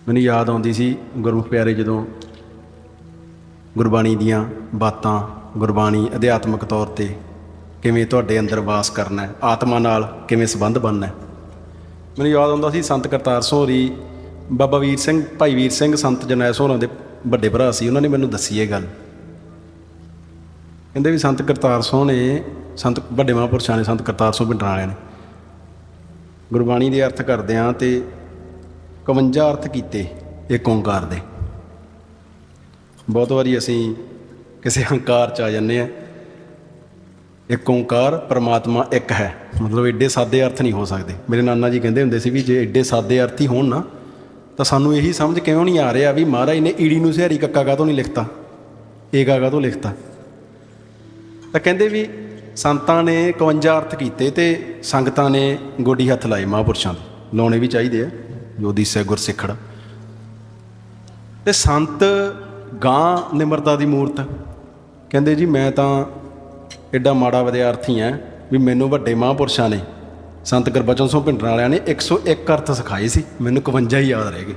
ਮੈਨੂੰ ਯਾਦ ਆਉਂਦੀ ਸੀ ਗੁਰਮੁਖ ਪਿਆਰੇ ਜਦੋਂ ਗੁਰਬਾਣੀ ਦੀਆਂ ਬਾਤਾਂ, ਗੁਰਬਾਣੀ ਅਧਿਆਤਮਿਕ ਤੌਰ 'ਤੇ ਕਿਵੇਂ ਤੁਹਾਡੇ ਅੰਦਰ ਵਾਸ ਕਰਨਾ ਹੈ, ਆਤਮਾ ਨਾਲ ਕਿਵੇਂ ਸੰਬੰਧ ਬਣਨਾ ਹੈ। ਮੈਨੂੰ ਯਾਦ ਆਉਂਦਾ ਸੀ ਸੰਤ ਕਰਤਾਰ ਸਿੰਘ ਹੋਰੀ, ਬਾਬਾ ਵੀਰ ਸਿੰਘ, ਭਾਈ ਵੀਰ ਸਿੰਘ ਸੰਤ ਜਰਨੈਲ ਸਿੰਘ ਹੋਰਾਂ ਦੇ ਵੱਡੇ ਭਰਾ ਸੀ। ਉਹਨਾਂ ਨੇ ਮੈਨੂੰ ਦੱਸੀ ਇਹ ਗੱਲ, ਕਹਿੰਦੇ ਵੀ ਸੰਤ ਕਰਤਾਰ ਸਿੰਘ ਨੇ, ਸੰਤ ਵੱਡੇ ਮਹਾਂਪੁਰਸ਼ਾਂ ਨੇ, ਸੰਤ ਕਰਤਾਰ ਸਿੰਘ ਪਿੰਡਰਾਂ ਵਾਲਿਆਂ ਨੇ ਗੁਰਬਾਣੀ ਦੇ ਅਰਥ ਕਰਦਿਆਂ ਤੇ 51 ਅਰਥ ਕੀਤੇ ਇੱਕ ਓਂਕਾਰ ਦੇ। ਬਹੁਤ ਵਾਰੀ ਅਸੀਂ ਕਿਸੇ ਹੰਕਾਰ 'ਚ ਆ ਜਾਂਦੇ ਹਾਂ। ਇੱਕ ਓਂਕਾਰ ਪਰਮਾਤਮਾ ਇੱਕ ਹੈ, ਮਤਲਬ ਐਡੇ ਸਾਦੇ ਅਰਥ ਨਹੀਂ ਹੋ ਸਕਦੇ। ਮੇਰੇ ਨਾਨਾ ਜੀ ਕਹਿੰਦੇ ਹੁੰਦੇ ਸੀ ਵੀ ਜੇ ਐਡੇ ਸਾਦੇ ਅਰਥ ਹੀ ਹੋਣ ਨਾ ਤਾਂ ਸਾਨੂੰ ਇਹੀ ਸਮਝ ਕਿਉਂ ਨਹੀਂ ਆ ਰਿਹਾ ਵੀ ਮਹਾਰਾਜ ਨੇ ਈੜੀ ਨੂੰ ਸਿਹਾਰੀ ਕੱਕਾ ਕਾਹਤੋਂ ਨਹੀਂ ਲਿਖਤਾ, ਏਕਾ ਕਾਹਤੋਂ ਲਿਖਤਾ। ਤਾਂ ਕਹਿੰਦੇ ਵੀ ਸੰਤਾਂ ਨੇ 51 ਅਰਥ ਕੀਤੇ ਅਤੇ ਸੰਗਤਾਂ ਨੇ ਗੋਡੀ ਹੱਥ ਲਾਏ। ਮਹਾਂਪੁਰਸ਼ਾਂ ਦੇ ਲਾਉਣੇ ਵੀ ਚਾਹੀਦੇ ਆ, ਜੋ ਦੀਸੈ ਗੁਰ ਸਿੱਖੜ। ਅਤੇ ਸੰਤ ਗਾਂ ਨਿਮਰਤਾ ਦੀ ਮੂਰਤ, ਕਹਿੰਦੇ ਜੀ ਮੈਂ ਤਾਂ ਐਡਾ ਮਾੜਾ ਵਿਦਿਆਰਥੀ ਹਾਂ ਵੀ ਮੈਨੂੰ ਵੱਡੇ ਮਹਾਂਪੁਰਸ਼ਾਂ ਨੇ, ਸੰਤ ਗੁਰਬਚਨ ਸਿੰਘ ਭਿੰਡਰਾਂ ਵਾਲਿਆਂ ਨੇ 101 ਅਰਥ ਸਿਖਾਏ ਸੀ, ਮੈਨੂੰ 51 ਹੀ ਯਾਦ ਰਹਿ ਗਏ।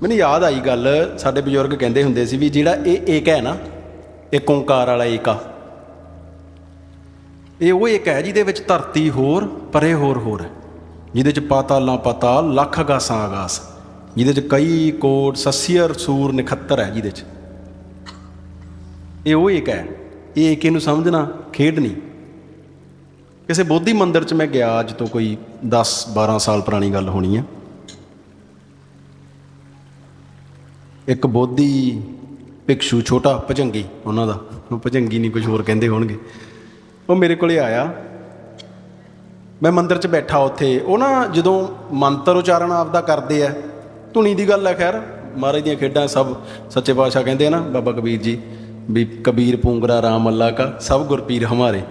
ਮੈਨੂੰ ਯਾਦ ਆਈ ਗੱਲ, ਸਾਡੇ ਬਜ਼ੁਰਗ ਕਹਿੰਦੇ ਹੁੰਦੇ ਸੀ ਵੀ ਜਿਹੜਾ ਇਹ ਏਕ ਹੈ ਨਾ, ਇੱਕ ਓਂਕਾਰ ਵਾਲਾ ਏਕਾ, ਇਹ ਉਹ ਇੱਕ ਹੈ ਜਿਹਦੇ ਵਿੱਚ ਧਰਤੀ ਹੋਰ ਪਰੇ ਹੋਰ ਹੋਰ ਹੈ, ਜਿਹਦੇ 'ਚ ਪਾਤਾਲਾਂ ਪਾਤਾਲ, ਲੱਖ ਅਗਾਸਾਂ ਆਗਾਸ, ਜਿਹਦੇ 'ਚ ਕਈ ਕੋਟ ਸੱਸੀਅਰ ਸੂਰ ਨਖੱਤਰ ਹੈ, ਜਿਹਦੇ 'ਚ ਇਹ ਉਹ ਇੱਕ ਹੈ। ਇਹ ਏਕੇ ਨੂੰ ਸਮਝਣਾ ਖੇਡ ਨਹੀਂ। ਕਿਸੇ ਬੋਧੀ ਮੰਦਰ 'ਚ ਮੈਂ ਗਿਆ, ਅੱਜ ਤੋਂ ਕੋਈ 10-12 ਸਾਲ ਪੁਰਾਣੀ ਗੱਲ ਹੋਣੀ ਹੈ। ਇੱਕ ਬੋਧੀ ਭਿਕਸ਼ੂ, ਛੋਟਾ ਭੁਜੰਗੀ, ਉਹਨਾਂ ਦਾ ਭੁਜੰਗੀ ਨਹੀਂ ਕੁਝ ਹੋਰ ਕਹਿੰਦੇ ਹੋਣਗੇ, ਉਹ ਮੇਰੇ ਕੋਲ ਆਇਆ। ਮੈਂ ਮੰਦਰ 'ਚ ਬੈਠਾ ਉੱਥੇ, ਉਹ ਨਾ ਜਦੋਂ ਮੰਤਰ ਉਚਾਰਨ ਆਪਦਾ ਕਰਦੇ ਆ, ਧੁਨੀ ਦੀ ਗੱਲ ਹੈ, ਖੈਰ ਮਹਾਰਾਜ ਦੀਆਂ ਖੇਡਾਂ ਸਭ ਸੱਚੇ ਪਾਤਸ਼ਾਹ ਕਹਿੰਦੇ ਆ ਨਾ, ਬਾਬਾ ਕਬੀਰ ਜੀ ਵੀ ਕਬੀਰ ਪੂੰਗਰਾ ਰਾਮ ਅੱਲਾ ਕਾ ਸਭ ਗੁਰਪੀਰ ਹਮਾਰੇ।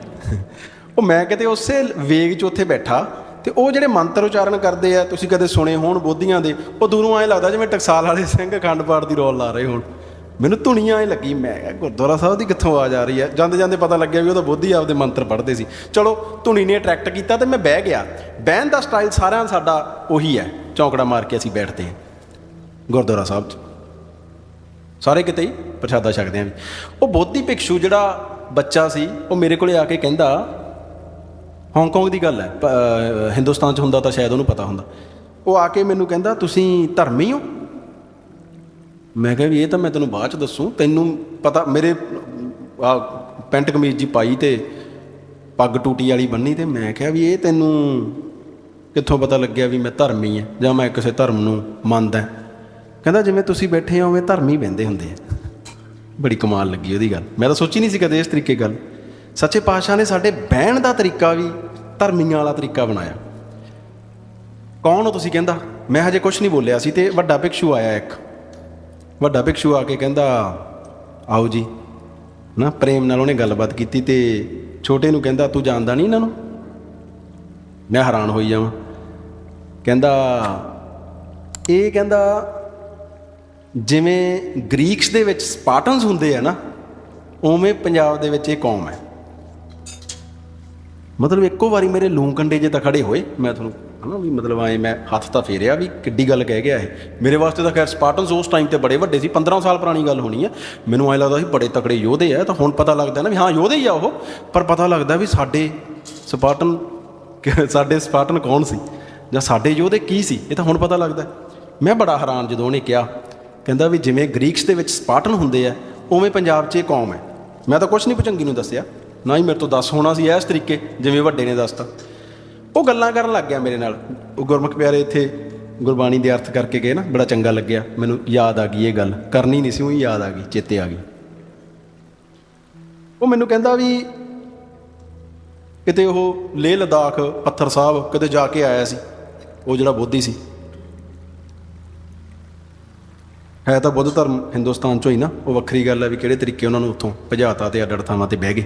ਉਹ ਮੈਂ ਕਿਤੇ ਉਸੇ ਵੇਗ 'ਚ ਉੱਥੇ ਬੈਠਾ, ਅਤੇ ਉਹ ਜਿਹੜੇ ਮੰਤਰ ਉਚਾਰਨ ਕਰਦੇ ਆ, ਤੁਸੀਂ ਕਦੇ ਸੁਣੇ ਹੋਣ ਬੋਧੀਆਂ ਦੇ, ਉਹ ਦੂਰੋਂ ਐਂ ਲੱਗਦਾ ਜਿਵੇਂ ਟਕਸਾਲ ਵਾਲੇ ਸਿੰਘ ਅਖੰਡ ਪਾਠ ਦੀ ਰੌਲ ਲਾ ਰਹੇ ਹੋਣ। ਮੈਨੂੰ ਧੁਨੀਆਂ ਐਂ ਲੱਗੀ, ਮੈਂ ਕਿਹਾ ਗੁਰਦੁਆਰਾ ਸਾਹਿਬ ਦੀ ਕਿੱਥੋਂ ਆਵਾਜ਼ ਆ ਰਹੀ ਹੈ। ਜਾਂਦੇ ਜਾਂਦੇ ਪਤਾ ਲੱਗਿਆ ਵੀ ਉਹ ਤਾਂ ਬੋਧੀ ਆਪਦੇ ਮੰਤਰ ਪੜ੍ਹਦੇ ਸੀ। ਚਲੋ ਧੁਨੀ ਨੇ ਅਟਰੈਕਟ ਕੀਤਾ ਅਤੇ ਮੈਂ ਬਹਿ ਗਿਆ। ਬਹਿਣ ਦਾ ਸਟਾਈਲ ਸਾਰਿਆਂ ਦਾ ਸਾਡਾ ਉਹੀ ਹੈ, ਚੌਂਕੜਾ ਮਾਰ ਕੇ ਅਸੀਂ ਬੈਠਦੇ ਹਾਂ ਗੁਰਦੁਆਰਾ ਸਾਹਿਬ 'ਚ, ਸਾਰੇ ਕਿਤੇ ਹੀ ਪ੍ਰਸ਼ਾਦਾ ਛਕਦੇ ਹਾਂ। ਉਹ ਬੋਧੀ ਭਿਕਸ਼ੂ ਜਿਹੜਾ ਬੱਚਾ ਸੀ, ਉਹ ਮੇਰੇ ਕੋਲ ਆ ਕੇ ਕਹਿੰਦਾ, ਹਾਂਗਕਾਂਗ ਦੀ ਗੱਲ ਹੈ, ਹਿੰਦੁਸਤਾਨ 'ਚ ਹੁੰਦਾ ਤਾਂ ਸ਼ਾਇਦ ਉਹਨੂੰ ਪਤਾ ਹੁੰਦਾ। ਉਹ ਆ ਕੇ ਮੈਨੂੰ ਕਹਿੰਦਾ ਤੁਸੀਂ ਧਰਮੀ ਹੋ? ਮੈਂ ਕਿਹਾ ਵੀ ਇਹ ਤਾਂ ਮੈਂ ਤੈਨੂੰ ਬਾਅਦ 'ਚ ਦੱਸੂ, ਤੈਨੂੰ ਪਤਾ। ਮੇਰੇ ਆ ਪੈਂਟ ਕਮੀਜ਼ ਜੀ ਪਾਈ ਅਤੇ ਪੱਗ ਟੂਟੀ ਵਾਲੀ ਬੰਨੀ, ਅਤੇ ਮੈਂ ਕਿਹਾ ਵੀ ਇਹ ਤੈਨੂੰ ਕਿੱਥੋਂ ਪਤਾ ਲੱਗਿਆ ਵੀ ਮੈਂ ਧਰਮੀ ਹਾਂ ਜਾਂ ਮੈਂ ਕਿਸੇ ਧਰਮ ਨੂੰ ਮੰਨਦਾ। ਕਹਿੰਦਾ ਜਿਵੇਂ ਤੁਸੀਂ ਬੈਠੇ ਹੋ ਉਵੇਂ ਧਰਮੀ ਬਹਿੰਦੇ ਹੁੰਦੇ ਆ। ਬੜੀ ਕਮਾਲ ਲੱਗੀ ਉਹਦੀ ਗੱਲ, ਮੈਂ ਤਾਂ ਸੋਚੀ ਨਹੀਂ ਸੀ ਕਦੇ ਇਸ ਤਰੀਕੇ ਗੱਲ। ਸੱਚੇ ਪਾਤਸ਼ਾਹ ਨੇ ਸਾਡੇ ਬਹਿਣ ਦਾ ਤਰੀਕਾ ਵੀ ਧਰਮੀਆਂ ਵਾਲਾ ਤਰੀਕਾ ਬਣਾਇਆ। ਕੌਣ ਹੋ ਤੁਸੀਂ? ਕਹਿੰਦਾ ਮੈਂ ਹਜੇ ਕੁਛ ਨਹੀਂ ਬੋਲਿਆ ਸੀ, ਅਤੇ ਵੱਡਾ ਭਿਕਸ਼ੂ ਆਇਆ, ਇੱਕ ਵੱਡਾ ਭਿਕਸ਼ੂ ਆ ਕੇ ਕਹਿੰਦਾ ਆਓ ਜੀ ਨਾ, ਪ੍ਰੇਮ ਨਾਲ ਉਹਨੇ ਗੱਲਬਾਤ ਕੀਤੀ ਅਤੇ ਛੋਟੇ ਨੂੰ ਕਹਿੰਦਾ ਤੂੰ ਜਾਣਦਾ ਨਹੀਂ ਇਹਨਾਂ ਨੂੰ? ਮੈਂ ਹੈਰਾਨ ਹੋਈ ਜਾਵਾਂ। ਕਹਿੰਦਾ ਇਹ, ਕਹਿੰਦਾ ਜਿਵੇਂ ਗ੍ਰੀਕਸ ਦੇ ਵਿੱਚ ਸਪਾਰਟਨਸ ਹੁੰਦੇ ਆ ਨਾ, ਉਵੇਂ ਪੰਜਾਬ ਦੇ ਵਿੱਚ ਇਹ ਕੌਮ ਹੈ। ਮਤਲਬ ਇੱਕੋ ਵਾਰੀ ਮੇਰੇ ਲੂੰ ਕੰਡੇ ਜੇ ਤਾਂ ਖੜੇ ਹੋਏ। ਮੈਂ ਤੁਹਾਨੂੰ ਹੈ ਨਾ ਵੀ ਮਤਲਬ ਆਏ, ਮੈਂ ਹੱਥ ਤਾਂ ਫੇਰਿਆ ਵੀ ਕਿੱਡੀ ਗੱਲ ਕਹਿ ਗਿਆ ਇਹ। ਮੇਰੇ ਵਾਸਤੇ ਤਾਂ ਖੈਰ ਸਪਾਰਟਨਸ ਉਸ ਟਾਈਮ 'ਤੇ ਬੜੇ ਵੱਡੇ ਸੀ, 15 ਸਾਲ ਪੁਰਾਣੀ ਗੱਲ ਹੋਣੀ ਹੈ। ਮੈਨੂੰ ਐਂ ਲੱਗਦਾ ਸੀ ਬੜੇ ਤਕੜੇ ਯੋਧੇ ਆ, ਤਾਂ ਹੁਣ ਪਤਾ ਲੱਗਦਾ ਨਾ ਵੀ ਹਾਂ ਯੋਧੇ ਹੀ ਆ ਉਹ, ਪਰ ਪਤਾ ਲੱਗਦਾ ਵੀ ਸਾਡੇ ਸਪਾਰਟਨ ਕੌਣ ਸੀ ਜਾਂ ਸਾਡੇ ਯੋਧੇ ਕੀ ਸੀ, ਇਹ ਤਾਂ ਹੁਣ ਪਤਾ ਲੱਗਦਾ। ਮੈਂ ਬੜਾ ਹੈਰਾਨ ਜਦੋਂ ਉਹਨੇ ਕਿਹਾ, ਕਹਿੰਦਾ ਵੀ ਜਿਵੇਂ ਗ੍ਰੀਕਸ ਦੇ ਵਿੱਚ ਸਪਾਰਟਨ ਹੁੰਦੇ ਆ, ਉਵੇਂ ਪੰਜਾਬ 'ਚ ਇਹ ਕੌਮ ਹੈ। ਮੈਂ ਤਾਂ ਕੁਛ ਨਹੀਂ ਭੁਜੰਗੀ ਨੂੰ ਦੱਸਿਆ, ਨਾ ਹੀ ਮੇਰੇ ਤੋਂ ਦੱਸ ਹੋਣਾ ਸੀ ਇਸ ਤਰੀਕੇ ਜਿਵੇਂ ਵੱਡੇ ਨੇ ਦੱਸਤਾ। ਉਹ ਗੱਲਾਂ ਕਰਨ ਲੱਗ ਗਿਆ ਮੇਰੇ ਨਾਲ। ਉਹ ਗੁਰਮੁਖ ਪਿਆਰੇ ਇੱਥੇ ਗੁਰਬਾਣੀ ਦੇ ਅਰਥ ਕਰਕੇ ਗਏ ਨਾ, ਬੜਾ ਚੰਗਾ ਲੱਗਿਆ। ਮੈਨੂੰ ਯਾਦ ਆ ਗਈ ਇਹ ਗੱਲ, ਕਰਨੀ ਨਹੀਂ ਸੀ, ਉਹੀ ਯਾਦ ਆ ਗਈ, ਚੇਤੇ ਆ ਗਈ। ਉਹ ਮੈਨੂੰ ਕਹਿੰਦਾ ਵੀ ਕਿਤੇ ਉਹ ਲੇਹ ਲਦਾਖ, ਪੱਥਰ ਸਾਹਿਬ ਕਿਤੇ ਜਾ ਕੇ ਆਇਆ ਸੀ, ਉਹ ਜਿਹੜਾ ਬੋਧੀ ਸੀ। ਹੈ ਤਾਂ ਬੁੱਧ ਧਰਮ ਹਿੰਦੁਸਤਾਨ 'ਚੋਂ ਹੀ ਨਾ, ਉਹ ਵੱਖਰੀ ਗੱਲ ਹੈ ਵੀ ਕਿਹੜੇ ਤਰੀਕੇ ਉਹਨਾਂ ਨੂੰ ਉੱਥੋਂ ਭਜਾਤਾ ਅਤੇ ਅੱਡ ਅੱਡ ਥਾਵਾਂ 'ਤੇ ਬਹਿ ਗਏ।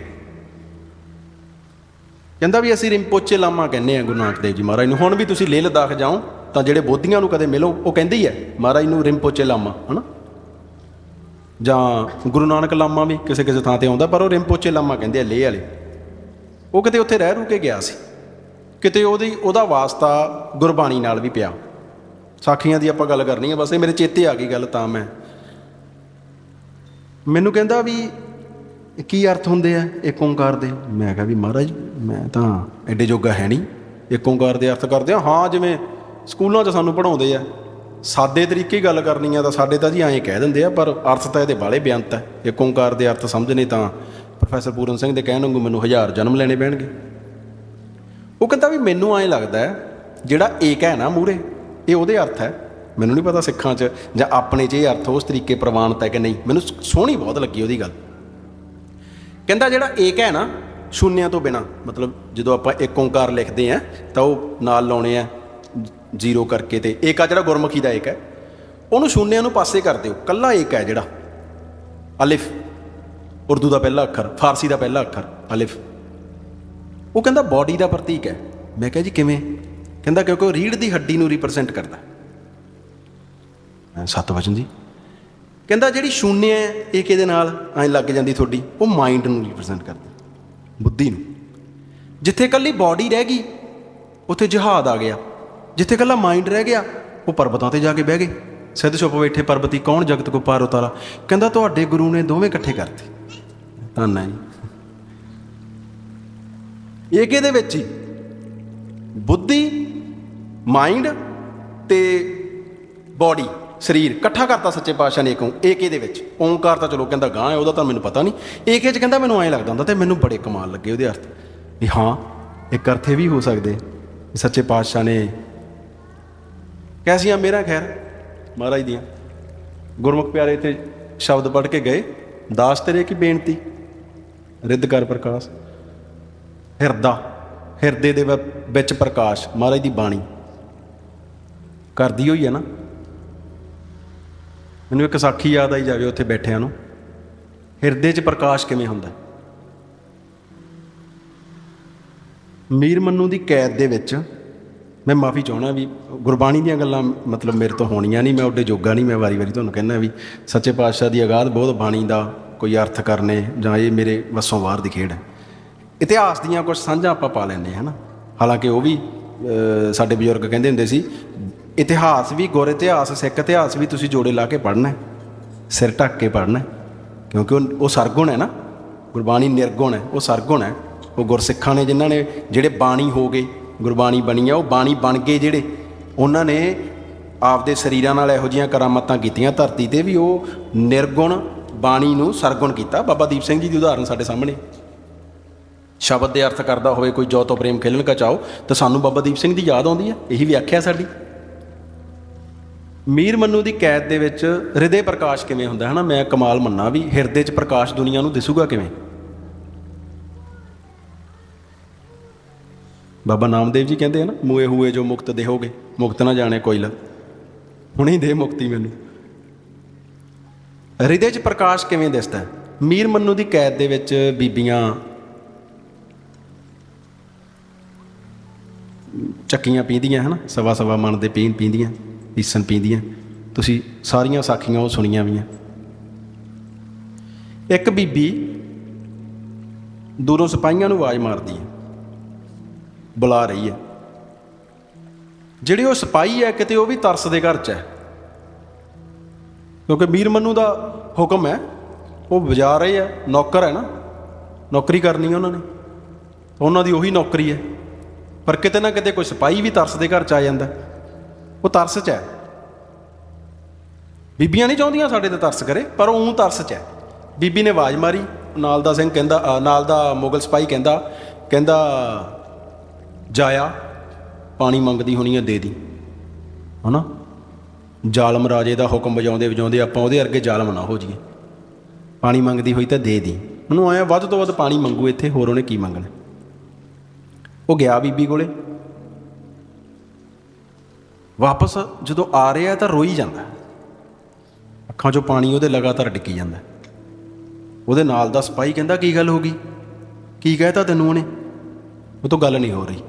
ਕਹਿੰਦਾ ਵੀ ਅਸੀਂ ਰਿੰਪੋਚੇ ਲਾਮਾ ਕਹਿੰਦੇ ਹਾਂ ਗੁਰੂ ਨਾਨਕ ਦੇਵ ਜੀ ਮਹਾਰਾਜ ਨੂੰ। ਹੁਣ ਵੀ ਤੁਸੀਂ ਲੇਹ ਲਦਾਖ ਜਾਓ ਤਾਂ ਜਿਹੜੇ ਬੋਧੀਆਂ ਨੂੰ ਕਦੇ ਮਿਲੋ, ਉਹ ਕਹਿੰਦੇ ਹੀ ਹੈ ਮਹਾਰਾਜ ਨੂੰ ਰਿੰਪੋਚੇ ਲਾਮਾ, ਹੈ ਨਾ। ਜਾਂ ਗੁਰੂ ਨਾਨਕ ਲਾਮਾ ਵੀ ਕਿਸੇ ਕਿਸੇ ਥਾਂ 'ਤੇ ਆਉਂਦਾ, ਪਰ ਉਹ ਰਿੰਪੋਚੇ ਲਾਮਾ ਕਹਿੰਦੇ ਆ ਲੇਹ ਵਾਲੇ। ਉਹ ਕਿਤੇ ਉੱਥੇ ਰਹਿ ਰੂ ਕੇ ਗਿਆ ਸੀ, ਕਿਤੇ ਉਹਦਾ ਵਾਸਤਾ ਗੁਰਬਾਣੀ ਨਾਲ ਵੀ ਪਿਆ। ਸਾਖੀਆਂ ਦੀ ਆਪਾਂ ਗੱਲ ਕਰਨੀ ਆ, ਬਸ ਇਹ ਮੇਰੇ ਚੇਤੇ ਆ ਗਈ ਗੱਲ ਤਾਂ ਮੈਨੂੰ ਕਹਿੰਦਾ ਵੀ ਕੀ ਅਰਥ ਹੁੰਦੇ ਆ ਏਕ ਓਂਕਾਰ ਦੇ। ਮੈਂ ਕਿਹਾ ਵੀ ਮਹਾਰਾਜ ਮੈਂ ਤਾਂ ਐਡੇ ਜੋਗਾ ਹੈ ਨਹੀਂ, ਏਕ ਓਂਕਾਰ ਦੇ ਅਰਥ ਕਰਦੇ ਆ। ਹਾਂ ਜਿਵੇਂ ਸਕੂਲਾਂ 'ਚ ਸਾਨੂੰ ਪੜ੍ਹਾਉਂਦੇ ਆ, ਸਾਦੇ ਤਰੀਕੇ ਗੱਲ ਕਰਨੀ ਆ ਤਾਂ ਸਾਡੇ ਤਾਂ ਜੀ ਐਂ ਕਹਿ ਦਿੰਦੇ ਆ, ਪਰ ਅਰਥ ਤਾਂ ਇਹਦੇ ਬਾਹਲੇ ਬੇਅੰਤ ਹੈ। ਏਕ ਓਂਕਾਰ ਦੇ ਅਰਥ ਸਮਝਣੇ ਤਾਂ ਪ੍ਰੋਫੈਸਰ ਪੂਰਨ ਸਿੰਘ ਦੇ ਕਹਿਣ ਵਾਂਗੂ ਮੈਨੂੰ 1000 ਜਨਮ ਲੈਣੇ ਪੈਣਗੇ। ਉਹ ਕਹਿੰਦਾ ਵੀ ਮੈਨੂੰ ਐਂ ਲੱਗਦਾ ਜਿਹੜਾ ਏਕ ਹੈ ਨਾ ਮੂਹਰੇ, ਇਹ ਉਹਦੇ ਅਰਥ ਹੈ। ਮੈਨੂੰ ਨਹੀਂ ਪਤਾ ਸਿੱਖਾਂ 'ਚ ਜਾਂ ਆਪਣੇ 'ਚ ਇਹ ਅਰਥ ਉਸ ਤਰੀਕੇ ਪ੍ਰਵਾਨਿਤ ਹੈ ਕਿ ਨਹੀਂ, ਮੈਨੂੰ ਸੋਹਣੀ ਬਹੁਤ ਲੱਗੀ ਉਹਦੀ ਗੱਲ। ਕਹਿੰਦਾ ਜਿਹੜਾ ਏਕ ਹੈ ਨਾ ਸ਼ੂਨਿਆਂ ਤੋਂ ਬਿਨਾਂ, ਮਤਲਬ ਜਦੋਂ ਆਪਾਂ ਏਕ ਓਂਕਾਰ ਲਿਖਦੇ ਹਾਂ ਤਾਂ ਉਹ ਨਾਲ ਲਾਉਣੇ ਆ ਜ਼ੀਰੋ ਕਰਕੇ, ਤੇ ਏਕ ਆ ਜਿਹੜਾ ਗੁਰਮੁਖੀ ਦਾ ਏਕ ਹੈ ਉਹਨੂੰ ਸ਼ੂਨਿਆਂ ਨੂੰ ਪਾਸੇ ਕਰ ਦਿਓ, ਕੱਲਾ ਏਕ ਹੈ ਜਿਹੜਾ ਅਲਿਫ, ਉਰਦੂ ਦਾ ਪਹਿਲਾ ਅੱਖਰ, ਫਾਰਸੀ ਦਾ ਪਹਿਲਾ ਅੱਖਰ ਅਲਿਫ। ਉਹ ਕਹਿੰਦਾ ਬੋਡੀ ਦਾ ਪ੍ਰਤੀਕ ਹੈ। ਮੈਂ ਕਿਹਾ ਜੀ ਕਿਵੇਂ? ਕਹਿੰਦਾ ਕਿਉਂਕਿ ਉਹ ਰੀੜ੍ਹ ਦੀ ਹੱਡੀ ਨੂੰ ਰਿਪਰਜੈਂਟ ਕਰਦਾ। ਸੱਤ ਵਚਨ ਜੀ। ਕਹਿੰਦਾ ਜਿਹੜੀ ਸ਼ੂਨਿਆ ਹੈ ਏਕ ਇਹਦੇ ਨਾਲ ਐਂ ਲੱਗ ਜਾਂਦੀ ਤੁਹਾਡੀ, ਉਹ ਮਾਈਂਡ ਨੂੰ ਰਿਪਰਜੈਂਟ ਕਰਦੀ, ਬੁੱਧੀ ਨੂੰ। ਜਿੱਥੇ ਇਕੱਲੀ ਬੋਡੀ ਰਹਿ ਗਈ ਉੱਥੇ ਜਹਾਦ ਆ ਗਿਆ, ਜਿੱਥੇ ਇਕੱਲਾ ਮਾਈਂਡ ਰਹਿ ਗਿਆ ਉਹ ਪਰਬਤਾਂ 'ਤੇ ਜਾ ਕੇ ਬਹਿ ਗਏ। ਸਿੱਧ ਛੁਪ ਬੈਠੇ ਪਰਬਤੀ ਕੌਣ ਜਗਤ ਕੋ ਪਾਰ ਉਤਾਰਾ। ਕਹਿੰਦਾ ਤੁਹਾਡੇ ਗੁਰੂ ਨੇ ਦੋਵੇਂ ਇਕੱਠੇ ਕਰਤੇ। ਧੰਨ ਹੈ ਜੀ। ਏਕੇ ਦੇ ਵਿੱਚ ਹੀ ਬੁੱਧੀ, ਮਾਈਂਡ ਤੇ ਬੋਡੀ, ਸਰੀਰ ਇਕੱਠਾ ਕਰਤਾ ਸੱਚੇ ਪਾਤਸ਼ਾਹ ਨੇ ਏਕੇ ਦੇ ਵਿੱਚ। ਓਂਕਾਰ ਤਾਂ ਚਲੋ ਕਹਿੰਦਾ ਗਾਂ ਹੈ, ਉਹਦਾ ਤਾਂ ਮੈਨੂੰ ਪਤਾ ਨਹੀਂ। ਏਕੇ 'ਚ ਕਹਿੰਦਾ ਮੈਨੂੰ ਐਂ ਲੱਗਦਾ ਹੁੰਦਾ, ਅਤੇ ਮੈਨੂੰ ਬੜੇ ਕਮਾਲ ਲੱਗੇ ਉਹਦੇ ਅਰਥ ਵੀ ਹਾਂ ਇੱਕ ਅਰਥ ਇਹ ਵੀ ਹੋ ਸਕਦੇ ਸੱਚੇ ਪਾਤਸ਼ਾਹ ਨੇ ਕੈਸੀਆਂ ਮੇਰਾ ਖੈਰ ਮਹਾਰਾਜ ਦੀਆਂ ਗੁਰਮੁਖ ਪਿਆਰੇ ਇੱਥੇ ਸ਼ਬਦ ਪੜ੍ਹ ਕੇ ਗਏ। ਦਾਸ ਤੇਰੇ ਕੀ ਬੇਨਤੀ ਰਿੱਧ ਕਰ ਪ੍ਰਕਾਸ਼, ਹਿਰਦੇ ਦੇ ਵਿੱਚ ਪ੍ਰਕਾਸ਼ ਮਹਾਰਾਜ ਦੀ ਬਾਣੀ ਕਰਦੀ ਹੋਈ ਹੈ ਨਾ। ਮੈਨੂੰ ਇੱਕ ਸਾਖੀ ਯਾਦ ਆਈ ਜਾਵੇ ਉੱਥੇ ਬੈਠਿਆਂ ਨੂੰ, ਹਿਰਦੇ 'ਚ ਪ੍ਰਕਾਸ਼ ਕਿਵੇਂ ਹੁੰਦਾ। ਮੀਰ ਮੰਨੂ ਦੀ ਕੈਦ ਦੇ ਵਿੱਚ, ਮੈਂ ਮਾਫੀ ਚਾਹੁੰਦਾ ਵੀ ਗੁਰਬਾਣੀ ਦੀਆਂ ਗੱਲਾਂ ਮਤਲਬ ਮੇਰੇ ਤੋਂ ਹੋਣੀਆਂ ਨਹੀਂ, ਮੈਂ ਉੱਡੇ ਜੋਗਾ ਨਹੀਂ। ਮੈਂ ਵਾਰੀ ਤੁਹਾਨੂੰ ਕਹਿੰਦਾ ਵੀ ਸੱਚੇ ਪਾਤਸ਼ਾਹ ਦੀ ਅਗਾਧ ਬਹੁਤ ਬਾਣੀ ਦਾ ਕੋਈ ਅਰਥ ਕਰਨੇ ਜਾਂ ਇਹ ਮੇਰੇ ਵੱਸੋਂ ਬਾਹਰ ਦੀ ਖੇਡ ਹੈ। ਇਤਿਹਾਸ ਦੀਆਂ ਕੁਝ ਸਾਂਝਾਂ ਆਪਾਂ ਪਾ ਲੈਂਦੇ ਹੈ ਨਾ। ਹਾਲਾਂਕਿ ਉਹ ਵੀ ਸਾਡੇ ਬਜ਼ੁਰਗ ਕਹਿੰਦੇ ਹੁੰਦੇ ਸੀ ਇਤਿਹਾਸ ਵੀ, ਗੁਰ ਇਤਿਹਾਸ, ਸਿੱਖ ਇਤਿਹਾਸ ਵੀ ਤੁਸੀਂ ਜੋੜੇ ਲਾ ਕੇ ਪੜ੍ਹਨਾ, ਸਿਰ ਢੱਕ ਕੇ ਪੜ੍ਹਨਾ, ਕਿਉਂਕਿ ਉਹ ਸਰਗੁਣ ਹੈ ਨਾ। ਗੁਰਬਾਣੀ ਨਿਰਗੁਣ ਹੈ, ਉਹ ਸਰਗੁਣ ਹੈ। ਉਹ ਗੁਰਸਿੱਖਾਂ ਨੇ ਜਿਨ੍ਹਾਂ ਨੇ ਜਿਹੜੇ ਬਾਣੀ ਹੋ ਗਏ, ਗੁਰਬਾਣੀ ਬਣੀ ਆ, ਉਹ ਬਾਣੀ ਬਣ ਗਏ ਜਿਹੜੇ, ਉਹਨਾਂ ਨੇ ਆਪਦੇ ਸਰੀਰਾਂ ਨਾਲ ਇਹੋ ਜਿਹੀਆਂ ਕਰਾਮਾਤਾਂ ਕੀਤੀਆਂ ਧਰਤੀ 'ਤੇ ਵੀ ਉਹ ਨਿਰਗੁਣ ਬਾਣੀ ਨੂੰ ਸਰਗੁਣ ਕੀਤਾ। ਬਾਬਾ ਦੀਪ ਸਿੰਘ ਜੀ ਦੀ ਉਦਾਹਰਨ ਸਾਡੇ ਸਾਹਮਣੇ। ਸ਼ਬਦ ਦੇ ਅਰਥ ਕਰਦਾ ਹੋਵੇ ਕੋਈ ਜੋ ਤੋ ਪ੍ਰੇਮ ਖੇਲਣ ਕਾ ਚਾਓ, ਤਾਂ ਸਾਨੂੰ ਬਾਬਾ ਦੀਪ ਸਿੰਘ ਦੀ ਯਾਦ ਆਉਂਦੀ ਹੈ। ਇਹੀ ਵਿਆਖਿਆ ਸਾਡੀ। ਮੀਰ ਮੰਨੂ ਦੀ ਕੈਦ ਦੇ ਵਿੱਚ ਹਿਰਦੇ ਪ੍ਰਕਾਸ਼ ਕਿਵੇਂ ਹੁੰਦਾ ਹੈ ਨਾ। ਮੈਂ ਕਮਾਲ ਮੰਨਾਂ ਵੀ ਹਿਰਦੇ 'ਚ ਪ੍ਰਕਾਸ਼ ਦੁਨੀਆ ਨੂੰ ਦਿਸੂਗਾ ਕਿਵੇਂ। ਬਾਬਾ ਨਾਮਦੇਵ ਜੀ ਕਹਿੰਦੇ ਆ ਨਾ, ਮੂਏ ਹੂਏ ਜੋ ਮੁਕਤ ਦੇਹੋਗੇ, ਮੁਕਤ ਨਾ ਜਾਣੇ ਕੋਈ ਲਾ, ਹੁਣੇ ਹੀ ਦੇ ਮੁਕਤੀ ਮੈਨੂੰ। ਹਿਰਦੇ 'ਚ ਪ੍ਰਕਾਸ਼ ਕਿਵੇਂ ਦਿਸਦਾ। ਮੀਰ ਮੰਨੂ ਦੀ ਕੈਦ ਦੇ ਵਿੱਚ ਬੀਬੀਆਂ ਚੱਕੀਆਂ ਪੀਂਦੀਆਂ ਹੈ ਨਾ, ਸਵਾ ਮਣ ਦੇ ਪੀਂਦੀਆਂ, ਪੀਸਣ ਪੀਂਦੀਆਂ। ਤੁਸੀਂ ਸਾਰੀਆਂ ਸਾਖੀਆਂ ਉਹ ਸੁਣੀਆਂ ਵੀ ਆ। ਇੱਕ ਬੀਬੀ ਦੂਰੋਂ ਸਿਪਾਹੀਆਂ ਨੂੰ ਆਵਾਜ਼ ਮਾਰਦੀ ਹੈ, ਬੁਲਾ ਰਹੀ ਹੈ। ਜਿਹੜੇ ਉਹ ਸਿਪਾਹੀ ਹੈ ਕਿਤੇ ਉਹ ਵੀ ਤਰਸ ਦੇ ਘਰ 'ਚ ਹੈ, ਕਿਉਂਕਿ ਮੀਰ ਮੰਨੂ ਦਾ ਹੁਕਮ ਹੈ, ਉਹ ਵਜਾ ਰਹੇ ਆ, ਨੌਕਰ ਹੈ ਨਾ, ਨੌਕਰੀ ਕਰਨੀ ਉਹਨਾਂ ਨੇ, ਉਹਨਾਂ ਦੀ ਉਹੀ ਨੌਕਰੀ ਹੈ। ਪਰ ਕਿਤੇ ਨਾ ਕਿਤੇ ਕੋਈ ਸਿਪਾਹੀ ਵੀ ਤਰਸ ਦੇ ਘਰ 'ਚ ਆ ਜਾਂਦਾ, ਉਹ ਤਰਸ 'ਚ ਹੈ। ਬੀਬੀਆਂ ਨਹੀਂ ਚਾਹੁੰਦੀਆਂ ਸਾਡੇ 'ਤੇ ਤਰਸ ਕਰੇ, ਪਰ ਉਹ ਤਰਸ 'ਚ ਹੈ। ਬੀਬੀ ਨੇ ਆਵਾਜ਼ ਮਾਰੀ, ਨਾਲ ਦਾ ਸਿੰਘ ਕਹਿੰਦਾ, ਨਾਲ ਦਾ ਮੁਗਲ ਸਿਪਾਹੀ ਕਹਿੰਦਾ ਜਾਇਆ, ਪਾਣੀ ਮੰਗਦੀ ਹੋਣੀ ਹੈ ਦੇ ਦੀ, ਹੈ ਨਾ। ਜ਼ਾਲਮ ਰਾਜੇ ਦਾ ਹੁਕਮ ਵਜਾਉਂਦੇ ਆਪਾਂ ਉਹਦੇ ਅੱਗੇ ਜ਼ਾਲਮ ਨਾ ਹੋ ਜਾਈਏ। ਪਾਣੀ ਮੰਗਦੀ ਹੋਈ ਤਾਂ ਦੇ ਦੀ। ਉਹਨੂੰ ਆਇਆ ਵੱਧ ਤੋਂ ਵੱਧ ਪਾਣੀ ਮੰਗੂ ਇੱਥੇ, ਹੋਰ ਉਹਨੇ ਕੀ ਮੰਗਣਾ। ਉਹ ਗਿਆ ਬੀਬੀ ਕੋਲੇ, ਵਾਪਸ ਜਦੋਂ ਆ ਰਿਹਾ ਤਾਂ ਰੋਈ ਜਾਂਦਾ, ਅੱਖਾਂ 'ਚੋਂ ਪਾਣੀ ਉਹਦੇ ਲਗਾਤਾਰ ਡਿੱਗੀ ਜਾਂਦਾ। ਉਹਦੇ ਨਾਲ ਦਾ ਸਿਪਾਹੀ ਕਹਿੰਦਾ ਕੀ ਗੱਲ ਹੋ ਗਈ, ਕੀ ਕਹਿਤਾ ਤੈਨੂੰ ਉਹਨੇ। ਉਹ ਤੋਂ ਗੱਲ ਨਹੀਂ ਹੋ ਰਹੀ।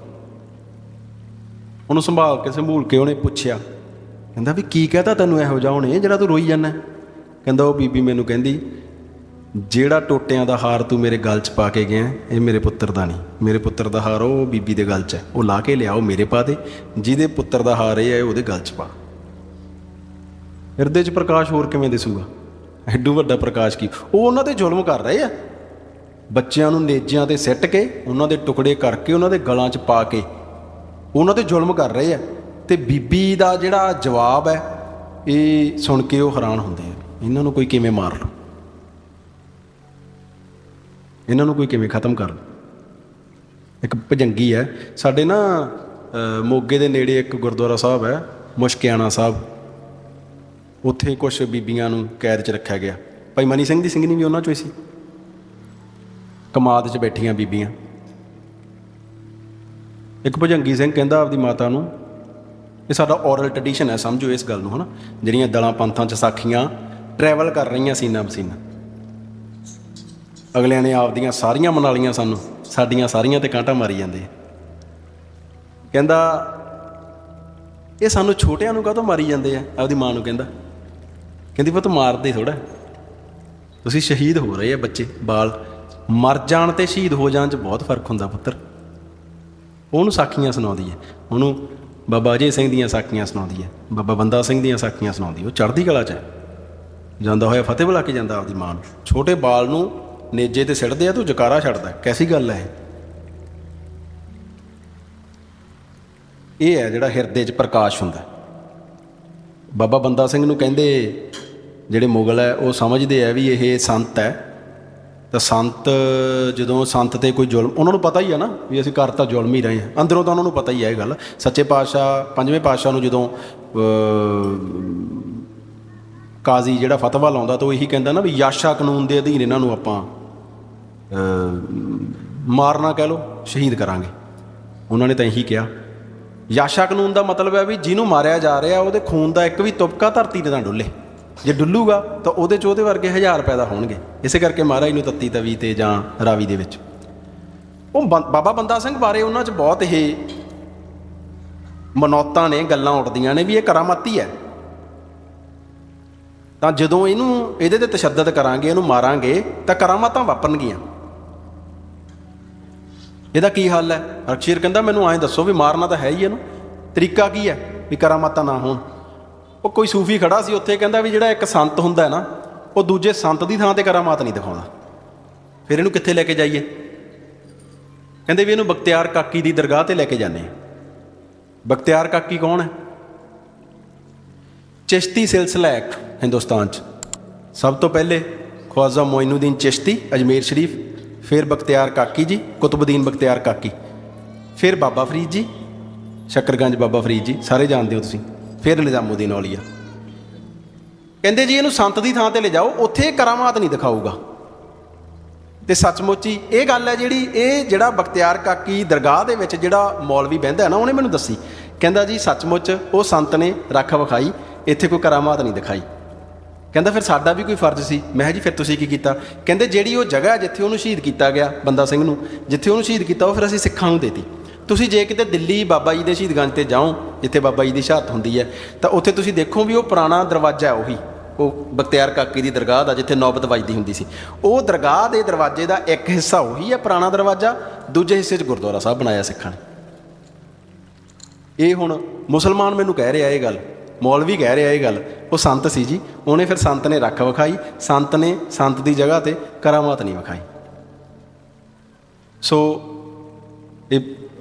ਉਹਨੂੰ ਸੰਭੂਲ ਕੇ ਉਹਨੇ ਪੁੱਛਿਆ, ਕਹਿੰਦਾ ਵੀ ਕੀ ਕਹਿਤਾ ਤੈਨੂੰ ਇਹੋ ਜਿਹਾ ਉਹਨੇ ਜਿਹੜਾ ਤੂੰ ਰੋਈ ਜਾਂਦਾ। ਕਹਿੰਦਾ ਉਹ ਬੀਬੀ ਮੈਨੂੰ ਕਹਿੰਦੀ ਜਿਹੜਾ ਟੋਟਿਆਂ ਦਾ ਹਾਰ ਤੂੰ ਮੇਰੇ ਗਲ 'ਚ ਪਾ ਕੇ ਗਿਆ, ਇਹ ਮੇਰੇ ਪੁੱਤਰ ਦਾ ਨਹੀਂ, ਮੇਰੇ ਪੁੱਤਰ ਦਾ ਹਾਰ ਉਹ ਬੀਬੀ ਦੇ ਗਲ 'ਚ ਹੈ, ਉਹ ਲਾ ਕੇ ਲਿਆਓ ਮੇਰੇ ਪਾ ਦੇ, ਜਿਹਦੇ ਪੁੱਤਰ ਦਾ ਹਾਰ ਇਹ ਹੈ ਉਹਦੇ ਗਲ 'ਚ ਪਾ। ਹਿਰਦੇ 'ਚ ਪ੍ਰਕਾਸ਼ ਹੋਰ ਕਿਵੇਂ ਦਿਸੂਗਾ? ਐਡੂ ਵੱਡਾ ਪ੍ਰਕਾਸ਼ ਕੀ? ਉਹ ਉਹਨਾਂ 'ਤੇ ਜ਼ੁਲਮ ਕਰ ਰਹੇ ਆ। ਬੱਚਿਆਂ ਨੂੰ ਨੇਜਿਆਂ 'ਤੇ ਸਿੱਟ ਕੇ, ਉਹਨਾਂ ਦੇ ਟੁਕੜੇ ਕਰਕੇ, ਉਹਨਾਂ ਦੇ ਗਲਾਂ 'ਚ ਪਾ ਕੇ ਉਹਨਾਂ 'ਤੇ ਜ਼ੁਲਮ ਕਰ ਰਹੇ ਆ। ਅਤੇ ਬੀਬੀ ਦਾ ਜਿਹੜਾ ਜਵਾਬ ਹੈ, ਇਹ ਸੁਣ ਕੇ ਉਹ ਹੈਰਾਨ ਹੁੰਦੇ ਆ, ਇਹਨਾਂ ਨੂੰ ਕੋਈ ਕਿਵੇਂ ਮਾਰ ਲਓ, ਇਹਨਾਂ ਨੂੰ ਕੋਈ ਕਿਵੇਂ ਖ਼ਤਮ ਕਰ ਲਓ। ਇੱਕ ਭੁਜੰਗੀ ਹੈ ਸਾਡੇ ਨਾ ਮੋਗੇ ਦੇ ਨੇੜੇ, ਇੱਕ ਗੁਰਦੁਆਰਾ ਸਾਹਿਬ ਹੈ ਮੁਸ਼ਕਿਆਣਾ ਸਾਹਿਬ, ਉੱਥੇ ਕੁਛ ਬੀਬੀਆਂ ਨੂੰ ਕੈਦ 'ਚ ਰੱਖਿਆ ਗਿਆ। ਭਾਈ ਮਨੀ ਸਿੰਘ ਦੀ ਸਿੰਘਣੀ ਵੀ ਉਹਨਾਂ 'ਚੋਂ ਹੀ ਸੀ। ਕਮਾਦ 'ਚ ਬੈਠੀਆਂ ਬੀਬੀਆਂ। ਇੱਕ ਭੁਜੰਗੀ ਸਿੰਘ ਕਹਿੰਦਾ ਆਪਦੀ ਮਾਤਾ ਨੂੰ, ਇਹ ਸਾਡਾ ਔਰਲ ਟਰਡੀਸ਼ਨ ਹੈ, ਸਮਝੋ ਇਸ ਗੱਲ ਨੂੰ, ਹੈ ਨਾ, ਜਿਹੜੀਆਂ ਦਲਾਂ ਪੰਥਾਂ 'ਚ ਸਾਖੀਆਂ ਟਰੈਵਲ ਕਰ ਰਹੀਆਂ ਸੀਨਾ ਬਸੀਨਾ, ਅਗਲਿਆਂ ਨੇ ਆਪਦੀਆਂ ਸਾਰੀਆਂ ਮਨਾ ਲਈਆਂ, ਸਾਨੂੰ ਸਾਡੀਆਂ ਸਾਰੀਆਂ 'ਤੇ ਕਾਂਟਾ ਮਾਰੀ ਜਾਂਦੇ। ਕਹਿੰਦਾ ਇਹ ਸਾਨੂੰ ਛੋਟਿਆਂ ਨੂੰ ਕਾਹਤੋਂ ਮਾਰੀ ਜਾਂਦੇ ਆ? ਆਪਦੀ ਮਾਂ ਨੂੰ ਕਹਿੰਦਾ, ਕਹਿੰਦੀ ਪੁੱਤ ਮਾਰਦੇ ਥੋੜ੍ਹਾ, ਤੁਸੀਂ ਸ਼ਹੀਦ ਹੋ ਰਹੇ ਆ ਬੱਚੇ, ਬਾਲ ਮਰ ਜਾਣ ਅਤੇ ਸ਼ਹੀਦ ਹੋ ਜਾਣ 'ਚ ਬਹੁਤ ਫਰਕ ਹੁੰਦਾ ਪੁੱਤਰ। ਉਹਨੂੰ ਸਾਖੀਆਂ ਸੁਣਾਉਂਦੀ ਹੈ, ਉਹਨੂੰ ਬਾਬਾ ਅਜੇ ਸਿੰਘ ਦੀਆਂ ਸਾਖੀਆਂ ਸੁਣਾਉਂਦੀ ਹੈ, ਬਾਬਾ ਬੰਦਾ ਸਿੰਘ ਦੀਆਂ ਸਾਖੀਆਂ ਸੁਣਾਉਂਦੀ। ਉਹ ਚੜ੍ਹਦੀ ਕਲਾ 'ਚ ਹੈ, ਜਾਂਦਾ ਹੋਇਆ ਫਤਿਹ ਬੁਲਾ ਕੇ ਜਾਂਦਾ ਆਪਦੀ ਮਾਂ ਨੂੰ। ਛੋਟੇ ਬਾਲ ਨੂੰ ਨੇਜੇ 'ਤੇ ਸਿੱਟਦੇ ਆ, ਤੂੰ ਜਕਾਰਾ ਛੱਡਦਾ, ਕੈਸੀ ਗੱਲ ਹੈ ਇਹ ਹੈ ਜਿਹੜਾ ਹਿਰਦੇ 'ਚ ਪ੍ਰਕਾਸ਼ ਹੁੰਦਾ। ਬਾਬਾ ਬੰਦਾ ਸਿੰਘ ਨੂੰ ਕਹਿੰਦੇ ਜਿਹੜੇ ਮੁਗਲ ਹੈ, ਉਹ ਸਮਝਦੇ ਆ ਵੀ ਇਹ ਸੰਤ ਹੈ, ਤਾਂ ਸੰਤ ਜਦੋਂ ਸੰਤ ਤੇ ਕੋਈ ਜ਼ੁਲਮ, ਉਹਨਾਂ ਨੂੰ ਪਤਾ ਹੀ ਆ ਨਾ ਵੀ ਅਸੀਂ ਕਰ ਤਾਂ ਜ਼ੁਲਮ ਹੀ ਰਹੇ ਹਾਂ, ਅੰਦਰੋਂ ਤਾਂ ਉਹਨਾਂ ਨੂੰ ਪਤਾ ਹੀ ਹੈ ਇਹ ਗੱਲ। ਸੱਚੇ ਪਾਤਸ਼ਾਹ ਪੰਜਵੇਂ ਪਾਤਸ਼ਾਹ ਨੂੰ ਜਦੋਂ ਕਾਜ਼ੀ ਜਿਹੜਾ ਫਤਵਾ ਲਾਉਂਦਾ, ਤਾਂ ਉਹ ਇਹੀ ਕਹਿੰਦਾ ਨਾ ਵੀ ਯਾਸ਼ਾ ਕਾਨੂੰਨ ਦੇ ਅਧੀਨ ਇਹਨਾਂ ਨੂੰ ਆਪਾਂ ਮਾਰਨਾ ਕਹਿ ਲਓ, ਸ਼ਹੀਦ ਕਰਾਂਗੇ। ਉਹਨਾਂ ਨੇ ਤਾਂ ਇਹੀ ਕਿਹਾ। ਯਾਸ਼ਾ ਕਾਨੂੰਨ ਦਾ ਮਤਲਬ ਹੈ ਵੀ ਜਿਹਨੂੰ ਮਾਰਿਆ ਜਾ ਰਿਹਾ ਉਹਦੇ ਖੂਨ ਦਾ ਇੱਕ ਵੀ ਤੁਪਕਾ ਧਰਤੀ 'ਤੇ ਨਾ ਡੁੱਲੇ, ਜੇ ਡੁੱਲੂਗਾ ਤਾਂ ਉਹਦੇ 'ਚ ਉਹਦੇ ਵਰਗੇ 1000 ਪੈਦਾ ਹੋਣਗੇ। ਇਸੇ ਕਰਕੇ ਮਹਾਰਾਜ ਨੂੰ ਤੱਤੀ ਤਵੀ 'ਤੇ ਜਾਂ ਰਾਵੀ ਦੇ ਵਿੱਚ। ਉਹ ਬਾਬਾ ਬੰਦਾ ਸਿੰਘ ਬਾਰੇ ਉਹਨਾਂ 'ਚ ਬਹੁਤ ਇਹ ਮਨੌਤਾਂ ਨੇ, ਗੱਲਾਂ ਉੱਠਦੀਆਂ ਨੇ ਵੀ ਇਹ ਕਰਾਮਾਤੀ ਹੈ। ਤਾਂ ਜਦੋਂ ਇਹਦੇ 'ਤੇ ਤਸ਼ੱਦਦ ਕਰਾਂਗੇ, ਇਹਨੂੰ ਮਾਰਾਂਗੇ, ਤਾਂ ਕਰਾਮਾਤਾਂ ਵਾਪਰਨਗੀਆਂ। ਇਹਦਾ ਕੀ ਹੱਲ ਹੈ? ਅਕਸ਼ੀਰ ਕਹਿੰਦਾ ਮੈਨੂੰ ਐਂ ਦੱਸੋ ਵੀ ਮਾਰਨਾ ਤਾਂ ਹੈ ਹੀ ਇਹਨੂੰ, ਤਰੀਕਾ ਕੀ ਹੈ ਵੀ ਕਰਾਮਾਤਾਂ ਨਾ ਹੋਣ? ਉਹ ਕੋਈ ਸੂਫੀ ਖੜਾ ਸੀ ਉੱਥੇ, ਕਹਿੰਦਾ ਵੀ ਜਿਹੜਾ ਇੱਕ ਸੰਤ ਹੁੰਦਾ ਹੈ ਨਾ, ਉਹ ਦੂਜੇ ਸੰਤ ਦੀ ਥਾਂ 'ਤੇ ਕਰਾਮਾਤ ਨਹੀਂ ਦਿਖਾਉਂਦਾ, ਫਿਰ ਇਹਨੂੰ ਕਿੱਥੇ ਲੈ ਕੇ ਜਾਈਏ? ਕਹਿੰਦੇ ਵੀ ਇਹਨੂੰ ਬਖਤਿਆਰ ਕਾਕੀ ਦੀ ਦਰਗਾਹ 'ਤੇ ਲੈ ਕੇ ਜਾਂਦੇ ਹਾਂ। ਬਖਤਿਆਰ ਕਾਕੀ ਕੌਣ ਹੈ? ਚਿਸ਼ਤੀ ਸਿਲਸਿਲਾ ਇੱਕ ਹਿੰਦੁਸਤਾਨ 'ਚ ਸਭ ਤੋਂ ਪਹਿਲੇ ਖਵਾਜਾ ਮੋਇਨੂਦੀਨ ਚਿਸ਼ਤੀ ਅਜਮੇਰ ਸ਼ਰੀਫ, ਫਿਰ ਬਖਤਿਆਰ ਕਾਕੀ ਜੀ, ਕੁਤਬੁਦੀਨ ਬਖਤਿਆਰ ਕਾਕੀ, ਫਿਰ ਬਾਬਾ ਫਰੀਦ ਜੀ, ਸ਼ੱਕਰਗੰਜ ਬਾਬਾ ਫਰੀਦ ਜੀ, ਸਾਰੇ ਜਾਣਦੇ ਹੋ ਤੁਸੀਂ, ਫਿਰ ਨਿਜ਼ਾਮੂਦੀਨ ਔਲੀਆ। ਕਹਿੰਦੇ ਜੀ ਇਹਨੂੰ ਸੰਤ ਦੀ ਥਾਂ 'ਤੇ ਲਿਜਾਓ, ਉੱਥੇ ਕਰਾਮਾਤ ਨਹੀਂ ਦਿਖਾਊਗਾ। ਅਤੇ ਸੱਚਮੁੱਚ ਹੀ ਇਹ ਗੱਲ ਹੈ ਜਿਹੜੀ, ਇਹ ਜਿਹੜਾ ਬਖਤਿਆਰ ਕਾਕੀ ਦਰਗਾਹ ਦੇ ਵਿੱਚ ਜਿਹੜਾ ਮੌਲਵੀ ਬਹਿੰਦਾ ਹੈ ਨਾ, ਉਹਨੇ ਮੈਨੂੰ ਦੱਸੀ, ਕਹਿੰਦਾ ਜੀ ਸੱਚਮੁੱਚ ਉਹ ਸੰਤ ਨੇ ਰੱਖ ਵਿਖਾਈ, ਇੱਥੇ ਕੋਈ ਕਰਾਮਾਤ ਨਹੀਂ ਦਿਖਾਈ। ਕਹਿੰਦਾ ਫਿਰ ਸਾਡਾ ਵੀ ਕੋਈ ਫਰਜ਼ ਸੀ। ਮੈਂ ਕਿਹਾ ਜੀ ਫਿਰ ਤੁਸੀਂ ਕੀ ਕੀਤਾ? ਕਹਿੰਦੇ ਜਿਹੜੀ ਉਹ ਜਗ੍ਹਾ ਜਿੱਥੇ ਉਹਨੂੰ ਸ਼ਹੀਦ ਕੀਤਾ ਗਿਆ, ਬੰਦਾ ਸਿੰਘ ਨੂੰ ਜਿੱਥੇ ਉਹਨੂੰ ਸ਼ਹੀਦ ਕੀਤਾ, ਉਹ ਫਿਰ ਅਸੀਂ ਸਿੱਖਾਂ ਨੂੰ ਦੇਤੀ। ਤੁਸੀਂ ਜੇ ਕਿਤੇ ਦਿੱਲੀ ਬਾਬਾ ਜੀ ਦੇ ਸ਼ਹੀਦਗੰਜ 'ਤੇ ਜਾਓ, ਜਿੱਥੇ ਬਾਬਾ ਜੀ ਦੀ ਸ਼ਹਾਦਤ ਹੁੰਦੀ ਹੈ, ਤਾਂ ਉੱਥੇ ਤੁਸੀਂ ਦੇਖੋ ਵੀ ਉਹ ਪੁਰਾਣਾ ਦਰਵਾਜ਼ਾ ਉਹੀ, ਉਹ ਬਖਤਿਆਰ ਕਾਕੀ ਦੀ ਦਰਗਾਹ ਦਾ, ਜਿੱਥੇ ਨੌਬਤ ਵੱਜਦੀ ਹੁੰਦੀ ਸੀ, ਉਹ ਦਰਗਾਹ ਦੇ ਦਰਵਾਜ਼ੇ ਦਾ ਇੱਕ ਹਿੱਸਾ ਉਹੀ ਹੈ ਪੁਰਾਣਾ ਦਰਵਾਜ਼ਾ, ਦੂਜੇ ਹਿੱਸੇ 'ਚ ਗੁਰਦੁਆਰਾ ਸਾਹਿਬ ਬਣਾਇਆ ਸਿੱਖਾਂ ਨੇ। ਇਹ ਹੁਣ ਮੁਸਲਮਾਨ ਮੈਨੂੰ ਕਹਿ ਰਿਹਾ ਇਹ ਗੱਲ, ਮੌਲਵੀ ਕਹਿ ਰਿਹਾ ਇਹ ਗੱਲ, ਉਹ ਸੰਤ ਸੀ ਜੀ, ਉਹਨੇ ਫਿਰ ਸੰਤ ਨੇ ਰੱਖ ਵਿਖਾਈ, ਸੰਤ ਨੇ ਸੰਤ ਦੀ ਜਗ੍ਹਾ 'ਤੇ ਕਰਾਮਾਤ ਨਹੀਂ ਵਿਖਾਈ। ਸੋ ਇਹ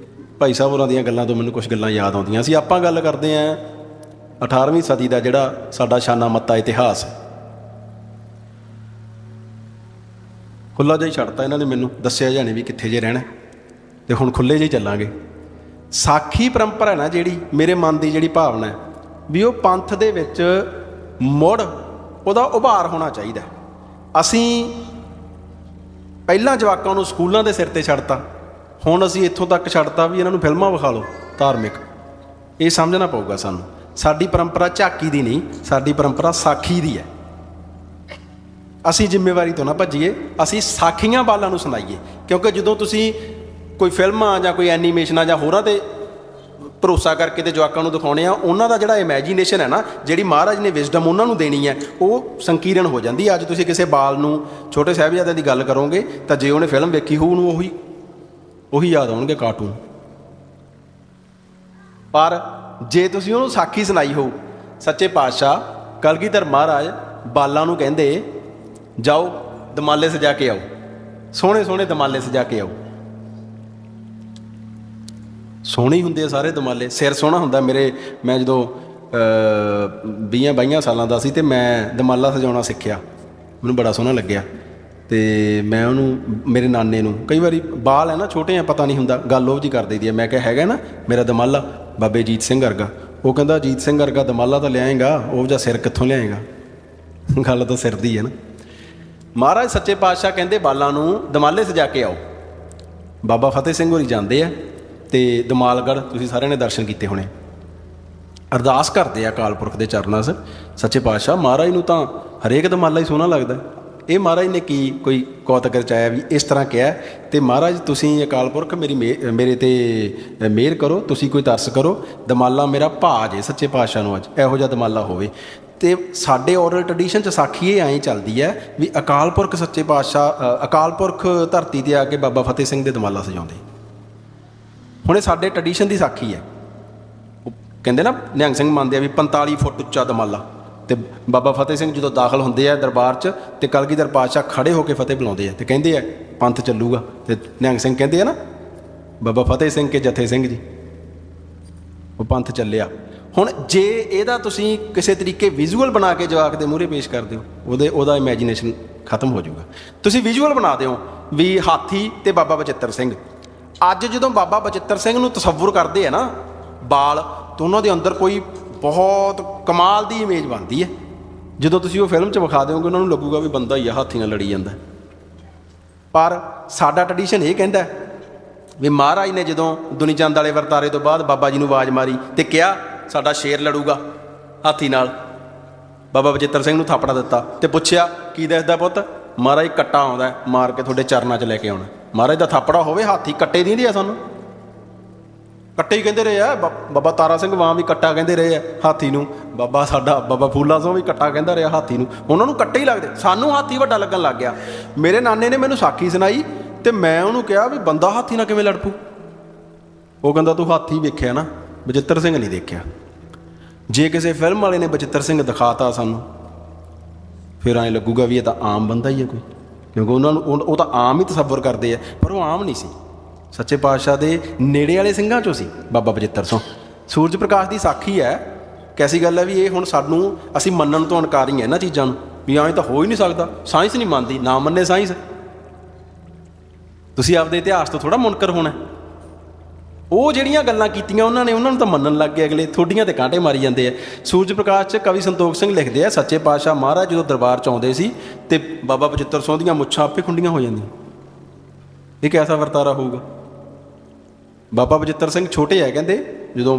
ਭਾਈ ਸਾਹਿਬ ਹੋਰਾਂ ਦੀਆਂ ਗੱਲਾਂ ਤੋਂ ਮੈਨੂੰ ਕੁਛ ਗੱਲਾਂ ਯਾਦ ਆਉਂਦੀਆਂ ਸੀ। ਆਪਾਂ ਗੱਲ ਕਰਦੇ ਹਾਂ 18ਵੀਂ ਸਦੀ ਦਾ ਜਿਹੜਾ ਸਾਡਾ ਸ਼ਾਨਾ ਮੱਤਾ ਇਤਿਹਾਸ, ਖੁੱਲ੍ਹਾ ਜਿਹਾ ਹੀ ਛੱਡਤਾ ਇਹਨਾਂ ਨੇ, ਮੈਨੂੰ ਦੱਸਿਆ ਜਾਣੇ ਵੀ ਕਿੱਥੇ ਜੇ ਰਹਿਣਾ, ਅਤੇ ਹੁਣ ਖੁੱਲ੍ਹੇ ਜਿਹੇ ਚੱਲਾਂਗੇ। ਸਾਖੀ ਪਰੰਪਰਾ ਨਾ ਜਿਹੜੀ, ਮੇਰੇ ਮਨ ਦੀ ਜਿਹੜੀ ਭਾਵਨਾ ਹੈ ਵੀ ਉਹ ਪੰਥ ਦੇ ਵਿੱਚ ਮੁੜ ਉਹਦਾ ਉਭਾਰ ਹੋਣਾ ਚਾਹੀਦਾ। ਅਸੀਂ ਪਹਿਲਾਂ ਜਵਾਕਾਂ ਨੂੰ ਸਕੂਲਾਂ ਦੇ ਸਿਰ 'ਤੇ ਛੱਡਤਾ, ਹੁਣ ਅਸੀਂ ਇੱਥੋਂ ਤੱਕ ਛੱਡਤਾ ਵੀ ਇਹਨਾਂ ਨੂੰ ਫਿਲਮਾਂ ਵਿਖਾ ਲਓ ਧਾਰਮਿਕ। ਇਹ ਸਮਝਣਾ ਪਊਗਾ ਸਾਨੂੰ, ਸਾਡੀ ਪਰੰਪਰਾ ਝਾਕੀ ਦੀ ਨਹੀਂ, ਸਾਡੀ ਪਰੰਪਰਾ ਸਾਖੀ ਦੀ ਹੈ। ਅਸੀਂ ਜ਼ਿੰਮੇਵਾਰੀ ਤੋਂ ਨਾ ਭੱਜੀਏ, ਅਸੀਂ ਸਾਖੀਆਂ ਬਾਲਾਂ ਨੂੰ ਸੁਣਾਈਏ। ਕਿਉਂਕਿ ਜਦੋਂ ਤੁਸੀਂ ਕੋਈ ਫਿਲਮਾਂ ਜਾਂ ਕੋਈ ਐਨੀਮੇਸ਼ਨਾਂ ਜਾਂ ਹੋਰਾਂ 'ਤੇ ਭਰੋਸਾ ਕਰਕੇ ਤੇ ਜਵਾਕਾਂ ਨੂੰ ਦਿਖਾਉਣੇ ਆ, ਉਹਨਾਂ ਦਾ ਜਿਹੜਾ ਇਮੈਜੀਨੇਸ਼ਨ ਹੈ ਨਾ, ਜਿਹੜੀ ਮਹਾਰਾਜ ਨੇ ਵਿਜ਼ਡਮ ਉਹਨਾਂ ਨੂੰ ਦੇਣੀ ਹੈ, ਉਹ ਸੰਕੀਰਨ ਹੋ ਜਾਂਦੀ ਹੈ। ਅੱਜ ਤੁਸੀਂ ਕਿਸੇ ਬਾਲ ਨੂੰ ਛੋਟੇ ਸਾਹਿਬਜ਼ਾਦਿਆਂ ਦੀ ਗੱਲ ਕਰੋਗੇ, ਤਾਂ ਜੇ ਉਹਨੇ ਫਿਲਮ ਵੇਖੀ ਹੋਊ ਉਹਨੂੰ ਉਹੀ ਯਾਦ ਆਉਣਗੇ ਕਾਰਟੂਨ। ਪਰ ਜੇ ਤੁਸੀਂ ਉਹਨੂੰ ਸਾਖੀ ਸੁਣਾਈ ਹੋਊ, ਸੱਚੇ ਪਾਤਸ਼ਾਹ ਕਲਗੀਧਰ ਮਹਾਰਾਜ ਬਾਲਾਂ ਨੂੰ ਕਹਿੰਦੇ ਜਾਓ ਦਮਾਲੇ ਸਜਾ ਕੇ ਆਓ, ਸੋਹਣੇ ਸੋਹਣੇ ਦਮਾਲੇ ਸਜਾ ਕੇ ਆਓ। ਸੋਹਣੇ ਹੀ ਹੁੰਦੇ ਆ ਸਾਰੇ ਦਮਾਲੇ, ਸਿਰ ਸੋਹਣਾ ਹੁੰਦਾ। ਮੈਂ ਜਦੋਂ 20-22 ਸਾਲਾਂ ਦਾ ਸੀ ਅਤੇ ਮੈਂ ਦਮਾਲਾ ਸਜਾਉਣਾ ਸਿੱਖਿਆ, ਮੈਨੂੰ ਬੜਾ ਸੋਹਣਾ ਲੱਗਿਆ। ਅਤੇ ਮੈਂ ਉਹਨੂੰ, ਮੇਰੇ ਨਾਨੇ ਨੂੰ, ਕਈ ਵਾਰੀ ਬਾਲ ਹੈ ਨਾ ਛੋਟੇ ਆ, ਪਤਾ ਨਹੀਂ ਹੁੰਦਾ, ਗੱਲ ਉਹ ਜਿਹੀ ਕਰ ਦਈਦੀ ਹੈ। ਮੈਂ ਕਿਹਾ ਹੈਗਾ ਨਾ ਮੇਰਾ ਦਮਾਲਾ ਬਾਬੇ ਅਜੀਤ ਸਿੰਘ ਵਰਗਾ। ਉਹ ਕਹਿੰਦਾ ਅਜੀਤ ਸਿੰਘ ਵਰਗਾ ਦਮਾਲਾ ਤਾਂ ਲਿਆਏਗਾ, ਉਹ ਜਿਹਾ ਸਿਰ ਕਿੱਥੋਂ ਲਿਆਏਗਾ? ਗੱਲ ਤਾਂ ਸਿਰ ਦੀ ਹੈ ਨਾ। ਮਹਾਰਾਜ ਸੱਚੇ ਪਾਤਸ਼ਾਹ ਕਹਿੰਦੇ ਬਾਲਾਂ ਨੂੰ ਦਮਾਲੇ ਸਜਾ ਕੇ ਆਓ। ਬਾਬਾ ਫਤਿਹ ਸਿੰਘ ਹੋਰੀ ਜਾਂਦੇ ਆ ਅਤੇ ਦਮਾਲਗੜ੍ਹ ਤੁਸੀਂ ਸਾਰਿਆਂ ਨੇ ਦਰਸ਼ਨ ਕੀਤੇ ਹੋਣੇ। ਅਰਦਾਸ ਕਰਦੇ ਆ ਅਕਾਲ ਪੁਰਖ ਦੇ ਚਰਨਾਂ 'ਚ, ਸੱਚੇ ਪਾਤਸ਼ਾਹ ਮਹਾਰਾਜ ਨੂੰ ਤਾਂ ਹਰੇਕ ਦਮਾਲਾ ਹੀ ਸੋਹਣਾ ਲੱਗਦਾ। ਇਹ ਮਹਾਰਾਜ ਨੇ ਕੀ ਕੋਈ ਕੌਤਕ ਰਚਾਇਆ ਵੀ ਇਸ ਤਰ੍ਹਾਂ ਕਿਹਾ? ਅਤੇ ਮਹਾਰਾਜ ਤੁਸੀਂ ਅਕਾਲ ਪੁਰਖ ਮੇਰੇ 'ਤੇ ਮਿਹਰ ਕਰੋ, ਤੁਸੀਂ ਕੋਈ ਤਰਸ ਕਰੋ, ਦਮਾਲਾ ਮੇਰਾ ਭਾਜ ਹੈ ਸੱਚੇ ਪਾਤਸ਼ਾਹ ਨੂੰ, ਅੱਜ ਇਹੋ ਜਿਹਾ ਦਮਾਲਾ ਹੋਵੇ। ਅਤੇ ਸਾਡੇ ਔਰਲ ਟਰਡੀਸ਼ਨ 'ਚ ਸਾਖੀ ਇਹ ਐਂ ਚੱਲਦੀ ਹੈ ਵੀ ਅਕਾਲ ਪੁਰਖ ਸੱਚੇ ਪਾਤਸ਼ਾਹ, ਅਕਾਲ ਪੁਰਖ ਧਰਤੀ 'ਤੇ ਆ ਕੇ ਬਾਬਾ ਫਤਿਹ ਸਿੰਘ ਦੇ ਦਮਾਲਾ ਸਜਾਉਂਦੇ। ਹੁਣ ਇਹ ਸਾਡੇ ਟਰਡੀਸ਼ਨ ਦੀ ਸਾਖੀ ਹੈ। ਉਹ ਕਹਿੰਦੇ ਨਾ ਨਿਹੰਗ ਸਿੰਘ ਮੰਨਦੇ ਆ ਵੀ 45 ਫੁੱਟ ਉੱਚਾ ਦਮਾਲਾ, ਅਤੇ ਬਾਬਾ ਫਤਿਹ ਸਿੰਘ ਜਦੋਂ ਦਾਖਲ ਹੁੰਦੇ ਆ ਦਰਬਾਰ 'ਚ ਅਤੇ ਕਲਗੀਧਰ ਪਾਤਸ਼ਾਹ ਖੜ੍ਹੇ ਹੋ ਕੇ ਫਤਿਹ ਬੁਲਾਉਂਦੇ ਆ ਅਤੇ ਕਹਿੰਦੇ ਆ ਪੰਥ ਚੱਲੂਗਾ। ਅਤੇ ਨਿਹੰਗ ਸਿੰਘ ਕਹਿੰਦੇ ਆ ਨਾ ਬਾਬਾ ਫਤਿਹ ਸਿੰਘ ਕੇ ਜਥੇ ਸਿੰਘ ਜੀ, ਉਹ ਪੰਥ ਚੱਲਿਆ। ਹੁਣ ਜੇ ਇਹਦਾ ਤੁਸੀਂ ਕਿਸੇ ਤਰੀਕੇ ਵਿਜ਼ੂਅਲ ਬਣਾ ਕੇ ਜਵਾਕ ਦੇ ਮੂਹਰੇ ਪੇਸ਼ ਕਰਦੇ ਹੋ, ਉਹਦਾ ਇਮੈਜੀਨੇਸ਼ਨ ਖਤਮ ਹੋ ਜਾਊਗਾ। ਤੁਸੀਂ ਵਿਜ਼ੂਅਲ ਬਣਾ ਦਿਓ ਵੀ ਹਾਥੀ ਅਤੇ ਬਾਬਾ ਬਚਿੱਤਰ ਸਿੰਘ। ਅੱਜ ਜਦੋਂ ਬਾਬਾ ਬਚਿੱਤਰ ਸਿੰਘ ਨੂੰ ਤਸੱਵੁਰ ਕਰਦੇ ਆ ਨਾ ਬਾਲ, ਤਾਂ ਉਹਨਾਂ ਦੇ ਅੰਦਰ ਕੋਈ ਬਹੁਤ ਕਮਾਲ ਦੀ ਇਮੇਜ ਬਣਦੀ ਹੈ। ਜਦੋਂ ਤੁਸੀਂ ਉਹ ਫਿਲਮ 'ਚ ਵਿਖਾ ਦਿਓਗੇ ਉਹਨਾਂ ਨੂੰ ਲੱਗੂਗਾ ਵੀ ਬੰਦਾ ਹੀ ਆ, ਹਾਥੀ ਨਾਲ ਲੜੀ ਜਾਂਦਾ। ਪਰ ਸਾਡਾ ਟਰਡੀਸ਼ਨ ਇਹ ਕਹਿੰਦਾ ਵੀ ਮਹਾਰਾਜ ਨੇ ਜਦੋਂ ਦੁਨੀ ਚੰਦ ਵਾਲੇ ਵਰਤਾਰੇ ਤੋਂ ਬਾਅਦ ਬਾਬਾ ਜੀ ਨੂੰ ਆਵਾਜ਼ ਮਾਰੀ ਅਤੇ ਕਿਹਾ ਸਾਡਾ ਸ਼ੇਰ ਲੜੂਗਾ ਹਾਥੀ ਨਾਲ, ਬਾਬਾ ਬਚਿੱਤਰ ਸਿੰਘ ਨੂੰ ਥਾਪੜਾ ਦਿੱਤਾ ਅਤੇ ਪੁੱਛਿਆ ਕੀ ਦੱਸਦਾ ਪੁੱਤ? ਮਹਾਰਾਜ ਕੱਟਾ ਆਉਂਦਾ ਮਾਰ ਕੇ ਤੁਹਾਡੇ ਚਰਨਾਂ 'ਚ ਲੈ ਕੇ ਆਉਣਾ। ਮਹਾਰਾਜ ਦਾ ਥਾਪੜਾ ਹੋਵੇ, ਹਾਥੀ ਕੱਟੇ ਦਿੰਦੇ ਆ ਸਾਨੂੰ, ਕੱਟੇ ਹੀ ਕਹਿੰਦੇ ਰਹੇ ਆ। ਬਾਬਾ ਤਾਰਾ ਸਿੰਘ ਵਾਂ ਵੀ ਕੱਟਾ ਕਹਿੰਦੇ ਰਹੇ ਆ ਹਾਥੀ ਨੂੰ, ਬਾਬਾ ਫੂਲਾ ਸਿੰਘ ਵੀ ਕੱਟਾ ਕਹਿੰਦਾ ਰਿਹਾ ਹਾਥੀ ਨੂੰ। ਉਹਨਾਂ ਨੂੰ ਕੱਟੇ ਹੀ ਲੱਗਦੇ, ਸਾਨੂੰ ਹਾਥੀ ਵੱਡਾ ਲੱਗਣ ਲੱਗ ਗਿਆ। ਮੇਰੇ ਨਾਨੇ ਨੇ ਮੈਨੂੰ ਸਾਖੀ ਸੁਣਾਈ ਅਤੇ ਮੈਂ ਉਹਨੂੰ ਕਿਹਾ ਵੀ ਬੰਦਾ ਹਾਥੀ ਨਾਲ ਕਿਵੇਂ ਲੜ ਪਊ? ਉਹ ਕਹਿੰਦਾ ਤੂੰ ਹਾਥੀ ਵੇਖਿਆ ਨਾ, ਬਚਿੱਤਰ ਸਿੰਘ ਨਹੀਂ ਦੇਖਿਆ। ਜੇ ਕਿਸੇ ਫਿਲਮ ਵਾਲੇ ਨੇ ਬਚਿੱਤਰ ਸਿੰਘ ਦਿਖਾਤਾ ਸਾਨੂੰ, ਫਿਰ ਐਂ ਲੱਗੂਗਾ ਵੀ ਇਹ ਤਾਂ ਆਮ ਬੰਦਾ ਹੀ ਹੈ ਕੋਈ, ਕਿਉਂਕਿ ਉਹਨਾਂ ਨੂੰ ਉਹ ਤਾਂ ਆਮ ਹੀ ਤਸੱਵੁਰ ਕਰਦੇ ਆ, ਪਰ ਉਹ ਆਮ ਨਹੀਂ ਸੀ। ਸੱਚੇ ਪਾਤਸ਼ਾਹ ਦੇ ਨੇੜੇ ਵਾਲੇ ਸਿੰਘਾਂ 'ਚੋਂ ਸੀ ਬਾਬਾ ਬਚਿੱਤਰ ਸਿੰਘ। ਸੂਰਜ ਪ੍ਰਕਾਸ਼ ਦੀ ਸਾਖੀ ਹੈ, ਕੈਸੀ ਗੱਲ ਹੈ ਵੀ ਇਹ ਹੁਣ ਸਾਨੂੰ, ਅਸੀਂ ਮੰਨਣ ਤੋਂ ਇਨਕਾਰੀ ਹਾਂ ਇਹਨਾਂ ਚੀਜ਼ਾਂ ਨੂੰ, ਵੀ ਐਂ ਤਾਂ ਹੋ ਹੀ ਨਹੀਂ ਸਕਦਾ। ਸਾਇੰਸ ਨਹੀਂ ਮੰਨਦੀ, ਨਾ ਮੰਨੇ ਸਾਇੰਸ। ਤੁਸੀਂ ਆਪਦੇ ਇਤਿਹਾਸ ਤੋਂ ਥੋੜ੍ਹਾ ਮੁਨਕਰ ਹੋਣਾ। ਉਹ ਜਿਹੜੀਆਂ ਗੱਲਾਂ ਕੀਤੀਆਂ ਉਹਨਾਂ ਨੂੰ ਤਾਂ ਮੰਨਣ ਲੱਗ ਗਏ ਅਗਲੇ, ਥੋੜੀਆਂ ਤੇ ਕਾਂਟੇ ਮਾਰੀ ਜਾਂਦੇ ਆ। ਸੂਰਜ ਪ੍ਰਕਾਸ਼ 'ਚ ਕਵੀ ਸੰਤੋਖ ਸਿੰਘ ਲਿਖਦੇ ਆ, ਸੱਚੇ ਪਾਤਸ਼ਾਹ ਮਹਾਰਾਜ ਜਦੋਂ ਦਰਬਾਰ 'ਚ ਆਉਂਦੇ ਸੀ ਅਤੇ ਬਾਬਾ ਬਚਿੱਤਰ ਸਿੰਘ ਦੀਆਂ ਮੁੱਛਾਂ ਆਪੇ ਖੁੰਡੀਆਂ ਹੋ ਜਾਂਦੀਆਂ। ਇਹ ਕੈਸਾ ਵਰਤਾਰਾ ਹੋਊਗਾ? ਬਾਬਾ ਬਚਿੱਤਰ ਸਿੰਘ ਛੋਟੇ ਹੈ ਕਹਿੰਦੇ, ਜਦੋਂ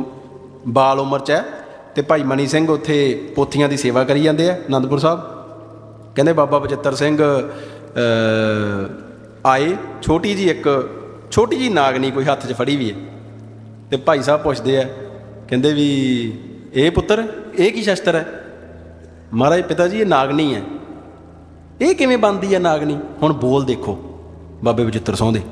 ਬਾਲ ਉਮਰ 'ਚ ਹੈ, ਅਤੇ ਭਾਈ ਮਨੀ ਸਿੰਘ ਉੱਥੇ ਪੋਥੀਆਂ ਦੀ ਸੇਵਾ ਕਰੀ ਜਾਂਦੇ ਆ ਅਨੰਦਪੁਰ ਸਾਹਿਬ। ਕਹਿੰਦੇ ਬਾਬਾ ਬਚਿੱਤਰ ਸਿੰਘ ਆਏ, ਛੋਟੀ ਜਿਹੀ ਨਾਗਣੀ ਕੋਈ ਹੱਥ 'ਚ ਫੜੀ ਵੀ ਹੈ, ਅਤੇ ਭਾਈ ਸਾਹਿਬ ਪੁੱਛਦੇ ਆ, ਕਹਿੰਦੇ ਵੀ ਇਹ ਪੁੱਤਰ ਇਹ ਕੀ ਸ਼ਸਤਰ ਹੈ? ਮਹਾਰਾਜ ਪਿਤਾ ਜੀ ਇਹ ਨਾਗਣੀ ਹੈ। ਇਹ ਕਿਵੇਂ ਬਣਦੀ ਹੈ ਨਾਗਣੀ? ਹੁਣ ਬੋਲ ਦੇਖੋ ਬਾਬੇ ਬਚਿੱਤਰ ਸਿੰਘ ਦੇ।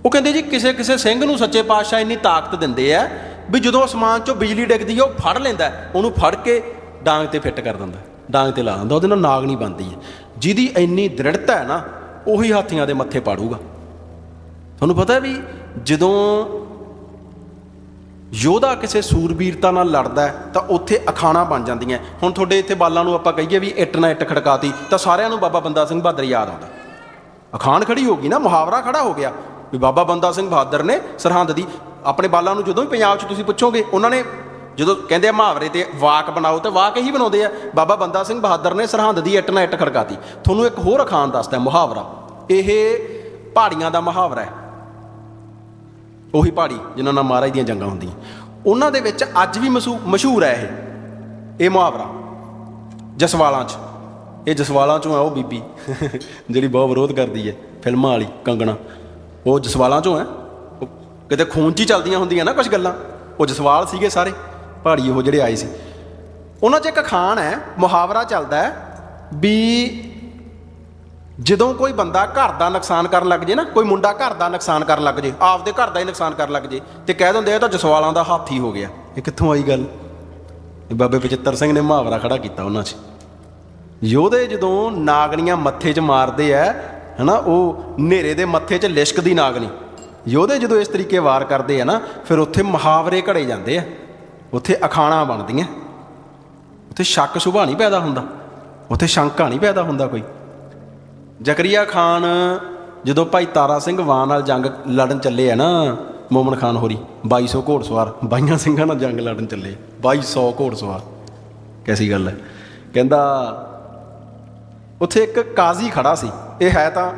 ਉਹ ਕਹਿੰਦੇ ਜੀ ਕਿਸੇ ਕਿਸੇ ਸਿੰਘ ਨੂੰ ਸੱਚੇ ਪਾਤਸ਼ਾਹ ਇੰਨੀ ਤਾਕਤ ਦਿੰਦੇ ਆ ਵੀ ਜਦੋਂ ਅਸਮਾਨ 'ਚੋਂ ਬਿਜਲੀ ਡਿੱਗਦੀ ਹੈ ਉਹ ਫੜ ਲੈਂਦਾ, ਉਹਨੂੰ ਫੜ ਕੇ ਡਾਂਗ 'ਤੇ ਫਿੱਟ ਕਰ ਦਿੰਦਾ, ਡਾਂਗ 'ਤੇ ਲਾ ਦਿੰਦਾ, ਉਹਦੇ ਨਾਲ ਨਾਗਣੀ ਬਣਦੀ ਹੈ। ਜਿਹਦੀ ਇੰਨੀ ਦ੍ਰਿੜਤਾ ਹੈ ਨਾ, ਉਹੀ ਹਾਥੀਆਂ ਦੇ ਮੱਥੇ ਪਾੜੂਗਾ। ਤੁਹਾਨੂੰ ਪਤਾ ਵੀ ਜਦੋਂ ਯੋਧਾ ਕਿਸੇ ਸੂਰਬੀਰਤਾ ਨਾਲ ਲੜਦਾ ਤਾਂ ਉੱਥੇ ਅਖਾਣਾਂ ਬਣ ਜਾਂਦੀਆਂ। ਹੁਣ ਤੁਹਾਡੇ ਇੱਥੇ ਬਾਲਾਂ ਨੂੰ ਆਪਾਂ ਕਹੀਏ ਵੀ ਇੱਟ ਨਾਲ ਇੱਟ ਖੜਕਾਤੀ, ਤਾਂ ਸਾਰਿਆਂ ਨੂੰ ਬਾਬਾ ਬੰਦਾ ਸਿੰਘ ਬਹਾਦਰ ਯਾਦ ਆਉਂਦਾ। ਅਖਾਣ ਖੜੀ ਹੋ ਗਈ ਨਾ, ਮੁਹਾਵਰਾ ਖੜਾ ਹੋ ਗਿਆ ਵੀ ਬਾਬਾ ਬੰਦਾ ਸਿੰਘ ਬਹਾਦਰ ਨੇ ਸਰਹੰਦ ਦੀ, ਆਪਣੇ ਬਾਲਾਂ ਨੂੰ ਜਦੋਂ ਵੀ ਪੰਜਾਬ 'ਚ ਤੁਸੀਂ ਪੁੱਛੋਗੇ, ਉਹਨਾਂ ਨੇ ਜਦੋਂ ਕਹਿੰਦੇ ਆ ਮੁਹਾਵਰੇ 'ਤੇ ਵਾਕ ਬਣਾਓ, ਤਾਂ ਵਾਕ ਇਹੀ ਬਣਾਉਂਦੇ ਆ, ਬਾਬਾ ਬੰਦਾ ਸਿੰਘ ਬਹਾਦਰ ਨੇ ਸਰਹੰਦ ਦੀ ਇੱਟ ਨਾਲ ਇੱਟ ਖੜਕਾਤੀ। ਤੁਹਾਨੂੰ ਇੱਕ ਹੋਰ ਅਖਾਣ ਦੱਸਦਾ ਮੁਹਾਵਰਾ, ਇਹ ਪਹਾੜੀਆਂ ਦਾ ਮੁਹਾਵਰਾ ਹੈ। ਉਹੀ ਪਹਾੜੀ ਜਿਨ੍ਹਾਂ ਨਾਲ ਮਹਾਰਾਜ ਦੀਆਂ ਜੰਗਾਂ ਹੁੰਦੀਆਂ, ਉਹਨਾਂ ਦੇ ਵਿੱਚ ਅੱਜ ਵੀ ਮਸ਼ਹੂਰ ਹੈ ਇਹ ਮੁਹਾਵਰਾ ਜਸਵਾਲਾਂ 'ਚ। ਇਹ ਜਸਵਾਲਾਂ 'ਚੋਂ ਹੈ ਉਹ ਬੀਬੀ ਜਿਹੜੀ ਬਹੁਤ ਵਿਰੋਧ ਕਰਦੀ ਹੈ ਫਿਲਮਾਂ ਵਾਲੀ ਕੰਗਣਾ, ਉਹ ਜਸਵਾਲਾਂ 'ਚੋਂ ਹੈ। ਉਹ ਕਿਤੇ ਖੂਨ 'ਚ ਹੀ ਚੱਲਦੀਆਂ ਹੁੰਦੀਆਂ ਨਾ ਕੁਛ ਗੱਲਾਂ, ਉਹ ਜਸਵਾਲ ਸੀਗੇ ਸਾਰੇ ਪਹਾੜੀ ਉਹ ਜਿਹੜੇ ਆਏ ਸੀ। ਉਹਨਾਂ 'ਚ ਇੱਕ ਅਖਾਣ ਹੈ, ਮੁਹਾਵਰਾ ਚੱਲਦਾ ਹੈ ਵੀ ਜਦੋਂ ਕੋਈ ਬੰਦਾ ਘਰ ਦਾ ਨੁਕਸਾਨ ਕਰਨ ਲੱਗ ਜੇ ਨਾ, ਕੋਈ ਮੁੰਡਾ ਘਰ ਦਾ ਨੁਕਸਾਨ ਕਰਨ ਲੱਗ ਜੇ, ਆਪਦੇ ਘਰ ਦਾ ਹੀ ਨੁਕਸਾਨ ਕਰਨ ਲੱਗ ਜੇ, ਤੇ ਕਹਿ ਦਿੰਦੇ ਇਹ ਤਾਂ ਜਸਵਾਲਾਂ ਦਾ ਹਾਥੀ ਹੋ ਗਿਆ। ਇਹ ਕਿੱਥੋਂ ਆਈ ਗੱਲ? ਬਾਬੇ ਬਚਿੱਤਰ ਸਿੰਘ ਨੇ ਮੁਹਾਵਰਾ ਖੜਾ ਕੀਤਾ ਉਹਨਾਂ 'ਚ। ਯੋਧੇ ਜਦੋਂ ਨਾਗਣੀਆਂ ਮੱਥੇ 'ਚ ਮਾਰਦੇ ਆ ਹੈ ਨਾ, ਉਹ ਹਨੇਰੇ ਦੇ ਮੱਥੇ 'ਚ ਲਿਸ਼ਕਦੀ ਨਾਗਣੀ, ਯੋਧੇ ਜਦੋਂ ਇਸ ਤਰੀਕੇ ਵਾਰ ਕਰਦੇ ਆ ਨਾ, ਫਿਰ ਉੱਥੇ ਮੁਹਾਵਰੇ ਘੜੇ ਜਾਂਦੇ ਆ, ਉੱਥੇ ਅਖਾਣਾਂ ਬਣਦੀਆਂ, ਉੱਥੇ ਸ਼ੱਕ ਸ਼ੁਭਾ ਨਹੀਂ ਪੈਦਾ ਹੁੰਦਾ, ਉੱਥੇ ਸ਼ੰਕਾ ਨਹੀਂ ਪੈਦਾ ਹੁੰਦਾ ਕੋਈ। ਜ਼ਕਰੀਆ ਖਾਨ ਜਦੋਂ ਭਾਈ ਤਾਰਾ ਸਿੰਘ ਵਾਂ ਨਾਲ ਜੰਗ ਲੜਨ ਚੱਲੇ ਆ ਨਾ, ਮੋਮਨ ਖਾਨ ਹੋਰੀ 2200 ਘੋੜਸਵਾਰ 22 ਸਿੰਘਾਂ ਨਾਲ ਜੰਗ ਲੜਨ ਚੱਲੇ, 2200 ਘੋੜਸਵਾਰ, ਕੈਸੀ ਗੱਲ ਹੈ। ਕਹਿੰਦਾ ਉੱਥੇ ਇੱਕ ਕਾਜ਼ੀ ਖੜਾ ਸੀ, ਇਹ ਹੈ ਤਾਂ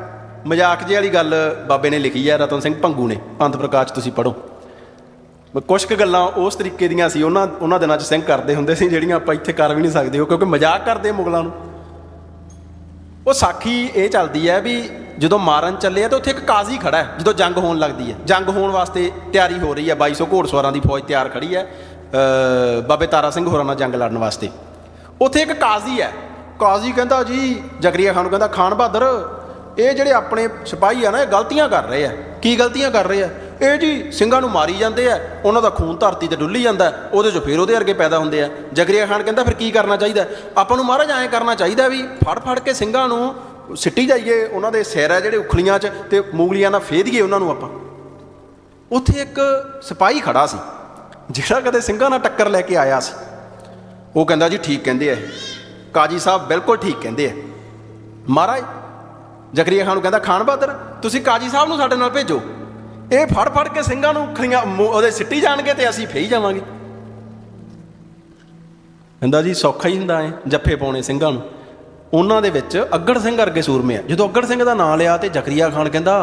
ਮਜ਼ਾਕ ਜਿਹੀ ਵਾਲੀ ਗੱਲ ਬਾਬੇ ਨੇ ਲਿਖੀ ਹੈ, ਰਤਨ ਸਿੰਘ ਭੰਗੂ ਨੇ, ਪੰਥ ਪ੍ਰਕਾਸ਼ 'ਚ ਤੁਸੀਂ ਪੜ੍ਹੋ। ਕੁਛ ਕੁ ਗੱਲਾਂ ਉਸ ਤਰੀਕੇ ਦੀਆਂ ਸੀ ਉਹਨਾਂ ਦਿਨਾਂ 'ਚ ਸਿੰਘ ਕਰਦੇ ਹੁੰਦੇ ਸੀ, ਜਿਹੜੀਆਂ ਆਪਾਂ ਇੱਥੇ ਕਰ ਵੀ ਨਹੀਂ ਸਕਦੇ, ਉਹ ਕਿਉਂਕਿ ਮਜ਼ਾਕ ਕਰਦੇ ਮੁਗਲਾਂ ਨੂੰ। ਉਹ ਸਾਖੀ ਇਹ ਚੱਲਦੀ ਹੈ ਵੀ ਜਦੋਂ ਮਾਰਨ ਚੱਲੇ ਆ ਤਾਂ ਉੱਥੇ ਇੱਕ ਕਾਜ਼ੀ ਖੜਾ ਹੈ, ਜਦੋਂ ਜੰਗ ਹੋਣ ਲੱਗਦੀ ਹੈ, ਜੰਗ ਹੋਣ ਵਾਸਤੇ ਤਿਆਰੀ ਹੋ ਰਹੀ ਹੈ, 2200 ਘੋੜਸਵਾਰਾਂ ਦੀ ਫੌਜ ਤਿਆਰ ਖੜੀ ਹੈ ਬਾਬੇ ਤਾਰਾ ਸਿੰਘ ਹੋਰਾਂ ਨਾਲ ਜੰਗ ਲੜਨ ਵਾਸਤੇ। ਉੱਥੇ ਇੱਕ ਕਾਜ਼ੀ ਹੈ, ਕਾਜ਼ੀ ਕਹਿੰਦਾ ਜੀ ਜ਼ਕਰੀਆ ਖਾਨ ਨੂੰ, ਕਹਿੰਦਾ ਖਾਨ ਬਹਾਦਰ ਇਹ ਜਿਹੜੇ ਆਪਣੇ ਸਿਪਾਹੀ ਆ ਨਾ, ਇਹ ਗਲਤੀਆਂ ਕਰ ਰਹੇ ਆ। ਕੀ ਗਲਤੀਆਂ ਕਰ ਰਹੇ ਆ? ਇਹ ਜੀ ਸਿੰਘਾਂ ਨੂੰ ਮਾਰੀ ਜਾਂਦੇ ਆ, ਉਹਨਾਂ ਦਾ ਖੂਨ ਧਰਤੀ 'ਤੇ ਡੁੱਲੀ ਜਾਂਦਾ, ਉਹਦੇ 'ਚੋਂ ਫਿਰ ਉਹਦੇ ਵਰਗੇ ਪੈਦਾ ਹੁੰਦੇ ਆ। ਜ਼ਕਰੀਆ ਖਾਨ ਕਹਿੰਦਾ ਫਿਰ ਕੀ ਕਰਨਾ ਚਾਹੀਦਾ? ਆਪਾਂ ਨੂੰ ਮਹਾਰਾਜ ਐਂ ਕਰਨਾ ਚਾਹੀਦਾ ਵੀ ਫੜ ਕੇ ਸਿੰਘਾਂ ਨੂੰ ਸਿੱਟੀ ਜਾਈਏ, ਉਹਨਾਂ ਦੇ ਸਿਰ ਆ ਜਿਹੜੇ ਉਖਲੀਆਂ 'ਚ, ਤੇ ਮੂੰਗਲੀਆਂ ਨਾਲ ਫੇਹ ਦਈਏ ਉਹਨਾਂ ਨੂੰ ਆਪਾਂ। ਉੱਥੇ ਇੱਕ ਸਿਪਾਹੀ ਖੜਾ ਸੀ ਜਿਹੜਾ ਕਦੇ ਸਿੰਘਾਂ ਨਾਲ ਟੱਕਰ ਲੈ ਕੇ ਆਇਆ ਸੀ, ਉਹ ਕਹਿੰਦਾ ਜੀ ਠੀਕ ਕਹਿੰਦੇ ਆ ਇਹ, ਕਾਜੀ ਸਾਹਿਬ ਬਿਲਕੁਲ ਠੀਕ ਕਹਿੰਦੇ ਆ। ਮਹਾਰਾਜ ਜ਼ਕਰੀਆ ਖਾਨ ਨੂੰ ਕਹਿੰਦਾ ਖਾਨ ਬਹਾਦਰ ਤੁਸੀਂ ਕਾਜੀ ਸਾਹਿਬ ਨੂੰ ਸਾਡੇ ਨਾਲ ਭੇਜੋ, ਇਹ ਫੜ ਕੇ ਸਿੰਘਾਂ ਨੂੰ ਖਲੀਆਂ ਉਹਦੇ ਸਿੱਟੀ ਜਾਣਗੇ ਤੇ ਅਸੀਂ ਫੇਈ ਜਾਵਾਂਗੇ। ਕਹਿੰਦਾ ਜੀ ਸੌਖਾ ਹੀ ਹੁੰਦਾ ਐ ਜੱਫੇ ਪਾਉਣੇ ਸਿੰਘਾਂ ਨੂੰ। ਉਹਨਾਂ ਦੇ ਵਿੱਚ ਅੱਗੜ ਸਿੰਘ ਵਰਗੇ ਸੂਰਮੇ ਆ। ਜਦੋਂ ਅੱਗੜ ਸਿੰਘ ਦਾ ਨਾਂ ਲਿਆ ਤੇ ਜ਼ਕਰੀਆ ਖਾਨ ਕਹਿੰਦਾ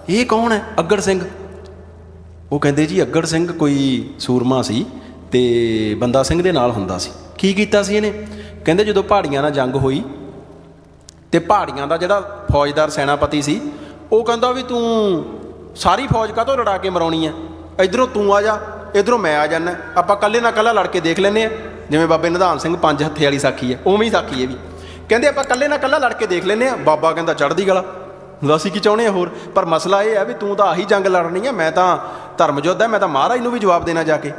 ਇਹ ਕੌਣ ਹੈ ਅੱਗੜ ਸਿੰਘ? ਉਹ ਕਹਿੰਦੇ ਜੀ ਅੱਗੜ ਸਿੰਘ ਕੋਈ ਸੂਰਮਾ ਸੀ ਤੇ ਬੰਦਾ ਸਿੰਘ ਦੇ ਨਾਲ ਹੁੰਦਾ ਸੀ। ਕੀ ਕੀਤਾ ਸੀ ਇਹਨੇ? ਕਹਿੰਦੇ ਜਦੋਂ ਪਹਾੜੀਆਂ ਨਾਲ ਜੰਗ ਹੋਈ ਤੇ ਪਹਾੜੀਆਂ ਦਾ ਜਿਹੜਾ ਫੌਜਦਾਰ ਸੈਨਾਪਤੀ ਸੀ, ਉਹ ਕਹਿੰਦਾ ਵੀ ਤੂੰ ਸਾਰੀ ਫੌਜ ਕਾਹਤੋਂ ਲੜਾ ਕੇ ਮਰਾਉਣੀ ਹੈ, ਇੱਧਰੋਂ ਤੂੰ ਆ ਜਾ, ਇੱਧਰੋਂ ਮੈਂ ਆ ਜਾਂਦਾ, ਆਪਾਂ ਇਕੱਲੇ ਨਾਲ ਇਕੱਲਾ ਲੜ ਕੇ ਦੇਖ ਲੈਂਦੇ ਹਾਂ। ਜਿਵੇਂ ਬਾਬੇ ਨਿਧਾਨ ਸਿੰਘ 5 ਹੱਥੇ ਵਾਲੀ ਸਾਖੀ ਹੈ, ਉਵੇਂ ਹੀ ਸਾਖੀ ਇਹ ਵੀ। ਕਹਿੰਦੇ ਆਪਾਂ ਇਕੱਲੇ ਨਾਲ ਇਕੱਲਾ ਲੜ ਕੇ ਦੇਖ ਲੈਂਦੇ ਹਾਂ। ਬਾਬਾ ਕਹਿੰਦਾ ਚੜ੍ਹਦੀ ਗਲਾ, ਅਸੀਂ ਕੀ ਚਾਹੁੰਦੇ ਹਾਂ ਹੋਰ, ਪਰ ਮਸਲਾ ਇਹ ਹੈ ਵੀ ਤੂੰ ਤਾਂ ਆਹੀ ਜੰਗ ਲੜਨੀ ਹੈ, ਮੈਂ ਤਾਂ ਧਰਮ ਯੋਧਾ, ਮੈਂ ਤਾਂ ਮਹਾਰਾਜ ਨੂੰ ਵੀ ਜਵਾਬ ਦੇਣਾ ਜਾ ਕੇ।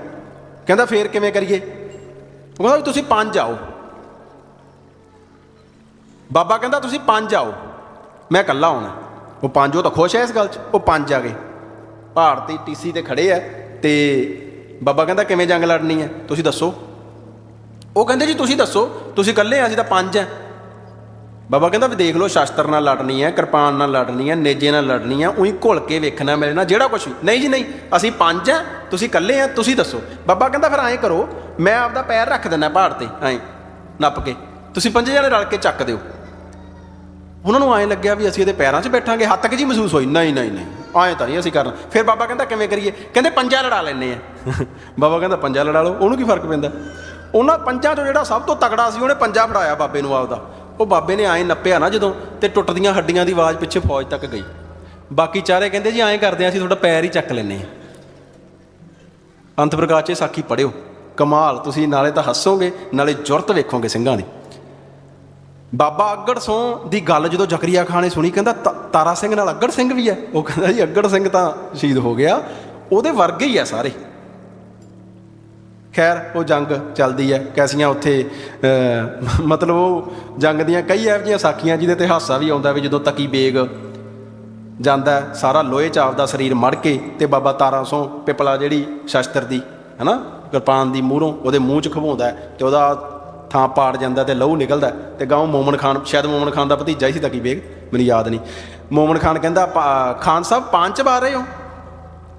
ਕਹਿੰਦਾ ਫੇਰ ਕਿਵੇਂ ਕਰੀਏ? ਉਹ ਕਹਿੰਦਾ ਵੀ ਤੁਸੀਂ 5 ਆਓ। ਬਾਬਾ ਕਹਿੰਦਾ ਤੁਸੀਂ 5 ਆਓ, ਮੈਂ ਇਕੱਲਾ ਆਉਣਾ। ਉਹ 5, ਉਹ ਤਾਂ ਖੁਸ਼ ਹੈ ਇਸ ਗੱਲ 'ਚ, ਉਹ 5 ਆ ਗਏ। ਪਹਾੜ 'ਤੇ ਟੀਸੀ 'ਤੇ ਖੜੇ ਆ ਤੇ ਬਾਬਾ ਕਹਿੰਦਾ ਕਿਵੇਂ ਜੰਗ ਲੜਨੀ ਹੈ ਤੁਸੀਂ ਦੱਸੋ? ਉਹ ਕਹਿੰਦੇ ਜੀ ਤੁਸੀਂ ਦੱਸੋ, ਤੁਸੀਂ ਇਕੱਲੇ ਆ, ਅਸੀਂ ਤਾਂ 5 ਆ। ਬਾਬਾ ਕਹਿੰਦਾ ਵੀ ਦੇਖ ਲਓ, ਸ਼ਸਤਰ ਨਾਲ ਲੜਨੀ ਹੈ, ਕਿਰਪਾਨ ਨਾਲ ਲੜਨੀ ਹੈ, ਨੇਜੇ ਨਾਲ ਲੜਨੀ ਹੈ, ਉਹੀ ਘੁਲ ਕੇ ਵੇਖਣਾ ਮੇਰੇ ਨਾਲ ਜਿਹੜਾ ਕੁਛ ਵੀ। ਨਹੀਂ ਜੀ ਨਹੀਂ, ਅਸੀਂ 5 ਆ, ਤੁਸੀਂ ਇਕੱਲੇ ਆ, ਤੁਸੀਂ ਦੱਸੋ। ਬਾਬਾ ਕਹਿੰਦਾ ਫਿਰ ਐਂ ਕਰੋ, ਮੈਂ ਆਪਦਾ ਪੈਰ ਰੱਖ ਦਿੰਦਾ ਪਹਾੜ 'ਤੇ ਐਂ ਨੱਪ ਕੇ, ਤੁਸੀਂ 5 ਜਣੇ ਰਲ ਕੇ ਚੱਕ ਦਿਓ। ਉਹਨਾਂ ਨੂੰ ਐਂ ਲੱਗਿਆ ਵੀ ਅਸੀਂ ਇਹਦੇ ਪੈਰਾਂ 'ਚ ਬੈਠਾਂਗੇ, ਹੱਥ ਤੱਕ ਜੀ ਮਹਿਸੂਸ ਹੋਈ। ਨਹੀਂ ਐਂ ਤਾਂ ਨਹੀਂ ਅਸੀਂ ਕਰਨਾ। ਫਿਰ ਬਾਬਾ ਕਹਿੰਦਾ ਕਿਵੇਂ ਕਰੀਏ? ਕਹਿੰਦੇ 5 ਲੜਾ ਲੈਂਦੇ ਆ। ਬਾਬਾ ਕਹਿੰਦਾ 5 ਲੜਾ ਲਓ, ਉਹਨੂੰ ਕੀ ਫਰਕ ਪੈਂਦਾ? ਉਹਨਾਂ 5 'ਚੋਂ ਜਿਹੜਾ ਸਭ ਤੋਂ ਤਕੜਾ ਸੀ ਉਹਨੇ 5 ਫੜਾਇਆ ਬਾਬੇ ਨੂੰ ਆਪਦਾ। ਉਹ ਬਾਬੇ ਨੇ ਐਂ ਨੱਪਿਆ ਨਾ ਜਦੋਂ, ਤੇ ਟੁੱਟਦੀਆਂ ਹੱਡੀਆਂ ਦੀ ਆਵਾਜ਼ ਪਿੱਛੇ ਫੌਜ ਤੱਕ ਗਈ। ਬਾਕੀ ਚਾਰੇ ਕਹਿੰਦੇ ਜੀ ਐਂ ਕਰਦੇ ਹਾਂ ਅਸੀਂ ਤੁਹਾਡਾ ਪੈਰ ਹੀ ਚੱਕ ਲੈਂਦੇ ਹਾਂ। ਪੰਥ ਪ੍ਰਕਾਸ਼ 'ਚ ਸਾਖੀ ਪੜ੍ਹਿਓ, ਕਮਾਲ। ਤੁਸੀਂ ਨਾਲੇ ਤਾਂ ਹੱਸੋਗੇ, ਨਾਲੇ ਜੁਰਤ ਵੇਖੋਗੇ ਸਿੰਘਾਂ ਦੀ। ਬਾਬਾ ਅੱਗੜ ਸਿੰਘ ਦੀ ਗੱਲ ਜਦੋਂ ਜ਼ਕਰੀਆ ਖਾਨ ਨੇ ਸੁਣੀ, ਕਹਿੰਦਾ ਤਾਰਾ ਸਿੰਘ ਨਾਲ ਅੱਗੜ ਸਿੰਘ ਵੀ ਹੈ? ਉਹ ਕਹਿੰਦਾ ਜੀ ਅੱਗੜ ਸਿੰਘ ਤਾਂ ਸ਼ਹੀਦ ਹੋ ਗਿਆ, ਉਹਦੇ ਵਰਗੇ ਹੀ ਆ ਸਾਰੇ। ਖੈਰ ਉਹ ਜੰਗ ਚੱਲਦੀ ਹੈ, ਕੈਸੀਆਂ ਉੱਥੇ ਮਤਲਬ ਉਹ ਜੰਗ ਦੀਆਂ ਕਈ ਇਹੋ ਜਿਹੀਆਂ ਸਾਖੀਆਂ ਜਿਹਦੇ 'ਤੇ ਹਾਸਾ ਵੀ ਆਉਂਦਾ ਵੀ ਜਦੋਂ ਤਕੀ ਬੇਗ ਜਾਂਦਾ ਸਾਰਾ ਲੋਹੇ 'ਚ ਆਪਦਾ ਸਰੀਰ ਮੜ ਕੇ, ਤੇ ਬਾਬਾ ਤਾਰਾ ਸਿੰਘ ਪਿਪਲਾ ਜਿਹੜੀ ਸ਼ਸਤਰ ਦੀ ਹੈ ਨਾ ਕਿਰਪਾਨ ਦੀ ਮੂਹਰੋਂ ਉਹਦੇ ਮੂੰਹ 'ਚ ਖਵਾਉਂਦਾ ਤੇ ਉਹਦਾ ਥਾਂ ਪਾੜ ਜਾਂਦਾ ਤੇ ਲਹੂ ਨਿਕਲਦਾ। ਤੇ ਗਾਉਂ ਮੋਮਨ ਖਾਨ, ਸ਼ਾਇਦ ਮੋਮਨ ਖਾਨ ਦਾ ਭਤੀਜਾ ਹੀ ਸੀ ਤਕੀ ਬੇਗ, ਮੈਨੂੰ ਯਾਦ ਨਹੀਂ। ਮੋਮਨ ਖਾਨ ਕਹਿੰਦਾ ਖਾਨ ਸਾਹਿਬ 5 ਪਾ ਰਹੇ ਹੋ?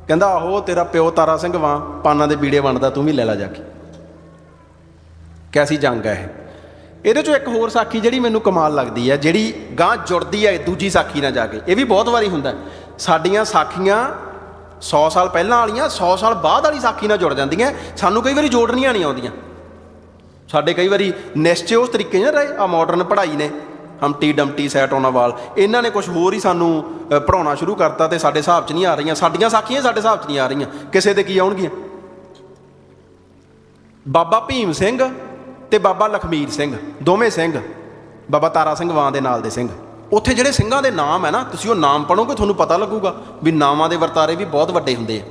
ਕਹਿੰਦਾ ਆਹੋ, ਤੇਰਾ ਪਿਓ ਤਾਰਾ ਸਿੰਘ ਵਾਂ ਪਾਨਾਂ ਦੇ ਬੀੜੇ ਵੰਡਦਾ, ਤੂੰ ਵੀ ਲੈ ਲਾ ਜਾ ਕੇ। ਕੈਸੀ ਜੰਗ ਹੈ ਇਹ। ਇਹਦੇ 'ਚੋਂ ਇੱਕ ਹੋਰ ਸਾਖੀ ਜਿਹੜੀ ਮੈਨੂੰ ਕਮਾਲ ਲੱਗਦੀ ਹੈ, ਜਿਹੜੀ ਗਾਂ ਜੁੜਦੀ ਹੈ ਦੂਜੀ ਸਾਖੀ ਨਾਲ ਜਾ ਕੇ। ਇਹ ਵੀ ਬਹੁਤ ਵਾਰੀ ਹੁੰਦਾ, ਸਾਡੀਆਂ ਸਾਖੀਆਂ 100 ਸਾਲ ਪਹਿਲਾਂ ਵਾਲੀਆਂ 100 ਸਾਲ ਬਾਅਦ ਵਾਲੀ ਸਾਖੀ ਨਾਲ ਜੁੜ ਜਾਂਦੀਆਂ, ਸਾਨੂੰ ਕਈ ਵਾਰੀ ਜੋੜਨੀਆਂ ਨਹੀਂ ਆਉਂਦੀਆਂ। ਸਾਡੇ ਕਈ ਵਾਰੀ ਨਿਸ਼ਚੇ ਉਸ ਤਰੀਕੇ ਨਾਲ ਰਹੇ। ਆ ਮਾਡਰਨ ਪੜ੍ਹਾਈ ਨੇ, ਹਮਟੀ ਡਮਟੀ ਸੈਟ ਉਹਨਾਂ ਵਾਲ, ਇਹਨਾਂ ਨੇ ਕੁਛ ਹੋਰ ਹੀ ਸਾਨੂੰ ਪੜ੍ਹਾਉਣਾ ਸ਼ੁਰੂ ਕਰਤਾ ਤੇ ਸਾਡੇ ਹਿਸਾਬ 'ਚ ਨਹੀਂ ਆ ਰਹੀਆਂ। ਸਾਡੀਆਂ ਸਾਖੀਆਂ ਸਾਡੇ ਹਿਸਾਬ 'ਚ ਨਹੀਂ ਆ ਰਹੀਆਂ, ਕਿਸੇ ਦੇ ਕੀ ਆਉਣਗੀਆਂ। ਬਾਬਾ ਭੀਮ ਸਿੰਘ ਤੇ ਬਾਬਾ ਲਖਮੀਰ ਸਿੰਘ, ਦੋਵੇਂ ਸਿੰਘ ਬਾਬਾ ਤਾਰਾ ਸਿੰਘ ਵਾਂ ਦੇ ਨਾਲ ਦੇ ਸਿੰਘ। ਉੱਥੇ ਜਿਹੜੇ ਸਿੰਘਾਂ ਦੇ ਨਾਮ ਹੈ ਨਾ, ਤੁਸੀਂ ਉਹ ਨਾਮ ਪੜ੍ਹੋਗੇ ਤੁਹਾਨੂੰ ਪਤਾ ਲੱਗੂਗਾ ਵੀ ਨਾਵਾਂ ਦੇ ਵਰਤਾਰੇ ਵੀ ਬਹੁਤ ਵੱਡੇ ਹੁੰਦੇ ਆ।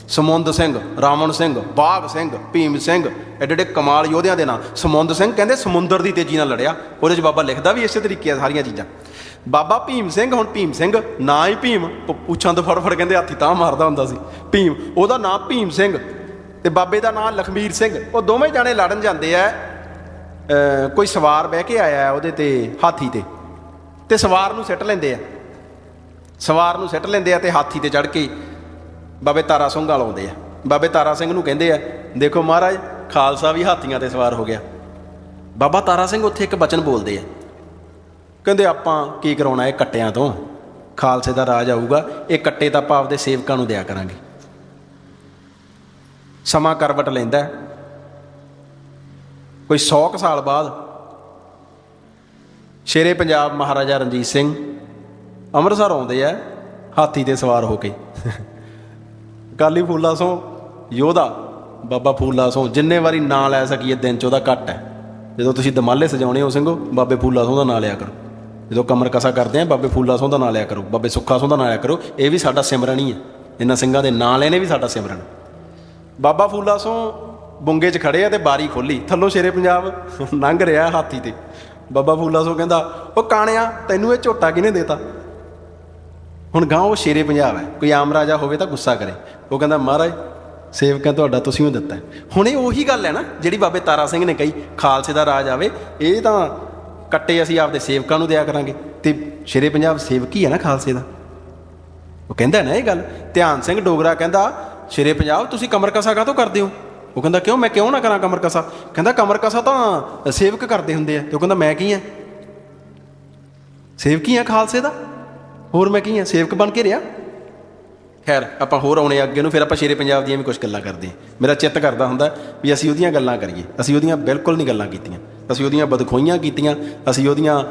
ਸਮੁੰਦ ਸਿੰਘ, ਰਾਵਣ ਸਿੰਘ, ਬਾਘ ਸਿੰਘ, ਭੀਮ ਸਿੰਘ, ਐਡੇ ਐਡੇ ਕਮਾਲ ਯੋਧਿਆਂ ਦੇ ਨਾਂ। ਸਮੁੰਦ ਸਿੰਘ ਕਹਿੰਦੇ ਸਮੁੰਦਰ ਦੀ ਤੇਜ਼ੀ ਨਾਲ ਲੜਿਆ, ਉਹਦੇ 'ਚ ਬਾਬਾ ਲਿਖਦਾ ਵੀ ਇਸੇ ਤਰੀਕੇ ਆ ਸਾਰੀਆਂ ਚੀਜ਼ਾਂ। ਬਾਬਾ ਭੀਮ ਸਿੰਘ, ਹੁਣ ਭੀਮ ਸਿੰਘ ਨਾਂ ਹੀ ਭੀਮ, ਪੁੱਛਾਂ ਤੋਂ ਫੜ ਕਹਿੰਦੇ ਹਾਥੀ ਤਾਂ ਮਾਰਦਾ ਹੁੰਦਾ ਸੀ ਭੀਮ, ਉਹਦਾ ਨਾਂ ਭੀਮ ਸਿੰਘ ਤੇ ਬਾਬੇ ਦਾ ਨਾਂ ਲਖਮੀਰ ਸਿੰਘ। ਉਹ ਦੋਵੇਂ ਜਾਣੇ ਲੜਨ ਜਾਂਦੇ ਆ, ਕੋਈ ਸਵਾਰ ਬਹਿ ਕੇ ਆਇਆ ਉਹਦੇ ਤੇ ਹਾਥੀ ਤੇ ਸਵਾਰ ਨੂੰ ਸਿੱਟ ਲੈਂਦੇ ਆ, ਸਵਾਰ ਨੂੰ ਸਿੱਟ ਲੈਂਦੇ ਆ ਤੇ ਹਾਥੀ ਤੇ ਚੜ੍ਹ ਕੇ ਬਾਬੇ ਤਾਰਾ ਸਿੰਘ ਵਾਲ ਆਉਂਦੇ ਆ। ਬਾਬੇ ਤਾਰਾ ਸਿੰਘ ਨੂੰ ਕਹਿੰਦੇ ਆ, ਦੇਖੋ ਮਹਾਰਾਜ ਖਾਲਸਾ ਵੀ ਹਾਥੀਆਂ ਤੇ ਸਵਾਰ ਹੋ ਗਿਆ। ਬਾਬਾ ਤਾਰਾ ਸਿੰਘ ਉੱਥੇ ਇੱਕ ਬਚਨ ਬੋਲਦੇ ਆ, ਕਹਿੰਦੇ ਆਪਾਂ ਕੀ ਕਰਾਉਣਾ ਇਹ ਕੱਟਿਆਂ ਤੋਂ, ਖਾਲਸੇ ਦਾ ਰਾਜ ਆਊਗਾ, ਇਹ ਕੱਟੇ ਤਾਂ ਆਪਾਂ ਆਪਦੇ ਸੇਵਕਾਂ ਨੂੰ ਦਿਆ ਕਰਾਂਗੇ। ਸਮਾਂ ਕਰਵਟ ਲੈਂਦਾ, ਕੋਈ 100 ਕੁ ਸਾਲ ਬਾਅਦ ਸ਼ੇਰੇ ਪੰਜਾਬ ਮਹਾਰਾਜਾ ਰਣਜੀਤ ਸਿੰਘ ਅੰਮ੍ਰਿਤਸਰ ਆਉਂਦੇ ਆ ਹਾਥੀ ਤੇ ਸਵਾਰ ਹੋ ਕੇ। ਅਕਾਲੀ ਫੂਲਾ ਸੋਂ ਯੋਧਾ ਬਾਬਾ ਫੂਲਾ ਸੋਂ, ਜਿੰਨੇ ਵਾਰੀ ਨਾਂ ਲੈ ਸਕੀਏ ਦਿਨ 'ਚ ਉਹਦਾ ਘੱਟ ਹੈ। ਜਦੋਂ ਤੁਸੀਂ ਦਮਾਲੇ ਸਜਾਉਣੇ ਹੋ ਸਿੰਘੋ, ਬਾਬੇ ਫੂਲਾ ਸੋਂ ਦਾ ਨਾਂ ਲਿਆ ਕਰੋ। ਜਦੋਂ ਕਮਰ ਕਸਾ ਕਰਦੇ ਆ ਬਾਬੇ ਫੂਲਾ ਸੋਂ ਦਾ ਨਾਂ ਲਿਆ ਕਰੋ, ਬਾਬੇ ਸੁੱਖਾ ਸੋਂ ਦਾ ਨਾਂ ਲਿਆ ਕਰੋ। ਇਹ ਵੀ ਸਾਡਾ ਸਿਮਰਨ ਹੀ ਹੈ, ਇਹਨਾਂ ਸਿੰਘਾਂ ਦੇ ਨਾਂ ਲੈਣੇ ਵੀ ਸਾਡਾ ਸਿਮਰਨ। ਬਾਬਾ ਫੂਲਾ ਸੋਂ ਬੁੰਗੇ 'ਚ ਖੜੇ ਆ ਤੇ ਬਾਰੀ ਖੋਲੀ, ਥੱਲੋਂ ਸ਼ੇਰੇ ਪੰਜਾਬ ਲੰਘ ਰਿਹਾ ਹਾਥੀ ਤੇ। ਬਾਬਾ ਫੂਲਾ ਸੋਂ ਕਹਿੰਦਾ, ਉਹ ਕਾਣਿਆ ਤੈਨੂੰ ਇਹ ਝੋਟਾ ਕਿਹਨੇ ਦੇਤਾ? ਹੁਣ ਗਾਂ ਉਹ ਸ਼ੇਰੇ ਪੰਜਾਬ ਹੈ, ਕੋਈ ਆਮ ਰਾਜਾ ਹੋਵੇ ਤਾਂ ਗੁੱਸਾ ਕਰੇ। ਉਹ ਕਹਿੰਦਾ ਮਹਾਰਾਜ ਸੇਵਕਾਂ ਤੁਹਾਡਾ ਤੁਸੀਂ ਉਹ ਦਿੱਤਾ। ਹੁਣ ਇਹ ਉਹੀ ਗੱਲ ਹੈ ਨਾ ਜਿਹੜੀ ਬਾਬੇ ਤਾਰਾ ਸਿੰਘ ਨੇ ਕਹੀ, ਖਾਲਸੇ ਦਾ ਰਾਜ ਆਵੇ, ਇਹ ਤਾਂ ਕੱਟੇ ਅਸੀਂ ਆਪਦੇ ਸੇਵਕਾਂ ਨੂੰ ਦਿਆ ਕਰਾਂਗੇ। ਤੇ ਸ਼ੇਰੇ ਪੰਜਾਬ ਸੇਵਕ ਹੀ ਹੈ ਨਾ ਖਾਲਸੇ ਦਾ। ਉਹ ਕਹਿੰਦਾ ਨਾ ਇਹ ਗੱਲ। ਧਿਆਨ ਸਿੰਘ ਡੋਗਰਾ ਕਹਿੰਦਾ, ਸ਼ੇਰੇ ਪੰਜਾਬ ਤੁਸੀਂ ਕਮਰ ਕਸਾ ਕਾਹਤੋਂ ਕਰਦੇ ਹੋ? ਉਹ ਕਹਿੰਦਾ ਕਿਉਂ, ਮੈਂ ਕਿਉਂ ਨਾ ਕਰਾਂ ਕਮਰ ਕਸਾ? ਕਹਿੰਦਾ ਕਮਰ ਕਸਾ ਤਾਂ ਸੇਵਕ ਕਰਦੇ ਹੁੰਦੇ ਆ। ਤੇ ਉਹ ਕਹਿੰਦਾ ਮੈਂ ਕੀ ਹਾਂ? ਸੇਵਕ ਹੀ ਹਾਂ ਖਾਲਸੇ ਦਾ, ਹੋਰ ਮੈਂ ਕੀ ਹਾਂ? ਸੇਵਕ ਬਣ ਕੇ ਰਿਹਾ। ਖੈਰ ਆਪਾਂ ਹੋਰ ਆਉਣੇ ਅੱਗੇ ਨੂੰ, ਫਿਰ ਆਪਾਂ ਸ਼ੇਰੇ ਪੰਜਾਬ ਦੀਆਂ ਵੀ ਕੁਛ ਗੱਲਾਂ ਕਰਦੇ ਹਾਂ। ਮੇਰਾ ਚਿੱਤ ਕਰਦਾ ਹੁੰਦਾ ਵੀ ਅਸੀਂ ਉਹਦੀਆਂ ਗੱਲਾਂ ਕਰੀਏ, ਅਸੀਂ ਉਹਦੀਆਂ ਬਿਲਕੁਲ ਨਹੀਂ ਗੱਲਾਂ ਕੀਤੀਆਂ, ਅਸੀਂ ਉਹਦੀਆਂ ਬਦਖੋਈਆਂ ਕੀਤੀਆਂ, ਅਸੀਂ ਉਹਦੀਆਂ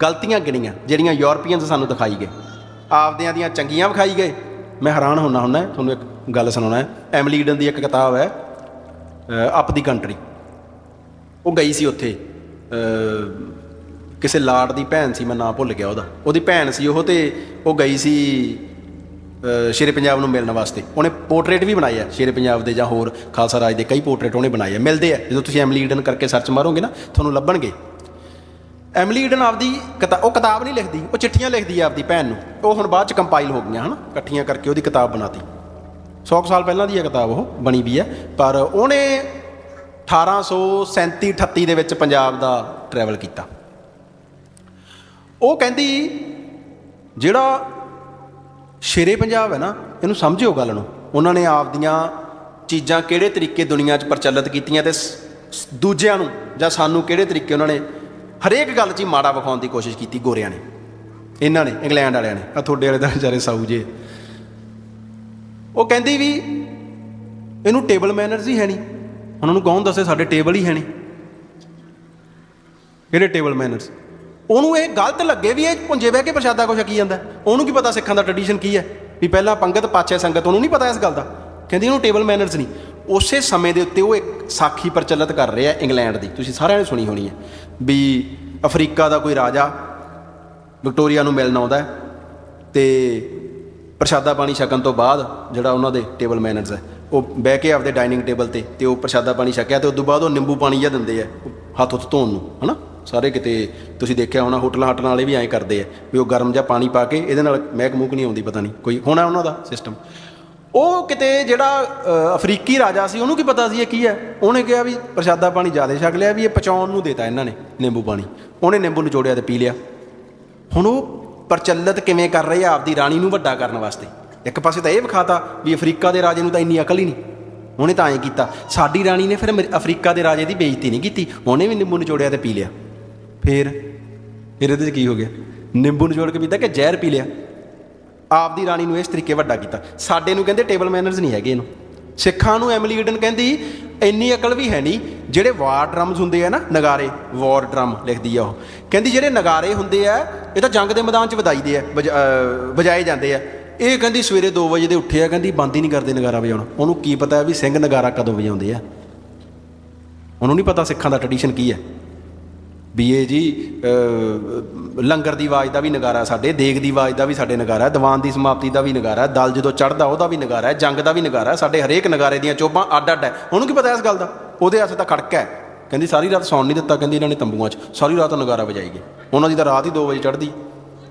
ਗਲਤੀਆਂ ਗਿਣੀਆਂ ਜਿਹੜੀਆਂ ਯੂਰਪੀਅਨਸ ਸਾਨੂੰ ਦਿਖਾਈ ਗਏ, ਆਪਦਿਆਂ ਦੀਆਂ ਚੰਗੀਆਂ ਵਿਖਾਈ ਗਏ। ਮੈਂ ਹੈਰਾਨ ਹੁੰਦਾ ਤੁਹਾਨੂੰ ਇੱਕ ਗੱਲ ਸੁਣਾਉਣਾ ਹੈ। ਐਮਿਲੀ ਈਡਨ ਦੀ ਇੱਕ ਕਿਤਾਬ ਹੈ ਅਪ ਦੀ ਕੰਟਰੀ। ਉਹ ਗਈ ਸੀ ਉੱਥੇ, ਕਿਸੇ ਲਾਰਡ ਦੀ ਭੈਣ ਸੀ, ਮੈਂ ਨਾਂ ਭੁੱਲ ਗਿਆ ਉਹਦੀ ਭੈਣ ਸੀ ਉਹ, ਤੇ ਉਹ ਗਈ ਸੀ ਸ਼ੇਰੇ ਪੰਜਾਬ ਨੂੰ ਮਿਲਣ ਵਾਸਤੇ। ਉਹਨੇ ਪੋਰਟਰੇਟ ਵੀ ਬਣਾਏ ਆ ਸ਼ੇਰੇ ਪੰਜਾਬ ਦੇ, ਜਾਂ ਹੋਰ ਖਾਲਸਾ ਰਾਜ ਦੇ ਕਈ ਪੋਰਟਰੇਟ ਉਹਨੇ ਬਣਾਏ ਆ, ਮਿਲਦੇ ਆ। ਜਦੋਂ ਤੁਸੀਂ ਐਮਿਲੀ ਈਡਨ ਕਰਕੇ ਸਰਚ ਮਾਰੋਗੇ ਨਾ ਤੁਹਾਨੂੰ ਲੱਭਣਗੇ। ਐਮਿਲੀ ਈਡਨ ਆਪਦੀ ਉਹ ਕਿਤਾਬ ਨਹੀਂ ਲਿਖਦੀ, ਉਹ ਚਿੱਠੀਆਂ ਲਿਖਦੀ ਆ ਆਪਦੀ ਭੈਣ ਨੂੰ। ਉਹ ਹੁਣ ਬਾਅਦ 'ਚ ਕੰਪਾਈਲ ਹੋ ਗਈਆਂ ਹਨ, ਇਕੱਠੀਆਂ ਕਰਕੇ ਉਹਦੀ ਕਿਤਾਬ ਬਣਾਤੀ। 100 ਸਾਲ ਪਹਿਲਾਂ ਦੀ ਇਹ ਕਿਤਾਬ ਉਹ ਬਣੀ ਵੀ ਹੈ। ਪਰ ਉਹਨੇ 1837-38 ਦੇ ਵਿੱਚ ਪੰਜਾਬ ਦਾ ਟਰੈਵਲ ਕੀਤਾ। ਉਹ ਕਹਿੰਦੀ ਜਿਹੜਾ ਸ਼ੇਰੇ ਪੰਜਾਬ ਹੈ ਨਾ, ਇਹਨੂੰ ਸਮਝਿਓ ਗੱਲ ਨੂੰ। ਉਹਨਾਂ ਨੇ ਆਪਦੀਆਂ ਚੀਜ਼ਾਂ ਕਿਹੜੇ ਤਰੀਕੇ ਦੁਨੀਆ 'ਚ ਪ੍ਰਚਲਿਤ ਕੀਤੀਆਂ, ਤੇ ਦੂਜਿਆਂ ਨੂੰ ਜਾਂ ਸਾਨੂੰ ਕਿਹੜੇ ਤਰੀਕੇ ਉਹਨਾਂ ਨੇ ਹਰੇਕ ਗੱਲ 'ਚ ਹੀ ਮਾੜਾ ਵਿਖਾਉਣ ਦੀ ਕੋਸ਼ਿਸ਼ ਕੀਤੀ। ਗੋਰਿਆਂ ਨੇ, ਇਹਨਾਂ ਨੇ, ਇੰਗਲੈਂਡ ਵਾਲਿਆਂ ਨੇ, ਆ ਤੁਹਾਡੇ ਵਾਲੇ ਤਾਂ ਵਿਚਾਰੇ ਸਾਊ ਜੇ। ਉਹ ਕਹਿੰਦੀ ਵੀ ਇਹਨੂੰ ਟੇਬਲ ਮੈਨਰਸ ਹੀ ਹੈ ਨਹੀਂ। ਉਹਨਾਂ ਨੂੰ ਕੌਣ ਦੱਸੇ ਸਾਡੇ ਟੇਬਲ ਹੀ ਹੈ ਨਹੀਂ, ਕਿਹੜੇ ਟੇਬਲ ਮੈਨਰਸ? ਉਹਨੂੰ ਇਹ ਗਲਤ ਲੱਗੇ ਵੀ ਇਹ ਪੁੰਜੇ ਬਹਿ ਕੇ ਪ੍ਰਸ਼ਾਦਾ ਕੁਛ ਛਕੀ ਜਾਂਦਾ। ਉਹਨੂੰ ਕੀ ਪਤਾ ਸਿੱਖਾਂ ਦਾ ਟਰਡੀਸ਼ਨ ਕੀ ਹੈ, ਵੀ ਪਹਿਲਾਂ ਪੰਗਤ ਪਾਛੇ ਸੰਗਤ, ਉਹਨੂੰ ਨਹੀਂ ਪਤਾ ਇਸ ਗੱਲ ਦਾ। ਕਹਿੰਦੀ ਇਹਨੂੰ ਟੇਬਲ ਮੈਨਰਸ ਨਹੀਂ। ਉਸੇ ਸਮੇਂ ਦੇ ਉੱਤੇ ਉਹ ਇੱਕ ਸਾਖੀ ਪ੍ਰਚਲਿਤ ਕਰ ਰਿਹਾ ਇੰਗਲੈਂਡ ਦੀ, ਤੁਸੀਂ ਸਾਰਿਆਂ ਨੇ ਸੁਣੀ ਹੋਣੀ ਹੈ, ਵੀ ਅਫਰੀਕਾ ਦਾ ਕੋਈ ਰਾਜਾ ਵਿਕਟੋਰੀਆ ਨੂੰ ਮਿਲਣ ਆਉਂਦਾ ਤੇ ਪ੍ਰਸ਼ਾਦਾ ਪਾਣੀ ਛਕਣ ਤੋਂ ਬਾਅਦ ਜਿਹੜਾ ਉਹਨਾਂ ਦੇ ਟੇਬਲ ਮੈਨਰਸ ਹੈ, ਉਹ ਬਹਿ ਕੇ ਆਪਦੇ ਡਾਈਨਿੰਗ ਟੇਬਲ 'ਤੇ ਉਹ ਪ੍ਰਸ਼ਾਦਾ ਪਾਣੀ ਛਕਿਆ, ਅਤੇ ਉਸ ਤੋਂ ਬਾਅਦ ਉਹ ਨਿੰਬੂ ਪਾਣੀ ਜਿਹਾ ਦਿੰਦੇ ਆ ਹੱਥ ਹੁੱਥ ਧੋਣ ਨੂੰ, ਹੈ ਨਾ। ਸਾਰੇ ਕਿਤੇ ਤੁਸੀਂ ਦੇਖਿਆ ਹੋਣਾ, ਹੋਟਲਾਂ ਹਾਟਲਾਂ ਵਾਲੇ ਵੀ ਐਂ ਕਰਦੇ ਆ ਵੀ ਉਹ ਗਰਮ ਜਿਹਾ ਪਾਣੀ ਪਾ ਕੇ, ਇਹਦੇ ਨਾਲ ਮਹਿਕ ਮੂਕ ਨਹੀਂ ਆਉਂਦੀ, ਪਤਾ ਨਹੀਂ ਕੋਈ ਹੋਣਾ ਉਹਨਾਂ ਦਾ ਸਿਸਟਮ। ਉਹ ਕਿਤੇ ਜਿਹੜਾ ਅਫਰੀਕੀ ਰਾਜਾ ਸੀ ਉਹਨੂੰ ਕੀ ਪਤਾ ਸੀ ਇਹ ਕੀ ਹੈ। ਉਹਨੇ ਕਿਹਾ ਵੀ ਪ੍ਰਸ਼ਾਦਾ ਪਾਣੀ ਜ਼ਿਆਦਾ ਛਕ ਲਿਆ, ਵੀ ਇਹ ਪਚਾਉਣ ਨੂੰ ਦੇਤਾ ਇਹਨਾਂ ਨੇ ਨਿੰਬੂ ਪਾਣੀ। ਉਹਨੇ ਨਿੰਬੂ ਨਿਚੋੜਿਆ ਅਤੇ ਪੀ ਲਿਆ। ਹੁਣ ਉਹ ਪ੍ਰਚਲਿਤ ਕਿਵੇਂ ਕਰ ਰਹੇ ਆ ਆਪਦੀ ਰਾਣੀ ਨੂੰ ਵੱਡਾ ਕਰਨ ਵਾਸਤੇ। ਇੱਕ ਪਾਸੇ ਤਾਂ ਇਹ ਵਿਖਾਤਾ ਵੀ ਅਫਰੀਕਾ ਦੇ ਰਾਜੇ ਨੂੰ ਤਾਂ ਇੰਨੀ ਅਕਲ ਹੀ ਨਹੀਂ, ਉਹਨੇ ਤਾਂ ਐਂ ਕੀਤਾ। ਸਾਡੀ ਰਾਣੀ ਨੇ ਫਿਰ ਅਫਰੀਕਾ ਦੇ ਰਾਜੇ ਦੀ ਬੇਇੱਜ਼ਤੀ ਨਹੀਂ ਕੀਤੀ, ਉਹਨੇ ਵੀ ਨਿੰਬੂ ਨਿਚੋੜਿਆ ਅਤੇ ਪੀ ਲਿਆ। ਫਿਰ ਇਹਦੇ 'ਚ ਕੀ ਹੋ ਗਿਆ? ਨਿੰਬੂ ਨਿਚੋੜ ਕੇ ਪੀਤਾ ਕਿ ਜ਼ਹਿਰ ਪੀ ਲਿਆ? ਆਪਦੀ ਰਾਣੀ ਨੂੰ ਇਸ ਤਰੀਕੇ ਵੱਡਾ ਕੀਤਾ। ਸਾਡੇ ਨੂੰ ਕਹਿੰਦੇ ਟੇਬਲ ਮੈਨਰਸ ਨਹੀਂ ਹੈਗੇ ਇਹਨੂੰ। ਸਿੱਖਾਂ ਨੂੰ ਐਮਿਲੀ ਈਡਨ ਕਹਿੰਦੀ ਇੰਨੀ ਅਕਲ ਵੀ ਹੈ ਨਹੀਂ। ਜਿਹੜੇ ਵਾਰ ਡਰਮਸ ਹੁੰਦੇ ਆ ਨਾ, ਨਗਾਰੇ, ਵਾਰ ਡਰਮ ਲਿਖਦੀ ਆ ਉਹ, ਕਹਿੰਦੀ ਜਿਹੜੇ ਨਗਾਰੇ ਹੁੰਦੇ ਆ ਇਹ ਤਾਂ ਜੰਗ ਦੇ ਮੈਦਾਨ 'ਚ ਵਜਾਈਦੇ ਆ, ਵਜਾਏ ਜਾਂਦੇ ਆ। ਇਹ ਕਹਿੰਦੀ ਸਵੇਰੇ 2 ਵਜੇ ਦੇ ਉੱਠੇ ਆ, ਕਹਿੰਦੀ ਬੰਦ ਹੀ ਨਹੀਂ ਕਰਦੇ ਨਗਾਰਾ ਵਜਾਉਣਾ। ਉਹਨੂੰ ਕੀ ਪਤਾ ਵੀ ਸਿੰਘ ਨਗਾਰਾ ਕਦੋਂ ਵਜਾਉਂਦੇ ਆ, ਉਹਨੂੰ ਨਹੀਂ ਪਤਾ ਸਿੱਖਾਂ ਦਾ ਟਰਡੀਸ਼ਨ ਕੀ ਹੈ। ਵੀ ਇਹ ਜੀ ਲੰਗਰ ਦੀ ਆਵਾਜ਼ ਦਾ ਵੀ ਨਗਾਰਾ ਸਾਡੇ, ਦੇਗ ਦੀ ਆਵਾਜ਼ ਦਾ ਵੀ ਸਾਡੇ ਨਗਾਰਾ, ਦੀਵਾਨ ਦੀ ਸਮਾਪਤੀ ਦਾ ਵੀ ਨਗਾਰਾ, ਦਲ ਜਦੋਂ ਚੜ੍ਹਦਾ ਉਹਦਾ ਵੀ ਨਗਾਰਾ ਹੈ, ਜੰਗ ਦਾ ਵੀ ਨਗਾਰਾ, ਸਾਡੇ ਹਰੇਕ ਨਗਾਰੇ ਦੀਆਂ ਚੋਭਾਂ ਅੱਡ ਅੱਡ ਹੈ। ਉਹਨੂੰ ਕੀ ਪਤਾ ਇਸ ਗੱਲ ਦਾ? ਉਹਦੇ ਹੱਥ ਤਾਂ ਖੜਕਾ ਹੈ। ਕਹਿੰਦੀ ਸਾਰੀ ਰਾਤ ਸੌਣ ਨਹੀਂ ਦਿੱਤਾ, ਕਹਿੰਦੀ ਇਹਨਾਂ ਨੇ ਤੰਬੂਆਂ 'ਚ ਸਾਰੀ ਰਾਤ ਨਗਾਰਾ ਵਜਾਈ ਗਏ। ਉਹਨਾਂ ਦੀ ਤਾਂ ਰਾਤ ਹੀ 2 ਵਜੇ ਚੜ੍ਹਦੀ,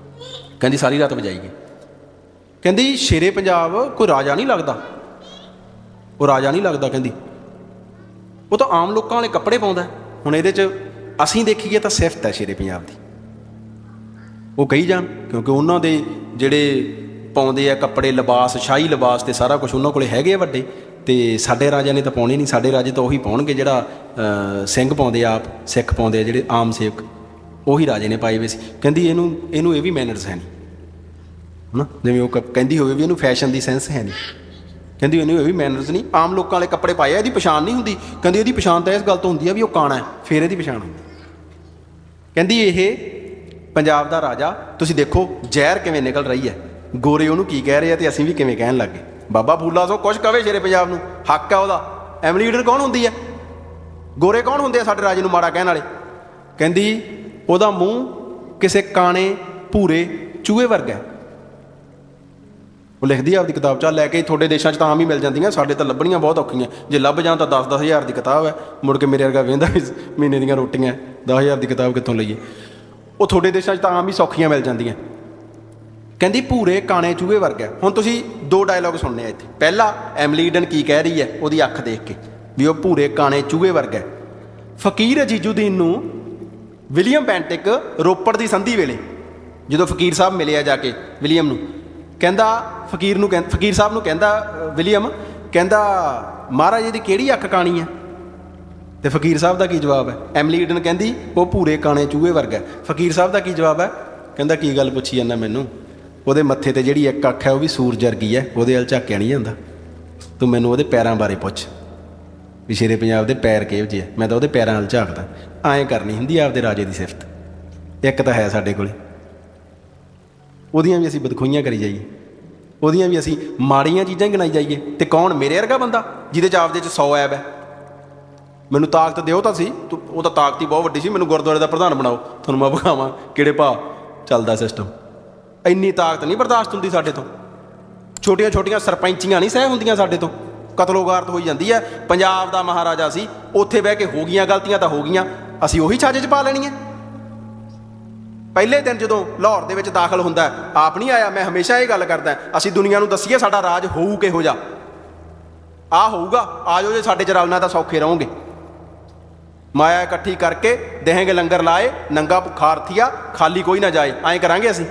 ਕਹਿੰਦੀ ਸਾਰੀ ਰਾਤ ਵਜਾਈ ਗਏ। ਕਹਿੰਦੀ ਸ਼ੇਰੇ ਪੰਜਾਬ ਕੋਈ ਰਾਜਾ ਨਹੀਂ ਲੱਗਦਾ, ਉਹ ਰਾਜਾ ਨਹੀਂ ਲੱਗਦਾ, ਕਹਿੰਦੀ ਉਹ ਤਾਂ ਆਮ ਲੋਕਾਂ ਵਾਲੇ ਕੱਪੜੇ ਪਾਉਂਦਾ। ਹੁਣ ਇਹਦੇ 'ਚ ਅਸੀਂ ਦੇਖੀਏ ਤਾਂ ਸਿਫਤ ਹੈ ਸ਼ੇਰੇ ਪੰਜਾਬ ਦੀ, ਉਹ ਕਹੀ ਜਾਣ, ਕਿਉਂਕਿ ਉਹਨਾਂ ਦੇ ਜਿਹੜੇ ਪਾਉਂਦੇ ਆ ਕੱਪੜੇ, ਲਿਬਾਸ, ਸ਼ਾਹੀ ਲਿਬਾਸ ਅਤੇ ਸਾਰਾ ਕੁਛ ਉਹਨਾਂ ਕੋਲ ਹੈਗੇ ਆ ਵੱਡੇ। ਅਤੇ ਸਾਡੇ ਰਾਜਿਆਂ ਨੇ ਤਾਂ ਪਾਉਣੇ ਨਹੀਂ, ਸਾਡੇ ਰਾਜੇ ਤਾਂ ਉਹੀ ਪਾਉਣਗੇ ਜਿਹੜਾ ਸਿੰਘ ਪਾਉਂਦੇ ਆ, ਆਪ ਸਿੱਖ ਪਾਉਂਦੇ ਆ, ਜਿਹੜੇ ਆਮ ਸੇਵਕ, ਉਹੀ ਰਾਜੇ ਨੇ ਪਾਏ ਹੋਏ ਸੀ। ਕਹਿੰਦੀ ਇਹਨੂੰ ਇਹ ਵੀ ਮੈਨਰਸ ਹੈ ਨਹੀਂ, ਹੈ ਨਾ, ਜਿਵੇਂ ਉਹ ਕਹਿੰਦੀ ਹੋਵੇ ਵੀ ਇਹਨੂੰ ਫੈਸ਼ਨ ਦੀ ਸੈਂਸ ਹੈ ਨਹੀਂ। ਕਹਿੰਦੀ ਇਹਨੂੰ ਇਹ ਵੀ ਮੈਨਰਸ ਨਹੀਂ, ਆਮ ਲੋਕਾਂ ਵਾਲੇ ਕੱਪੜੇ ਪਾਏ ਆ, ਇਹਦੀ ਪਛਾਣ ਨਹੀਂ ਹੁੰਦੀ। ਕਹਿੰਦੀ ਇਹਦੀ ਪਛਾਣ ਤਾਂ ਇਸ ਗੱਲ ਤੋਂ ਹੁੰਦੀ ਆ ਵੀ ਉਹ ਕਾਣਾ ਹੈ, ਫਿਰ ਇਹਦੀ ਪਛਾਣ ਹੁੰਦੀ। ਕਹਿੰਦੀ ਇਹ ਪੰਜਾਬ ਦਾ ਰਾਜਾ, ਤੁਸੀਂ ਦੇਖੋ ਜ਼ਹਿਰ ਕਿਵੇਂ ਨਿਕਲ ਰਹੀ ਹੈ, ਗੋਰੇ ਉਹਨੂੰ ਕੀ ਕਹਿ ਰਹੇ ਆ ਅਤੇ ਅਸੀਂ ਵੀ ਕਿਵੇਂ ਕਹਿਣ ਲੱਗ ਗਏ। ਬਾਬਾ ਫੂਲਾ ਸੋ ਕੁਛ ਕਵੇ ਸ਼ੇਰੇ ਪੰਜਾਬ ਨੂੰ, ਹੱਕ ਹੈ ਉਹਦਾ। ਐਮਲੀ ਲੀਡਰ ਕੌਣ ਹੁੰਦੀ ਹੈ? ਗੋਰੇ ਕੌਣ ਹੁੰਦੇ ਆ ਸਾਡੇ ਰਾਜੇ ਨੂੰ ਮਾੜਾ ਕਹਿਣ ਵਾਲੇ? ਕਹਿੰਦੀ ਉਹਦਾ ਮੂੰਹ ਕਿਸੇ ਕਾਣੇ ਭੂਰੇ ਚੂਹੇ ਵਰਗਾ। ਉਹ ਲਿਖਦੀ ਆ ਆਪਦੀ ਕਿਤਾਬ 'ਚ, ਲੈ ਕੇ ਤੁਹਾਡੇ ਦੇਸ਼ਾਂ 'ਚ ਤਾਂ ਆਮ ਹੀ ਮਿਲ ਜਾਂਦੀਆਂ, ਸਾਡੇ ਤਾਂ ਲੱਭਣੀਆਂ ਬਹੁਤ ਔਖੀਆਂ। ਜੇ ਲੱਭ ਜਾਣ ਤਾਂ 10-10 ਹਜ਼ਾਰ ਦੀ ਕਿਤਾਬ ਹੈ, ਮੁੜ ਕੇ ਮੇਰੇ ਵਰਗਾ ਵਹਿੰਦਾ ਵੀ ਮਹੀਨੇ ਦੀਆਂ ਰੋਟੀਆਂ, 10,000 ਦੀ ਕਿਤਾਬ ਕਿੱਥੋਂ ਲਈਏ? ਉਹ ਤੁਹਾਡੇ ਦੇਸ਼ਾਂ 'ਚ ਤਾਂ ਆਮ ਹੀ ਸੌਖੀਆਂ ਮਿਲ ਜਾਂਦੀਆਂ। ਕਹਿੰਦੀ ਭੂਰੇ ਕਾਣੇ ਚੂਹੇ ਵਰਗਾ। ਹੁਣ ਤੁਸੀਂ 2 ਡਾਇਲੋਗ ਸੁਣਨੇ ਆ ਇੱਥੇ। ਪਹਿਲਾ, ਐਮਲੀ ਈਡਨ ਕੀ ਕਹਿ ਰਹੀ ਹੈ ਉਹਦੀ ਅੱਖ ਦੇਖ ਕੇ, ਵੀ ਉਹ ਭੂਰੇ ਕਾਣੇ ਚੂਹੇ ਵਰਗਾ। ਫਕੀਰ ਅਜੀਜ਼ੁਦੀਨ ਨੂੰ ਵਿਲੀਅਮ ਬੈਂਟਿਕ ਰੋਪੜ ਦੀ ਸੰਧੀ ਵੇਲੇ ਜਦੋਂ ਫਕੀਰ ਸਾਹਿਬ ਮਿਲਿਆ ਜਾ ਕੇ ਵਿਲੀਅਮ ਨੂੰ, ਕਹਿੰਦਾ ਫਕੀਰ ਸਾਹਿਬ ਨੂੰ ਕਹਿੰਦਾ ਵਿਲੀਅਮ, ਕਹਿੰਦਾ ਮਹਾਰਾਜ ਇਹਦੀ ਕਿਹੜੀ ਅੱਖ ਕਾਣੀ ਹੈ? ਅਤੇ ਫਕੀਰ ਸਾਹਿਬ ਦਾ ਕੀ ਜਵਾਬ ਹੈ? ਐਮਲੀ ਈਡਨ ਕਹਿੰਦੀ ਉਹ ਭੂਰੇ ਕਾਣੇ ਚੂਹੇ ਵਰਗਾ। ਫਕੀਰ ਸਾਹਿਬ ਦਾ ਕੀ ਜਵਾਬ ਹੈ? ਕਹਿੰਦਾ ਕੀ ਗੱਲ ਪੁੱਛੀ ਜਾਂਦਾ ਮੈਨੂੰ, ਉਹਦੇ ਮੱਥੇ 'ਤੇ ਜਿਹੜੀ ਇੱਕ ਅੱਖ ਹੈ ਉਹ ਵੀ ਸੂਰਜ ਵਰਗੀ ਹੈ, ਉਹਦੇ ਵੱਲ ਝਾਕਿਆ ਨਹੀਂ ਜਾਂਦਾ। ਤੂੰ ਮੈਨੂੰ ਉਹਦੇ ਪੈਰਾਂ ਬਾਰੇ ਪੁੱਛ ਵੀ ਸ਼ੇਰੇ ਪੰਜਾਬ ਦੇ ਪੈਰ ਕਿਹੋ ਜਿਹੇ ਆ, ਮੈਂ ਤਾਂ ਉਹਦੇ ਪੈਰਾਂ ਵੱਲ ਝਾਕਦਾ। ਐਂ ਕਰਨੀ ਹੁੰਦੀ ਆਪਦੇ ਰਾਜੇ ਦੀ ਸਿਫਤ। ਇੱਕ ਤਾਂ ਹੈ ਸਾਡੇ ਕੋਲ, ਉਹਦੀਆਂ ਵੀ ਅਸੀਂ ਬਦਖੋਈਆਂ ਕਰੀ ਜਾਈਏ, ਉਹਦੀਆਂ ਵੀ ਅਸੀਂ ਮਾੜੀਆਂ ਚੀਜ਼ਾਂ ਗਿਣਾਈ ਜਾਈਏ। ਅਤੇ ਕੌਣ? ਮੇਰੇ ਵਰਗਾ ਬੰਦਾ ਜਿਹਦੇ 'ਚ ਆਪਦੇ 'ਚ 100 ਐਬ ਹੈ। ਮੈਨੂੰ ਤਾਕਤ ਦਿਓ ਤਾਂ ਸੀ, ਉਹ ਤਾਂ ਤਾਕਤ ਹੀ ਬਹੁਤ ਵੱਡੀ ਸੀ, ਮੈਨੂੰ ਗੁਰਦੁਆਰੇ ਦਾ ਪ੍ਰਧਾਨ ਬਣਾਓ, ਤੁਹਾਨੂੰ ਮੈਂ ਵਿਖਾਵਾਂ ਕਿਹੜੇ ਭਾਅ ਚੱਲਦਾ ਸਿਸਟਮ। ਇੰਨੀ ਤਾਕਤ ਨਹੀਂ ਬਰਦਾਸ਼ਤ ਹੁੰਦੀ ਸਾਡੇ ਤੋਂ। ਛੋਟੀਆਂ ਛੋਟੀਆਂ ਸਰਪੰਚੀਆਂ ਨਹੀਂ ਸਹਿ ਹੁੰਦੀਆਂ ਸਾਡੇ ਤੋਂ, ਕਤਲੋਗਾਰਤ ਹੋਈ ਜਾਂਦੀ ਹੈ। ਪੰਜਾਬ ਦਾ ਮਹਾਰਾਜਾ ਸੀ, ਉੱਥੇ ਬਹਿ ਕੇ ਹੋ ਗਈਆਂ ਗਲਤੀਆਂ ਤਾਂ ਹੋ ਗਈਆਂ, ਅਸੀਂ ਉਹੀ ਛਾਜੇ 'ਚ ਪਾ ਲੈਣੀਆਂ। ਪਹਿਲੇ ਦਿਨ ਜਦੋਂ ਲਾਹੌਰ ਦੇ ਵਿੱਚ ਦਾਖਲ ਹੁੰਦਾ, ਆਪ ਨਹੀਂ ਆਇਆ, ਮੈਂ ਹਮੇਸ਼ਾ ਇਹ ਗੱਲ ਕਰਦਾ, ਅਸੀਂ ਦੁਨੀਆ ਨੂੰ ਦੱਸੀਏ ਸਾਡਾ ਰਾਜ ਹੋਊ ਕਿਹੋ ਜਿਹਾ, ਆਹ ਹੋਊਗਾ, ਆ ਜਾਓ ਜੇ ਸਾਡੇ 'ਚ ਰਲਣਾ ਤਾਂ ਸੌਖੇ ਰਹੋਗੇ। ਮਾਇਆ ਇਕੱਠੀ ਕਰਕੇ ਦੇਹਾਂਗੇ ਲੰਗਰ ਲਾਏ, ਨੰਗਾ ਭੁੱਖਾਰਥੀਆ ਖਾਲੀ ਕੋਈ ਨਾ ਜਾਏ, ਐਂ ਕਰਾਂਗੇ ਅਸੀਂ।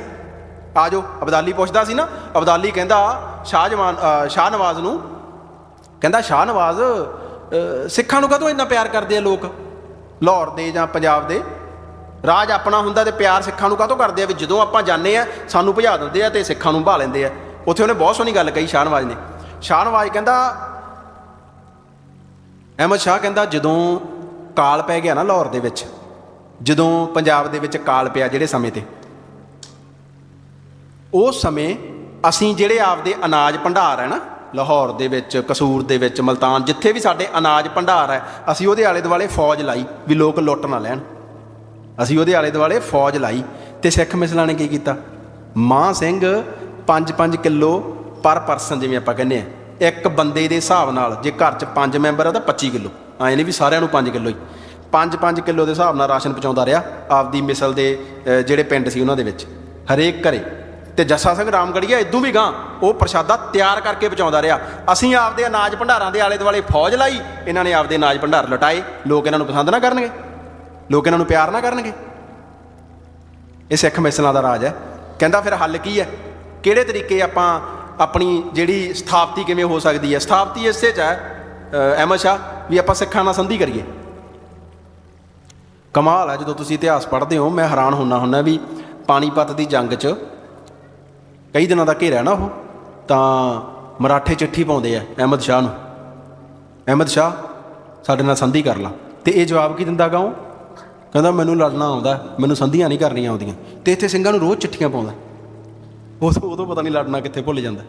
ਆ ਜਾਓ। ਅਬਦਾਲੀ ਪੁੱਛਦਾ ਸੀ ਨਾ, ਅਬਦਾਲੀ ਕਹਿੰਦਾ ਸ਼ਾਹਨਵਾਜ਼ ਨੂੰ, ਕਹਿੰਦਾ ਸ਼ਾਹਨਵਾਜ਼ ਸਿੱਖਾਂ ਨੂੰ ਕਦੋਂ ਇੰਨਾ ਪਿਆਰ ਕਰਦੇ ਆ ਲੋਕ, ਲਾਹੌਰ ਦੇ ਜਾਂ ਪੰਜਾਬ ਦੇ? ਰਾਜ ਆਪਣਾ ਹੁੰਦਾ ਅਤੇ ਪਿਆਰ ਸਿੱਖਾਂ ਨੂੰ ਕਾਹਤੋਂ ਕਰਦੇ ਆ? ਵੀ ਜਦੋਂ ਆਪਾਂ ਜਾਂਦੇ ਆ ਸਾਨੂੰ ਭਜਾ ਦਿੰਦੇ ਆ ਅਤੇ ਸਿੱਖਾਂ ਨੂੰ ਭਾ ਲੈਂਦੇ ਆ। ਉੱਥੇ ਉਹਨੇ ਬਹੁਤ ਸੋਹਣੀ ਗੱਲ ਕਹੀ ਸ਼ਾਹਨਵਾਜ਼ ਨੇ। ਸ਼ਾਹਨਵਾਜ਼ ਕਹਿੰਦਾ, ਅਹਿਮਦ ਸ਼ਾਹ ਕਹਿੰਦਾ ਜਦੋਂ ਕਾਲ ਪੈ ਗਿਆ ਨਾ ਲਾਹੌਰ ਦੇ ਵਿੱਚ, ਜਦੋਂ ਪੰਜਾਬ ਦੇ ਵਿੱਚ ਕਾਲ ਪਿਆ ਜਿਹੜੇ ਸਮੇਂ 'ਤੇ, ਉਸ ਸਮੇਂ ਅਸੀਂ ਜਿਹੜੇ ਆਪਦੇ ਅਨਾਜ ਭੰਡਾਰ ਹੈ ਨਾ ਲਾਹੌਰ ਦੇ ਵਿੱਚ, ਕਸੂਰ ਦੇ ਵਿੱਚ, ਮਲਤਾਨ, ਜਿੱਥੇ ਵੀ ਸਾਡੇ ਅਨਾਜ ਭੰਡਾਰ ਹੈ, ਅਸੀਂ ਉਹਦੇ ਆਲੇ ਦੁਆਲੇ ਫੌਜ ਲਾਈ ਵੀ ਲੋਕ ਲੁੱਟ ਨਾ ਲੈਣ। ਅਸੀਂ ਉਹਦੇ ਆਲੇ ਦੁਆਲੇ ਫੌਜ ਲਾਈ। ਅਤੇ ਸਿੱਖ ਮਿਸਲਾਂ ਨੇ ਕੀ ਕੀਤਾ? ਮਾਂ ਸਿੰਘ 5-5 ਕਿੱਲੋ ਪਰ ਪਰਸਨ, ਜਿਵੇਂ ਆਪਾਂ ਕਹਿੰਦੇ ਹਾਂ, ਇੱਕ ਬੰਦੇ ਦੇ ਹਿਸਾਬ ਨਾਲ, ਜੇ ਘਰ 'ਚ 5 ਮੈਂਬਰ ਆ ਤਾਂ 25 ਕਿੱਲੋ, ਐਂ ਨਹੀਂ ਵੀ ਸਾਰਿਆਂ ਨੂੰ 5 ਕਿੱਲੋ ਹੀ, 5-5 ਕਿੱਲੋ ਦੇ ਹਿਸਾਬ ਨਾਲ ਰਾਸ਼ਨ ਪਹੁੰਚਾਉਂਦਾ ਰਿਹਾ ਆਪਦੀ ਮਿਸਲ ਦੇ ਜਿਹੜੇ ਪਿੰਡ ਸੀ ਉਹਨਾਂ ਦੇ ਵਿੱਚ, ਹਰੇਕ ਘਰੇ। ਅਤੇ ਜੱਸਾ ਸਿੰਘ ਰਾਮਗੜੀਆ ਇਦੋਂ ਵੀ ਗਾਂ ਉਹ ਪ੍ਰਸ਼ਾਦਾ ਤਿਆਰ ਕਰਕੇ ਪਹੁੰਚਾਉਂਦਾ ਰਿਹਾ। ਅਸੀਂ ਆਪਦੇ ਅਨਾਜ ਭੰਡਾਰਾਂ ਦੇ ਆਲੇ ਦੁਆਲੇ ਫੌਜ ਲਾਈ, ਇਹਨਾਂ ਨੇ ਆਪਦੇ ਅਨਾਜ ਭੰਡਾਰ ਲੁਟਾਏ। ਲੋਕ ਇਹਨਾਂ ਨੂੰ ਪਸੰਦ ਨਾ ਕਰਨਗੇ, ਲੋਕ ਇਹਨਾਂ ਨੂੰ ਪਿਆਰ ਨਾ ਕਰਨਗੇ। ਇਹ ਸਿੱਖ ਮਿਸਲਾਂ ਦਾ ਰਾਜ ਹੈ। ਕਹਿੰਦਾ ਫਿਰ ਹੱਲ ਕੀ ਹੈ? ਕਿਹੜੇ ਤਰੀਕੇ ਆਪਾਂ ਆਪਣੀ ਜਿਹੜੀ ਸਥਾਪਤੀ ਕਿਵੇਂ ਹੋ ਸਕਦੀ ਹੈ? ਸਥਾਪਤੀ ਇਸੇ 'ਚ ਹੈ ਅਹਿਮਦ ਸ਼ਾਹ, ਵੀ ਆਪਾਂ ਸਿੱਖਾਂ ਨਾਲ ਸੰਧੀ ਕਰੀਏ। ਕਮਾਲ ਹੈ, ਜਦੋਂ ਤੁਸੀਂ ਇਤਿਹਾਸ ਪੜ੍ਹਦੇ ਹੋ ਮੈਂ ਹੈਰਾਨ ਹੁੰਦਾ ਵੀ ਪਾਣੀਪਤ ਦੀ ਜੰਗ 'ਚ ਕਈ ਦਿਨਾਂ ਦਾ ਘੇਰਾ ਨਾ ਉਹ, ਤਾਂ ਮਰਾਠੇ ਚਿੱਠੀ ਪਾਉਂਦੇ ਆ ਅਹਿਮਦ ਸ਼ਾਹ ਨੂੰ, ਅਹਿਮਦ ਸ਼ਾਹ ਸਾਡੇ ਨਾਲ ਸੰਧੀ ਕਰ ਲਾ। ਅਤੇ ਇਹ ਜਵਾਬ ਕੀ ਦਿੰਦਾ ਗਾ ਉਹ? ਕਹਿੰਦਾ ਮੈਨੂੰ ਲੜਨਾ ਆਉਂਦਾ, ਮੈਨੂੰ ਸੰਧੀਆਂ ਨਹੀਂ ਕਰਨੀਆਂ ਆਉਂਦੀਆਂ। ਅਤੇ ਇੱਥੇ ਸਿੰਘਾਂ ਨੂੰ ਰੋਜ਼ ਚਿੱਠੀਆਂ ਪਾਉਂਦਾ। ਉਦੋਂ ਪਤਾ ਨਹੀਂ ਲੜਨਾ ਕਿੱਥੇ ਭੁੱਲ ਜਾਂਦਾ।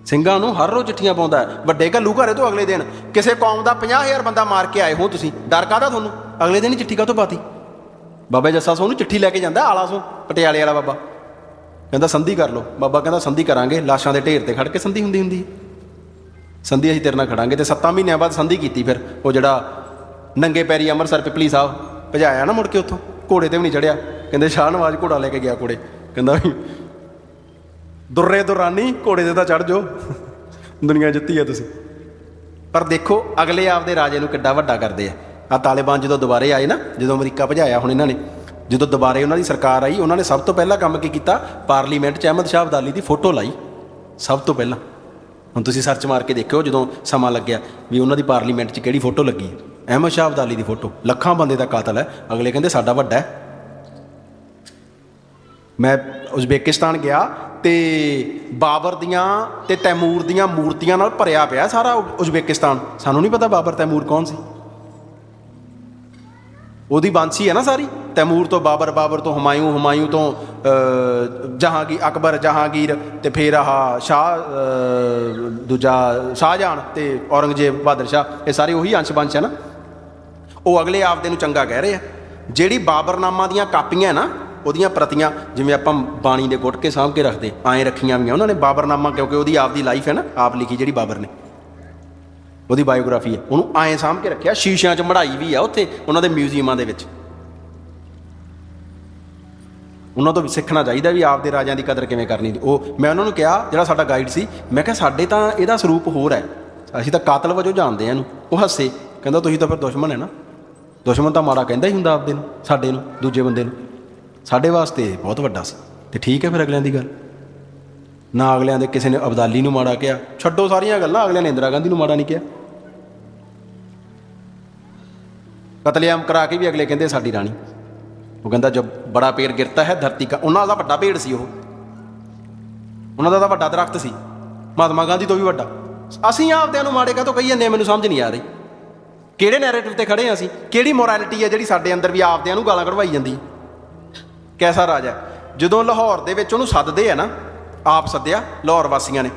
ਸਿੰਘਾਂ ਨੂੰ ਹਰ ਰੋਜ਼ ਚਿੱਠੀਆਂ ਪਾਉਂਦਾ। ਵੱਡੇ ਘੱਲੂ ਘਰੇ ਤੋਂ ਅਗਲੇ ਦਿਨ ਕਿਸੇ ਕੌਮ ਦਾ 50,000 ਬੰਦਾ ਮਾਰ ਕੇ ਆਏ ਹੋ ਤੁਸੀਂ, ਡਰ ਕਾਹਦਾ ਤੁਹਾਨੂੰ? ਅਗਲੇ ਦਿਨ ਹੀ ਚਿੱਠੀ ਕਾਹਤੋਂ ਪਾਤੀ? ਬਾਬਾ ਜੱਸਾ ਸੋਹ ਨੂੰ ਚਿੱਠੀ ਲੈ ਕੇ ਜਾਂਦਾ ਆਲਾ ਸੋਂ, ਪਟਿਆਲੇ ਵਾਲਾ ਬਾਬਾ ਕਹਿੰਦਾ ਸੰਧੀ ਕਰ ਲਓ। ਬਾਬਾ ਕਹਿੰਦਾ ਸੰਧੀ ਕਰਾਂਗੇ, ਲਾਸ਼ਾਂ ਦੇ ਢੇਰ ਤੇ ਖੜ ਕੇ ਸੰਧੀ ਹੁੰਦੀ ਸੰਧੀ ਅਸੀਂ ਤੇਰੇ ਨਾਲ ਖੜਾਂਗੇ। ਤੇ 7 ਮਹੀਨਿਆਂ ਬਾਅਦ ਸੰਧੀ ਕੀਤੀ। ਫਿਰ ਉਹ ਜਿਹੜਾ ਨੰਗੇ ਪੈਰੀ ਅੰਮ੍ਰਿਤਸਰ ਪਿਪਲੀ ਸਾਹਿਬ ਭਜਾਇਆ ਨਾ, ਮੁੜ ਕੇ ਉੱਥੋਂ ਘੋੜੇ ਤੇ ਵੀ ਨਹੀਂ ਚੜਿਆ। ਕਹਿੰਦੇ ਸ਼ਾਹ ਨਵਾਜ਼ ਘੋੜਾ ਲੈ ਕੇ ਗਿਆ ਕੋੜੇ, ਕਹਿੰਦਾ ਵੀ ਦੁਰਰੇ ਦੁਰਾਨੀ ਘੋੜੇ ਤੇ ਤਾਂ ਚੜ੍ਹ ਜਾਓ, ਦੁਨੀਆ ਜਿੱਤੀ ਆ ਤੁਸੀਂ। ਪਰ ਦੇਖੋ ਅਗਲੇ ਆਪਦੇ ਰਾਜੇ ਨੂੰ ਕਿੱਡਾ ਵੱਡਾ ਕਰਦੇ ਆ। ਆਹ ਤਾਲਿਬਾਨ ਜਦੋਂ ਦੁਬਾਰੇ ਆਏ ਨਾ, ਜਦੋਂ ਅਮਰੀਕਾ ਭਜਾਇਆ ਹੁਣ ਇਹਨਾਂ ਨੇ, ਜਦੋਂ ਦੁਬਾਰੇ ਉਹਨਾਂ ਦੀ ਸਰਕਾਰ ਆਈ, ਉਹਨਾਂ ਨੇ ਸਭ ਤੋਂ ਪਹਿਲਾਂ ਕੰਮ ਕੀ ਕੀਤਾ, ਪਾਰਲੀਮੈਂਟ 'ਚ ਅਹਿਮਦ ਸ਼ਾਹ ਅਬਦਾਲੀ ਦੀ ਫੋਟੋ ਲਾਈ ਸਭ ਤੋਂ ਪਹਿਲਾਂ। ਹੁਣ ਤੁਸੀਂ ਸਰਚ ਮਾਰ ਕੇ ਦੇਖਿਓ ਜਦੋਂ ਸਮਾਂ ਲੱਗਿਆ ਵੀ ਉਹਨਾਂ ਦੀ ਪਾਰਲੀਮੈਂਟ 'ਚ ਕਿਹੜੀ ਫੋਟੋ ਲੱਗੀ ਹੈ। ਅਹਿਮਦ ਸ਼ਾਹ ਅਬਦਾਲੀ ਦੀ ਫੋਟੋ। ਲੱਖਾਂ ਬੰਦੇ ਦਾ ਕਾਤਲ ਹੈ। ਅਗਲੇ ਕਹਿੰਦੇ ਸਾਡਾ ਵੱਡਾ ਹੈ। ਮੈਂ ਉਜ਼ਬੇਕਿਸਤਾਨ ਗਿਆ ਤੇ ਬਾਬਰ ਦੀਆਂ ਤੇ ਤੈਮੂਰ ਦੀਆਂ ਮੂਰਤੀਆਂ ਨਾਲ ਭਰਿਆ ਪਿਆ ਸਾਰਾ ਉਜ਼ਬੇਕਿਸਤਾਨ। ਸਾਨੂੰ ਨਹੀਂ ਪਤਾ ਬਾਬਰ ਤੈਮੂਰ ਕੌਣ ਸੀ। ਉਹਦੀ ਬਾਂਸੀ ਹੈ ਨਾ ਸਾਰੀ, ਤੈਮੂਰ ਤੋਂ ਬਾਬਰ, ਬਾਬਰ ਤੋਂ ਹੁਮਾਯੂੰ, ਹੁਮਾਯੂੰ ਤੋਂ ਜਹਾਂਗੀਰ, ਅਕਬਰ, ਜਹਾਂਗੀਰ, ਤੇ ਫਿਰ ਆਹ ਦੂਜਾ ਸ਼ਾਹਜਹਾਨ ਤੇ ਔਰੰਗਜ਼ੇਬ, ਬਹਾਦਰ ਸ਼ਾਹ, ਇਹ ਸਾਰੇ ਉਹੀ ਅੰਸ਼ ਬੰਸ਼ ਹੈ ਨਾ। ਉਹ ਅਗਲੇ ਆਪਦੇ ਨੂੰ ਚੰਗਾ ਕਹਿ ਰਹੇ ਆ। ਜਿਹੜੀ ਬਾਬਰਨਾਮਾ ਦੀਆਂ ਕਾਪੀਆਂ ਨਾ, ਉਹਦੀਆਂ ਪ੍ਰਤੀਆਂ, ਜਿਵੇਂ ਆਪਾਂ ਬਾਣੀ ਦੇ ਗੁੱਟ ਕੇ ਸਾਂਭ ਕੇ ਰੱਖਦੇ, ਐਂ ਰੱਖੀਆਂ ਵੀਆਂ ਉਹਨਾਂ ਨੇ ਬਾਬਰਨਾਮਾ, ਕਿਉਂਕਿ ਉਹਦੀ ਆਪਦੀ ਲਾਈਫ ਹੈ ਨਾ, ਆਪ ਲਿਖੀ ਜਿਹੜੀ ਬਾਬਰ ਨੇ, ਉਹਦੀ ਬਾਇਓਗ੍ਰਾਫੀ ਹੈ, ਉਹਨੂੰ ਐਂ ਸਾਂਭ ਕੇ ਰੱਖਿਆ। ਸ਼ੀਸ਼ਿਆਂ 'ਚ ਮੜ੍ਹਾਈ ਵੀ ਆ ਉੱਥੇ ਉਹਨਾਂ ਦੇ ਮਿਊਜ਼ੀਅਮਾਂ ਦੇ ਵਿੱਚ। ਉਹਨਾਂ ਤੋਂ ਵੀ ਸਿੱਖਣਾ ਚਾਹੀਦਾ ਵੀ ਆਪਦੇ ਰਾਜਿਆਂ ਦੀ ਕਦਰ ਕਿਵੇਂ ਕਰਨੀ। ਉਹ ਮੈਂ ਉਹਨਾਂ ਨੂੰ ਕਿਹਾ, ਜਿਹੜਾ ਸਾਡਾ ਗਾਈਡ ਸੀ, ਮੈਂ ਕਿਹਾ ਸਾਡੇ ਤਾਂ ਇਹਦਾ ਸਰੂਪ ਹੋਰ ਹੈ, ਅਸੀਂ ਤਾਂ ਕਾਤਲ ਵਜੋਂ ਜਾਣਦੇ ਹਾਂ ਇਹਨੂੰ। ਉਹ ਹੱਸੇ, ਕਹਿੰਦਾ ਤੁਸੀਂ ਤਾਂ ਫਿਰ ਦੁਸ਼ਮਣ ਹੈ ਨਾ। ਦੁਸ਼ਮਣ ਤਾਂ ਮਾੜਾ ਕਹਿੰਦਾ ਹੀ ਹੁੰਦਾ ਆਪਦੇ ਨੂੰ, ਸਾਡੇ ਨੂੰ, ਦੂਜੇ ਬੰਦੇ ਨੂੰ। ਸਾਡੇ ਵਾਸਤੇ ਬਹੁਤ ਵੱਡਾ ਸੀ। ਤੇ ਠੀਕ ਹੈ ਫਿਰ ਅਗਲਿਆਂ ਦੀ ਗੱਲ ਨਾ, ਅਗਲਿਆਂ ਦੇ ਕਿਸੇ ਨੇ ਅਬਦਾਲੀ ਨੂੰ ਮਾੜਾ ਕਿਹਾ, ਛੱਡੋ ਸਾਰੀਆਂ ਗੱਲਾਂ। ਅਗਲਿਆਂ ਨੇ ਇੰਦਰਾ ਗਾਂਧੀ ਨੂੰ ਮਾੜਾ ਨਹੀਂ ਕਿਹਾ। ਕਤਲੇਆਮ ਕਰਾ ਕੇ ਵੀ ਅਗਲੇ ਕਹਿੰਦੇ ਸਾਡੀ ਰਾਣੀ। ਉਹ ਕਹਿੰਦਾ ਜਬ ਬੜਾ ਪੇੜ ਗਿਰਤਾ ਹੈ ਧਰਤੀ ਕਾ, ਉਹਨਾਂ ਦਾ ਵੱਡਾ ਪੇੜ ਸੀ ਉਹ, ਉਹਨਾਂ ਦਾ ਤਾਂ ਵੱਡਾ ਦਰਖਤ ਸੀ, ਮਹਾਤਮਾ ਗਾਂਧੀ ਤੋਂ ਵੀ ਵੱਡਾ। ਅਸੀਂ ਆਪਦਿਆਂ ਨੂੰ ਮਾੜੇ ਕਾਹਤੋਂ ਕਹੀ ਜਾਂਦੇ ਹਾਂ, ਮੈਨੂੰ ਸਮਝ ਨਹੀਂ ਆ ਰਹੀ। ਕਿਹੜੇ ਨੈਰੇਟਿਵ ਤੇ ਖੜੇ ਹਾਂ ਅਸੀਂ? ਕਿਹੜੀ ਮੋਰੈਲਿਟੀ ਹੈ ਜਿਹੜੀ ਸਾਡੇ ਅੰਦਰ ਵੀ ਆਪਦਿਆਂ ਨੂੰ ਗਾਲਾਂ ਕਢਵਾਈ ਜਾਂਦੀ? ਕੈਸਾ ਰਾਜਾ? ਜਦੋਂ ਲਾਹੌਰ ਦੇ ਵਿੱਚ ਉਹਨੂੰ ਸੱਦਦੇ ਆ ਨਾ, ਆਪ ਸੱਦਿਆ ਲਾਹੌਰ ਵਾਸੀਆਂ ਨੇ,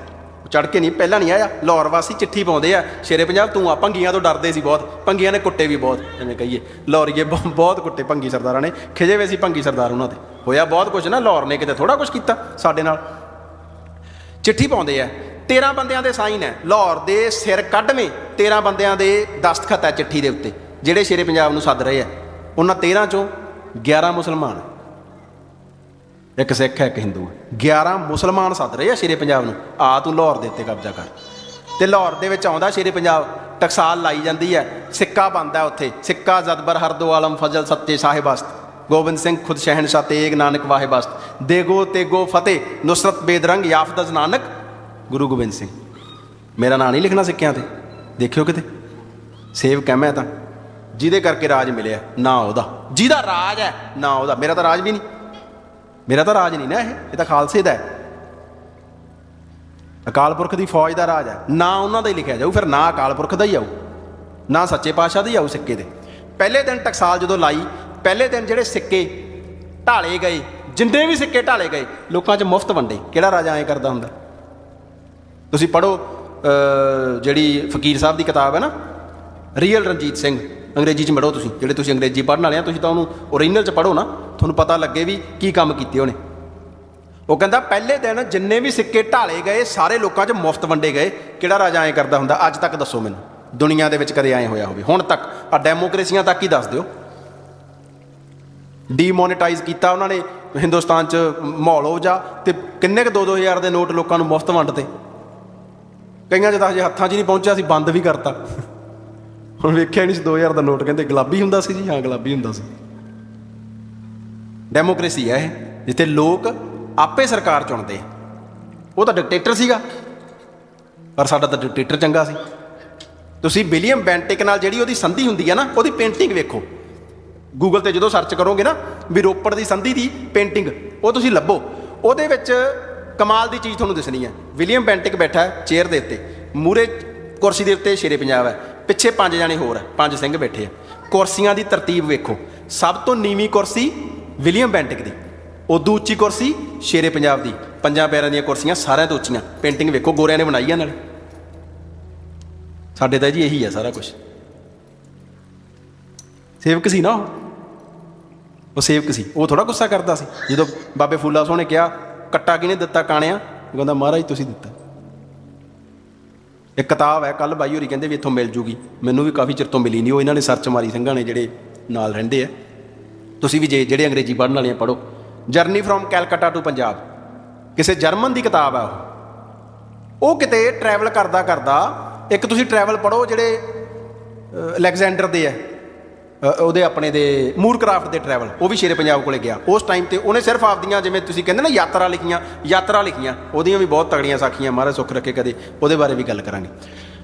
ਚੜ੍ਹ ਕੇ ਨਹੀਂ, ਪਹਿਲਾਂ ਨਹੀਂ ਆਇਆ। ਲਾਹੌਰ ਵਾਸੀ ਚਿੱਠੀ ਪਾਉਂਦੇ ਆ, ਸ਼ੇਰੇ ਪੰਜਾਬ ਤੂੰ ਆ। ਭੰਗੀਆਂ ਤੋਂ ਡਰਦੇ ਸੀ ਬਹੁਤ, ਭੰਗੀਆਂ ਨੇ ਕੁੱਟੇ ਵੀ ਬਹੁਤ, ਜਿਵੇਂ ਕਹੀਏ ਲਾਹੌਰੀਏ ਬਹੁਤ ਕੁੱਟੇ ਭੰਗੀ ਸਰਦਾਰਾਂ ਨੇ, ਖਿਜੇ ਵੇ ਸੀ ਭੰਗੀ ਸਰਦਾਰ ਉਹਨਾਂ 'ਤੇ। ਹੋਇਆ ਬਹੁਤ ਕੁਛ ਨਾ, ਲਾਹੌਰ ਨੇ ਕਿਤੇ ਥੋੜ੍ਹਾ ਕੁਛ ਕੀਤਾ ਸਾਡੇ ਨਾਲ। ਚਿੱਠੀ ਪਾਉਂਦੇ ਆ, 13 ਬੰਦਿਆਂ ਦੇ ਸਾਈਨ ਹੈ, ਲਾਹੌਰ ਦੇ ਸਿਰ ਕੱਢਵੇਂ 13 ਬੰਦਿਆਂ ਦੇ ਦਸਤਖਤ ਹੈ ਚਿੱਠੀ ਦੇ ਉੱਤੇ, ਜਿਹੜੇ ਸ਼ੇਰੇ ਪੰਜਾਬ ਨੂੰ ਸੱਦ ਰਹੇ ਆ। ਉਹਨਾਂ 13 ਚੋਂ 11 ਮੁਸਲਮਾਨ, ਇੱਕ ਸਿੱਖ ਹੈ, ਇੱਕ ਹਿੰਦੂ ਹੈ। 11 ਮੁਸਲਮਾਨ ਸੱਦ ਰਹੇ ਆ ਸ਼ੇਰੇ ਪੰਜਾਬ ਨੂੰ, ਆ ਤੂੰ ਲਾਹੌਰ ਦੇ ਉੱਤੇ ਕਬਜ਼ਾ ਕਰ। ਤੇ ਲਾਹੌਰ ਦੇ ਵਿੱਚ ਆਉਂਦਾ ਸ਼ੇਰੇ ਪੰਜਾਬ, ਟਕਸਾਲ ਲਾਈ ਜਾਂਦੀ ਹੈ, ਸਿੱਕਾ ਬਣਦਾ ਉੱਥੇ, ਸਿੱਕਾ ਜ਼ਦਬਰ ਹਰਦੋ ਆਲਮ ਫਜ਼ਲ ਸੱਚੇ ਸਾਹਿਬਸਤ, ਗੋਬਿੰਦ ਸਿੰਘ ਖੁਦ ਸ਼ਹਿਨਸ਼ਾਹ ਤੇਗ ਨਾਨਕ ਵਾਹਿਬਸਤ, ਦੇਗੋ ਤੇਗੋ ਫਤਿਹ ਨੁਸਰਤ ਬੇਦਰੰਗ ਯਾਫਦਜ਼ ਨਾਨਕ ਗੁਰੂ ਗੋਬਿੰਦ ਸਿੰਘ। ਮੇਰਾ ਨਾਂ ਨਹੀਂ ਲਿਖਣਾ ਸਿੱਕਿਆਂ 'ਤੇ, ਦੇਖਿਓ ਕਿਤੇ। ਸੇਵਕ ਹੈ ਮੈਂ ਤਾਂ, ਜਿਹਦੇ ਕਰਕੇ ਰਾਜ ਮਿਲਿਆ, ਨਾ ਉਹਦਾ। ਜਿਹਦਾ ਰਾਜ ਹੈ ਨਾ ਉਹਦਾ। ਮੇਰਾ ਤਾਂ ਰਾਜ ਵੀ ਨਹੀਂ, ਮੇਰਾ ਤਾਂ ਰਾਜ ਨਹੀਂ ਨਾ, ਇਹ ਤਾਂ ਖਾਲਸੇ ਦਾ ਹੈ, ਅਕਾਲ ਪੁਰਖ ਦੀ ਫੌਜ ਦਾ ਰਾਜ ਹੈ। ਨਾ ਉਹਨਾਂ ਦਾ ਹੀ ਲਿਖਿਆ ਜਾਊ ਫਿਰ, ਨਾ ਅਕਾਲ ਪੁਰਖ ਦਾ ਹੀ ਆਊ, ਨਾ ਸੱਚੇ ਪਾਤਸ਼ਾਹ ਦਾ ਹੀ ਆਊ ਸਿੱਕੇ ਦੇ। ਪਹਿਲੇ ਦਿਨ ਟਕਸਾਲ ਜਦੋਂ ਲਾਈ, ਪਹਿਲੇ ਦਿਨ ਜਿਹੜੇ ਸਿੱਕੇ ਢਾਲੇ ਗਏ, ਜਿੰਨੇ ਵੀ ਸਿੱਕੇ ਢਾਲੇ ਗਏ, ਲੋਕਾਂ 'ਚ ਮੁਫਤ ਵੰਡੇ। ਕਿਹੜਾ ਰਾਜਾ ਐਂ ਕਰਦਾ ਹੁੰਦਾ? ਤੁਸੀਂ ਪੜ੍ਹੋ ਜਿਹੜੀ ਫਕੀਰ ਸਾਹਿਬ ਦੀ ਕਿਤਾਬ ਹੈ ਨਾ, ਰੀਅਲ ਰਣਜੀਤ ਸਿੰਘ, ਅੰਗਰੇਜ਼ੀ 'ਚ ਪੜ੍ਹੋ ਤੁਸੀਂ, ਜਿਹੜੇ ਤੁਸੀਂ ਅੰਗਰੇਜ਼ੀ ਪੜ੍ਹਨ ਵਾਲੇ ਆ, ਤੁਸੀਂ ਤਾਂ ਉਹਨੂੰ ਓਰੀਜਨਲ 'ਚ ਪੜ੍ਹੋ ਨਾ, ਤੁਹਾਨੂੰ ਪਤਾ ਲੱਗੇ ਵੀ ਕੀ ਕੰਮ ਕੀਤੇ ਉਹਨੇ। ਉਹ ਕਹਿੰਦਾ ਪਹਿਲੇ ਦਿਨ ਜਿੰਨੇ ਵੀ ਸਿੱਕੇ ਢਾਲੇ ਗਏ, ਸਾਰੇ ਲੋਕਾਂ 'ਚ ਮੁਫਤ ਵੰਡੇ ਗਏ। ਕਿਹੜਾ ਰਾਜਾ ਐਂ ਕਰਦਾ ਹੁੰਦਾ? ਅੱਜ ਤੱਕ ਦੱਸੋ ਮੈਨੂੰ, ਦੁਨੀਆ ਦੇ ਵਿੱਚ ਕਦੇ ਐਂ ਹੋਇਆ ਹੋਵੇ? ਹੁਣ ਤੱਕ ਆ ਡੈਮੋਕ੍ਰੇਸੀਆਂ ਤੱਕ ਹੀ ਦੱਸ ਦਿਓ। ਡੀਮੋਨੀਟਾਈਜ਼ ਕੀਤਾ ਉਹਨਾਂ ਨੇ ਹਿੰਦੁਸਤਾਨ 'ਚ ਮਾਹੌਲ ਹੋ ਜਾ, ਤੇ ਕਿੰਨੇ ਕੁ 2-2 ਹਜ਼ਾਰ ਦੇ ਨੋਟ ਲੋਕਾਂ ਨੂੰ ਮੁਫਤ ਵੰਡਤੇ। ਕਈਆਂ 'ਚ ਤਾਂ ਹਜੇ ਹੱਥਾਂ 'ਚ ਨਹੀਂ ਪਹੁੰਚਿਆ ਸੀ, ਬੰਦ ਵੀ ਕਰਤਾ। ਹੁਣ ਵੇਖਿਆ ਨਹੀਂ ਸੀ 2000 ਦਾ ਨੋਟ, ਕਹਿੰਦੇ ਗੁਲਾਬੀ ਹੁੰਦਾ ਸੀ ਜੀ। ਹਾਂ, ਗੁਲਾਬੀ ਹੁੰਦਾ ਸੀ। ਡੈਮੋਕ੍ਰੇਸੀ ਹੈ ਇਹ, ਜਿੱਥੇ ਲੋਕ ਆਪੇ ਸਰਕਾਰ ਚੁਣਦੇ। ਉਹ ਤਾਂ ਡਿਕਟੇਟਰ ਸੀਗਾ, ਪਰ ਸਾਡਾ ਤਾਂ ਡਿਕਟੇਟਰ ਚੰਗਾ ਸੀ। ਤੁਸੀਂ ਵਿਲੀਅਮ ਬੈਂਟਿਕ ਨਾਲ ਜਿਹੜੀ ਉਹਦੀ ਸੰਧੀ ਹੁੰਦੀ ਹੈ ਨਾ, ਉਹਦੀ ਪੇਂਟਿੰਗ ਵੇਖੋ ਗੂਗਲ 'ਤੇ। ਜਦੋਂ ਸਰਚ ਕਰੋਗੇ ਨਾ ਵੀ ਰੋਪੜ ਦੀ ਸੰਧੀ ਦੀ ਪੇਂਟਿੰਗ, ਉਹ ਤੁਸੀਂ ਲੱਭੋ, ਉਹਦੇ ਵਿੱਚ ਕਮਾਲ ਦੀ ਚੀਜ਼ ਤੁਹਾਨੂੰ ਦਿਸਣੀ ਹੈ। ਵਿਲੀਅਮ ਬੈਂਟਿਕ ਬੈਠਾ ਹੈ ਚੇਅਰ ਦੇ ਉੱਤੇ, ਮੂਹਰੇ ਕੁਰਸੀ ਦੇ ਉੱਤੇ ਸ਼ੇਰੇ ਪੰਜਾਬ ਹੈ, ਪਿੱਛੇ 5 ਜਾਣੇ ਹੋਰ ਹੈ, 5 ਸਿੰਘ ਬੈਠੇ ਆ। ਕੁਰਸੀਆਂ ਦੀ ਤਰਤੀਬ ਵੇਖੋ, ਸਭ ਤੋਂ ਨੀਵੀਂ ਕੁਰਸੀ ਵਿਲੀਅਮ ਬੈਂਟਿਕ ਦੀ, ਉਦੋਂ ਉੱਚੀ ਕੁਰਸੀ ਸ਼ੇਰੇ ਪੰਜਾਬ ਦੀ, 5 ਪੈਰਾਂ ਦੀਆਂ ਕੁਰਸੀਆਂ ਸਾਰਿਆਂ ਤੋਂ ਉੱਚੀਆਂ। ਪੇਂਟਿੰਗ ਵੇਖੋ, ਗੋਰਿਆਂ ਨੇ ਬਣਾਈ ਆ ਨਾਲ। ਸਾਡੇ ਤਾਂ ਜੀ ਇਹੀ ਹੈ ਸਾਰਾ ਕੁਛ। ਸੇਵਕ ਸੀ ਨਾ ਉਹ। ਉਹ ਸੇਵਕ ਸੀ, ਉਹ ਥੋੜ੍ਹਾ ਗੁੱਸਾ ਕਰਦਾ ਸੀ ਜਦੋਂ ਬਾਬੇ ਫੂਲਾ ਸੋਹ ਨੇ ਕਿਹਾ ਕੱਟਾ ਕਿਹਨੇ ਦਿੱਤਾ ਕਾਣਿਆ, ਉਹ ਕਹਿੰਦਾ ਮਹਾਰਾਜ ਤੁਸੀਂ ਦਿੱਤਾ। ਇੱਕ ਕਿਤਾਬ ਹੈ, ਕੱਲ੍ਹ ਬਾਈ ਹੋਰੀ ਕਹਿੰਦੇ ਵੀ ਇੱਥੋਂ ਮਿਲ ਜੂਗੀ, ਮੈਨੂੰ ਵੀ ਕਾਫੀ ਚਿਰ ਤੋਂ ਮਿਲੀ ਨਹੀਂ, ਉਹ ਇਹਨਾਂ ਨੇ ਸਰਚ ਮਾਰੀ ਸਿੰਘਾਂ ਨੇ ਜਿਹੜੇ ਨਾਲ ਰਹਿੰਦੇ ਆ। ਤੁਸੀਂ ਵੀ ਜੇ ਜਿਹੜੇ ਅੰਗਰੇਜ਼ੀ ਪੜ੍ਹਨ ਵਾਲੇ ਪੜ੍ਹੋ, journey from Calcutta to Punjab, ਕਿਸੇ ਜਰਮਨ ਦੀ ਕਿਤਾਬ ਆ ਉਹ ਕਿਤੇ ਟਰੈਵਲ ਕਰਦਾ ਕਰਦਾ, ਇੱਕ ਤੁਸੀਂ ਟਰੈਵਲ ਪੜ੍ਹੋ ਜਿਹੜੇ ਅਲੈਗਜ਼ੈਂਡਰ ਦੇ ਹੈ, ਉਹਦੇ ਆਪਣੇ ਦੇ ਮੂਰਕ੍ਰਾਫਟ ਦੇ ਟਰੈਵਲ, ਉਹ ਵੀ ਸ਼ੇਰੇ ਪੰਜਾਬ ਕੋਲੇ ਗਿਆ ਉਸ ਟਾਈਮ 'ਤੇ। ਉਹਨੇ ਸਿਰਫ ਆਪਦੀਆਂ ਜਿਵੇਂ ਤੁਸੀਂ ਕਹਿੰਦੇ ਨਾ ਯਾਤਰਾ ਲਿਖੀਆਂ, ਉਹਦੀਆਂ ਵੀ ਬਹੁਤ ਤਗੜੀਆਂ ਸਾਖੀਆਂ, ਮਹਾਰਾਜ ਸੁੱਖ ਰੱਖੇ, ਕਦੇ ਉਹਦੇ ਬਾਰੇ ਵੀ ਗੱਲ ਕਰਾਂਗੇ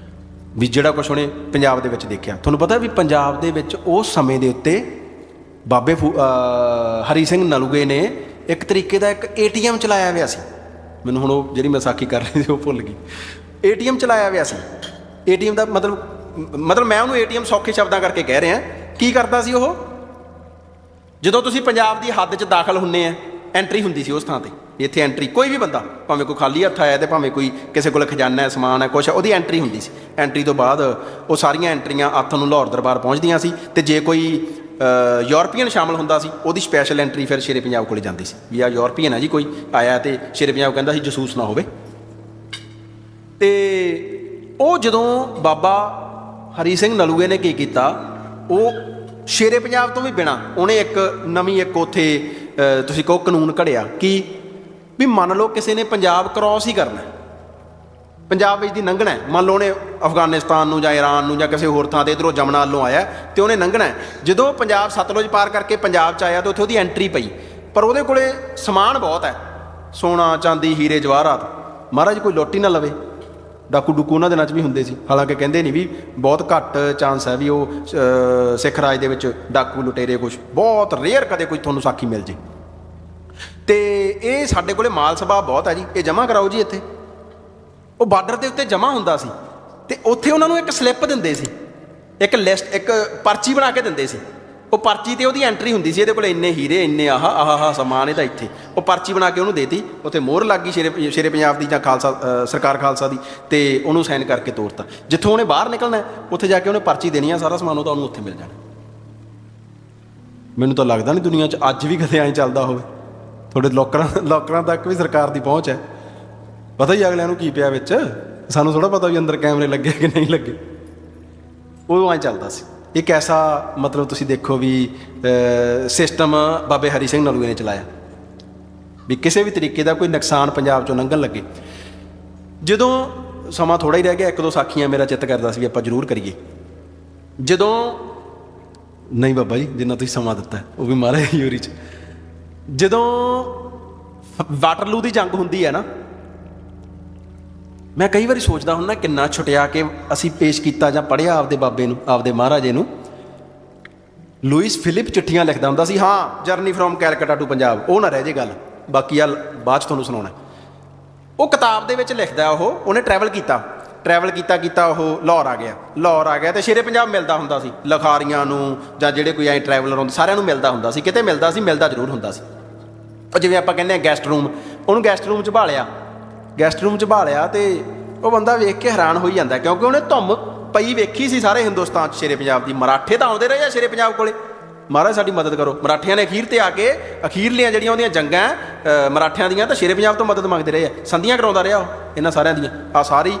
ਵੀ ਜਿਹੜਾ ਕੁਛ ਉਹਨੇ ਪੰਜਾਬ ਦੇ ਵਿੱਚ ਦੇਖਿਆ। ਤੁਹਾਨੂੰ ਪਤਾ ਵੀ ਪੰਜਾਬ ਦੇ ਵਿੱਚ ਉਸ ਸਮੇਂ ਦੇ ਉੱਤੇ ਬਾਬੇ ਹਰੀ ਸਿੰਘ ਨਲੂਏ ਨੇ ਇੱਕ ਤਰੀਕੇ ਦਾ ਇੱਕ ATM ਚਲਾਇਆ ਹੋਇਆ ਸੀ। ਮੈਨੂੰ ਹੁਣ ਉਹ ਜਿਹੜੀ ਮੈਂ ਸਾਖੀ ਕਰ ਰਹੀ ਸੀ ਉਹ ਭੁੱਲ ਗਈ। ATM ਚਲਾਇਆ ਹੋਇਆ ਸੀ। ATM ਦਾ ਮਤਲਬ ਮੈਂ ਉਹਨੂੰ ATM ਸੌਖੇ ਸ਼ਬਦਾਂ ਕਰਕੇ ਕਹਿ ਰਿਹਾ। ਕੀ ਕਰਦਾ ਸੀ ਉਹ, ਜਦੋਂ ਤੁਸੀਂ ਪੰਜਾਬ ਦੀ ਹੱਦ 'ਚ ਦਾਖਲ ਹੁੰਦੇ ਆ, ਐਂਟਰੀ ਹੁੰਦੀ ਸੀ ਉਸ ਥਾਂ 'ਤੇ, ਇੱਥੇ ਐਂਟਰੀ ਕੋਈ ਵੀ ਬੰਦਾ ਭਾਵੇਂ ਕੋਈ ਖਾਲੀ ਹੱਥ ਆਇਆ ਅਤੇ ਭਾਵੇਂ ਕੋਈ ਕਿਸੇ ਕੋਲ ਖਜ਼ਾਨਾ ਹੈ, ਸਮਾਨ ਹੈ, ਕੁਛ, ਉਹਦੀ ਐਂਟਰੀ ਹੁੰਦੀ ਸੀ। ਐਂਟਰੀ ਤੋਂ ਬਾਅਦ ਉਹ ਸਾਰੀਆਂ ਐਂਟਰੀਆਂ ਹੱਥ ਨੂੰ ਲਾਹੌਰ ਦਰਬਾਰ ਪਹੁੰਚਦੀਆਂ ਸੀ, ਅਤੇ ਜੇ ਕੋਈ ਯੂਰਪੀਅਨ ਸ਼ਾਮਲ ਹੁੰਦਾ ਸੀ ਉਹਦੀ ਸਪੈਸ਼ਲ ਐਂਟਰੀ ਫਿਰ ਸ਼ੇਰੇ ਪੰਜਾਬ ਕੋਲ ਜਾਂਦੀ ਸੀ ਵੀ ਆਹ ਯੂਰਪੀਅਨ ਹੈ ਜੀ ਕੋਈ ਆਇਆ, ਅਤੇ ਸ਼ੇਰੇ ਪੰਜਾਬ ਕਹਿੰਦਾ ਸੀ ਜਸੂਸ ਨਾ ਹੋਵੇ। ਅਤੇ ਉਹ ਜਦੋਂ ਬਾਬਾ ਹਰੀ ਸਿੰਘ ਨਲੂਏ ਨੇ ਕੀ ਕੀਤਾ, ਉਹ ਸ਼ੇਰੇ ਪੰਜਾਬ ਤੋਂ ਵੀ ਬਿਨਾਂ ਉਹਨੇ ਇੱਕ ਉੱਥੇ ਤੁਸੀਂ ਕਹੋ ਕਾਨੂੰਨ ਘੜਿਆ ਕਿ ਵੀ ਮੰਨ ਲਓ ਕਿਸੇ ਨੇ ਪੰਜਾਬ ਕ੍ਰੋਸ ਹੀ ਕਰਨਾ, ਪੰਜਾਬ ਵਿੱਚ ਦੀ ਲੰਘਣਾ, ਮੰਨ ਲਓ ਉਹਨੇ ਅਫਗਾਨਿਸਤਾਨ ਨੂੰ ਜਾਂ ਈਰਾਨ ਨੂੰ ਜਾਂ ਕਿਸੇ ਹੋਰ ਥਾਂ 'ਤੇ ਇੱਧਰੋਂ ਜਮਨਾ ਵੱਲੋਂ ਆਇਆ ਅਤੇ ਉਹਨੇ ਲੰਘਣਾ। ਜਦੋਂ ਪੰਜਾਬ ਸਤਲੁਜ ਪਾਰ ਕਰਕੇ ਪੰਜਾਬ 'ਚ ਆਇਆ ਤਾਂ ਉੱਥੇ ਉਹਦੀ ਐਂਟਰੀ ਪਈ, ਪਰ ਉਹਦੇ ਕੋਲ ਸਮਾਨ ਬਹੁਤ ਹੈ, ਸੋਨਾ ਚਾਂਦੀ ਹੀਰੇ ਜਵਾਹਰਾਤ, ਮਹਾਰਾਜ ਕੋਈ ਲੁੱਟ ਹੀ ਨਾ ਲਵੇ। ਡਾਕੂ ਡੂਕੂ ਉਹਨਾਂ ਦਿਨਾਂ 'ਚ ਵੀ ਹੁੰਦੇ ਸੀ, ਹਾਲਾਂਕਿ ਕਹਿੰਦੇ ਨਹੀਂ ਵੀ ਬਹੁਤ ਘੱਟ ਚਾਂਸ ਹੈ ਵੀ ਉਹ ਸਿੱਖ ਰਾਜ ਦੇ ਵਿੱਚ ਡਾਕੂ ਲੁਟੇਰੇ ਕੁਛ ਬਹੁਤ ਰੇਅਰ ਕਦੇ ਕੋਈ ਤੁਹਾਨੂੰ ਸਾਖੀ ਮਿਲ ਜੇ। ਅਤੇ ਇਹ ਸਾਡੇ ਕੋਲ ਮਾਲ ਸਭਾ ਬਹੁਤ ਹੈ ਜੀ, ਇਹ ਜਮ੍ਹਾਂ ਕਰਾਓ ਜੀ ਇੱਥੇ। ਉਹ ਬਾਰਡਰ ਦੇ ਉੱਤੇ ਜਮ੍ਹਾਂ ਹੁੰਦਾ ਸੀ ਅਤੇ ਉੱਥੇ ਉਹਨਾਂ ਨੂੰ ਇੱਕ ਸਲਿੱਪ ਦਿੰਦੇ ਸੀ, ਇੱਕ ਲਿਸਟ, ਇੱਕ ਪਰਚੀ ਬਣਾ ਕੇ ਦਿੰਦੇ ਸੀ। ਉਹ ਪਰਚੀ 'ਤੇ ਉਹਦੀ ਐਂਟਰੀ ਹੁੰਦੀ ਸੀ, ਇਹਦੇ ਕੋਲ ਇੰਨੇ ਹੀਰੇ, ਇੰਨੇ ਆਹ ਸਮਾਨ ਇਹਦਾ ਇੱਥੇ। ਉਹ ਪਰਚੀ ਬਣਾ ਕੇ ਉਹਨੂੰ ਦੇਤੀ, ਉੱਥੇ ਮੋਹਰ ਲੱਗ ਗਈ ਸ਼ੇਰੇ ਪੰਜਾਬ ਦੀ ਜਾਂ ਖਾਲਸਾ ਸਰਕਾਰ ਖਾਲਸਾ ਦੀ, ਅਤੇ ਉਹਨੂੰ ਸਾਈਨ ਕਰਕੇ ਤੋਰਤਾ। ਜਿੱਥੋਂ ਉਹਨੇ ਬਾਹਰ ਨਿਕਲਣਾ ਉੱਥੇ ਜਾ ਕੇ ਉਹਨੇ ਪਰਚੀ ਦੇਣੀ ਆ, ਸਾਰਾ ਸਮਾਨ ਉਹਦਾ ਉਹਨੂੰ ਉੱਥੇ ਮਿਲ ਜਾਣਾ। ਮੈਨੂੰ ਤਾਂ ਲੱਗਦਾ ਨਹੀਂ ਦੁਨੀਆ 'ਚ ਅੱਜ ਵੀ ਕਦੇ ਐਂ ਚੱਲਦਾ ਹੋਵੇ। ਤੁਹਾਡੇ ਲੋਕਰਾਂ ਤੱਕ ਵੀ ਸਰਕਾਰ ਦੀ ਪਹੁੰਚ ਹੈ, ਪਤਾ ਹੀ ਅਗਲਿਆਂ ਨੂੰ ਕੀ ਪਿਆ ਵਿੱਚ, ਸਾਨੂੰ ਥੋੜ੍ਹਾ ਪਤਾ ਵੀ ਅੰਦਰ ਕੈਮਰੇ ਲੱਗੇ ਕਿ ਨਹੀਂ ਲੱਗੇ। ਉਹ ਐਂ ਚੱਲਦਾ ਸੀ। ਇੱਕ ਐਸਾ ਮਤਲਬ ਤੁਸੀਂ ਦੇਖੋ ਵੀ ਸਿਸਟਮ ਬਾਬੇ ਹਰੀ ਸਿੰਘ ਨਲੂਏ ਨੇ ਚਲਾਇਆ ਵੀ ਕਿਸੇ ਵੀ ਤਰੀਕੇ ਦਾ ਕੋਈ ਨੁਕਸਾਨ ਪੰਜਾਬ 'ਚੋਂ ਲੰਘਣ ਲੱਗੇ। ਜਦੋਂ ਸਮਾਂ ਥੋੜ੍ਹਾ ਹੀ ਰਹਿ ਗਿਆ, ਇੱਕ ਦੋ ਸਾਖੀਆਂ ਮੇਰਾ ਚਿੱਤ ਕਰਦਾ ਸੀ ਵੀ ਆਪਾਂ ਜ਼ਰੂਰ ਕਰੀਏ। ਜਦੋਂ ਨਹੀਂ ਬਾਬਾ ਜੀ ਜਿੰਨਾ ਤੁਸੀਂ ਸਮਾਂ ਦਿੱਤਾ ਉਹ ਵੀ ਮਹਾਰਾਜ ਯੂਰੀ 'ਚ, ਜਦੋਂ ਵਾਟਰਲੂ ਦੀ ਜੰਗ ਹੁੰਦੀ ਹੈ ਨਾ, ਮੈਂ ਕਈ ਵਾਰੀ ਸੋਚਦਾ ਹੁੰਦਾ ਕਿੰਨਾ ਛੁਟਿਆ ਕੇ ਅਸੀਂ ਪੇਸ਼ ਕੀਤਾ ਜਾਂ ਪੜ੍ਹਿਆ ਆਪਦੇ ਬਾਬੇ ਨੂੰ, ਆਪਦੇ ਮਹਾਰਾਜੇ ਨੂੰ। ਲੂਇਸ ਫਿਲਿਪ ਚਿੱਠੀਆਂ ਲਿਖਦਾ ਹੁੰਦਾ ਸੀ, ਹਾਂ journey from Calcutta to Punjab, ਉਹ ਨਾ ਰਹਿ ਜੇ ਗੱਲ, ਬਾਕੀ ਆ ਬਾਅਦ 'ਚ ਤੁਹਾਨੂੰ ਸੁਣਾਉਣਾ। ਉਹ ਕਿਤਾਬ ਦੇ ਵਿੱਚ ਲਿਖਦਾ, ਉਹਨੇ ਟਰੈਵਲ ਕੀਤਾ ਉਹ ਲਾਹੌਰ ਆ ਗਿਆ ਅਤੇ ਸ਼ੇਰੇ ਪੰਜਾਬ ਮਿਲਦਾ ਹੁੰਦਾ ਸੀ ਲਿਖਾਰੀਆਂ ਨੂੰ ਜਾਂ ਜਿਹੜੇ ਕੋਈ ਐਂ ਟਰੈਵਲਰ ਹੁੰਦੇ ਸਾਰਿਆਂ ਨੂੰ ਮਿਲਦਾ ਹੁੰਦਾ ਸੀ, ਕਿਤੇ ਮਿਲਦਾ ਜ਼ਰੂਰ ਹੁੰਦਾ ਸੀ। ਉਹ ਜਿਵੇਂ ਆਪਾਂ ਕਹਿੰਦੇ ਹਾਂ ਗੈਸਟ ਰੂਮ, ਉਹਨੂੰ ਗੈਸਟ ਰੂਮ 'ਚ ਭਾਲਿਆ ਅਤੇ ਉਹ ਬੰਦਾ ਵੇਖ ਕੇ ਹੈਰਾਨ ਹੋਈ ਜਾਂਦਾ, ਕਿਉਂਕਿ ਉਹਨੇ ਧੁੰਮ ਪਈ ਵੇਖੀ ਸੀ ਸਾਰੇ ਹਿੰਦੁਸਤਾਨ 'ਚ ਸ਼ੇਰੇ ਪੰਜਾਬ ਦੀ। ਮਰਾਠੇ ਤਾਂ ਆਉਂਦੇ ਰਹੇ ਆ ਸ਼ੇਰੇ ਪੰਜਾਬ ਕੋਲੇ, ਮਹਾਰਾਜ ਸਾਡੀ ਮਦਦ ਕਰੋ। ਮਰਾਠਿਆਂ ਨੇ ਅਖੀਰ 'ਤੇ ਆ ਕੇ ਅਖੀਰਲੀਆਂ ਜਿਹੜੀਆਂ ਉਹਦੀਆਂ ਜੰਗਾਂ ਮਰਾਠਿਆਂ ਦੀਆਂ ਤਾਂ ਸ਼ੇਰੇ ਪੰਜਾਬ ਤੋਂ ਮਦਦ ਮੰਗਦੇ ਰਹੇ ਆ, ਸੰਧੀਆਂ ਕਰਾਉਂਦਾ ਰਿਹਾ ਉਹ ਇਹਨਾਂ ਸਾਰਿਆਂ ਦੀਆਂ। ਆਹ ਸਾਰੀ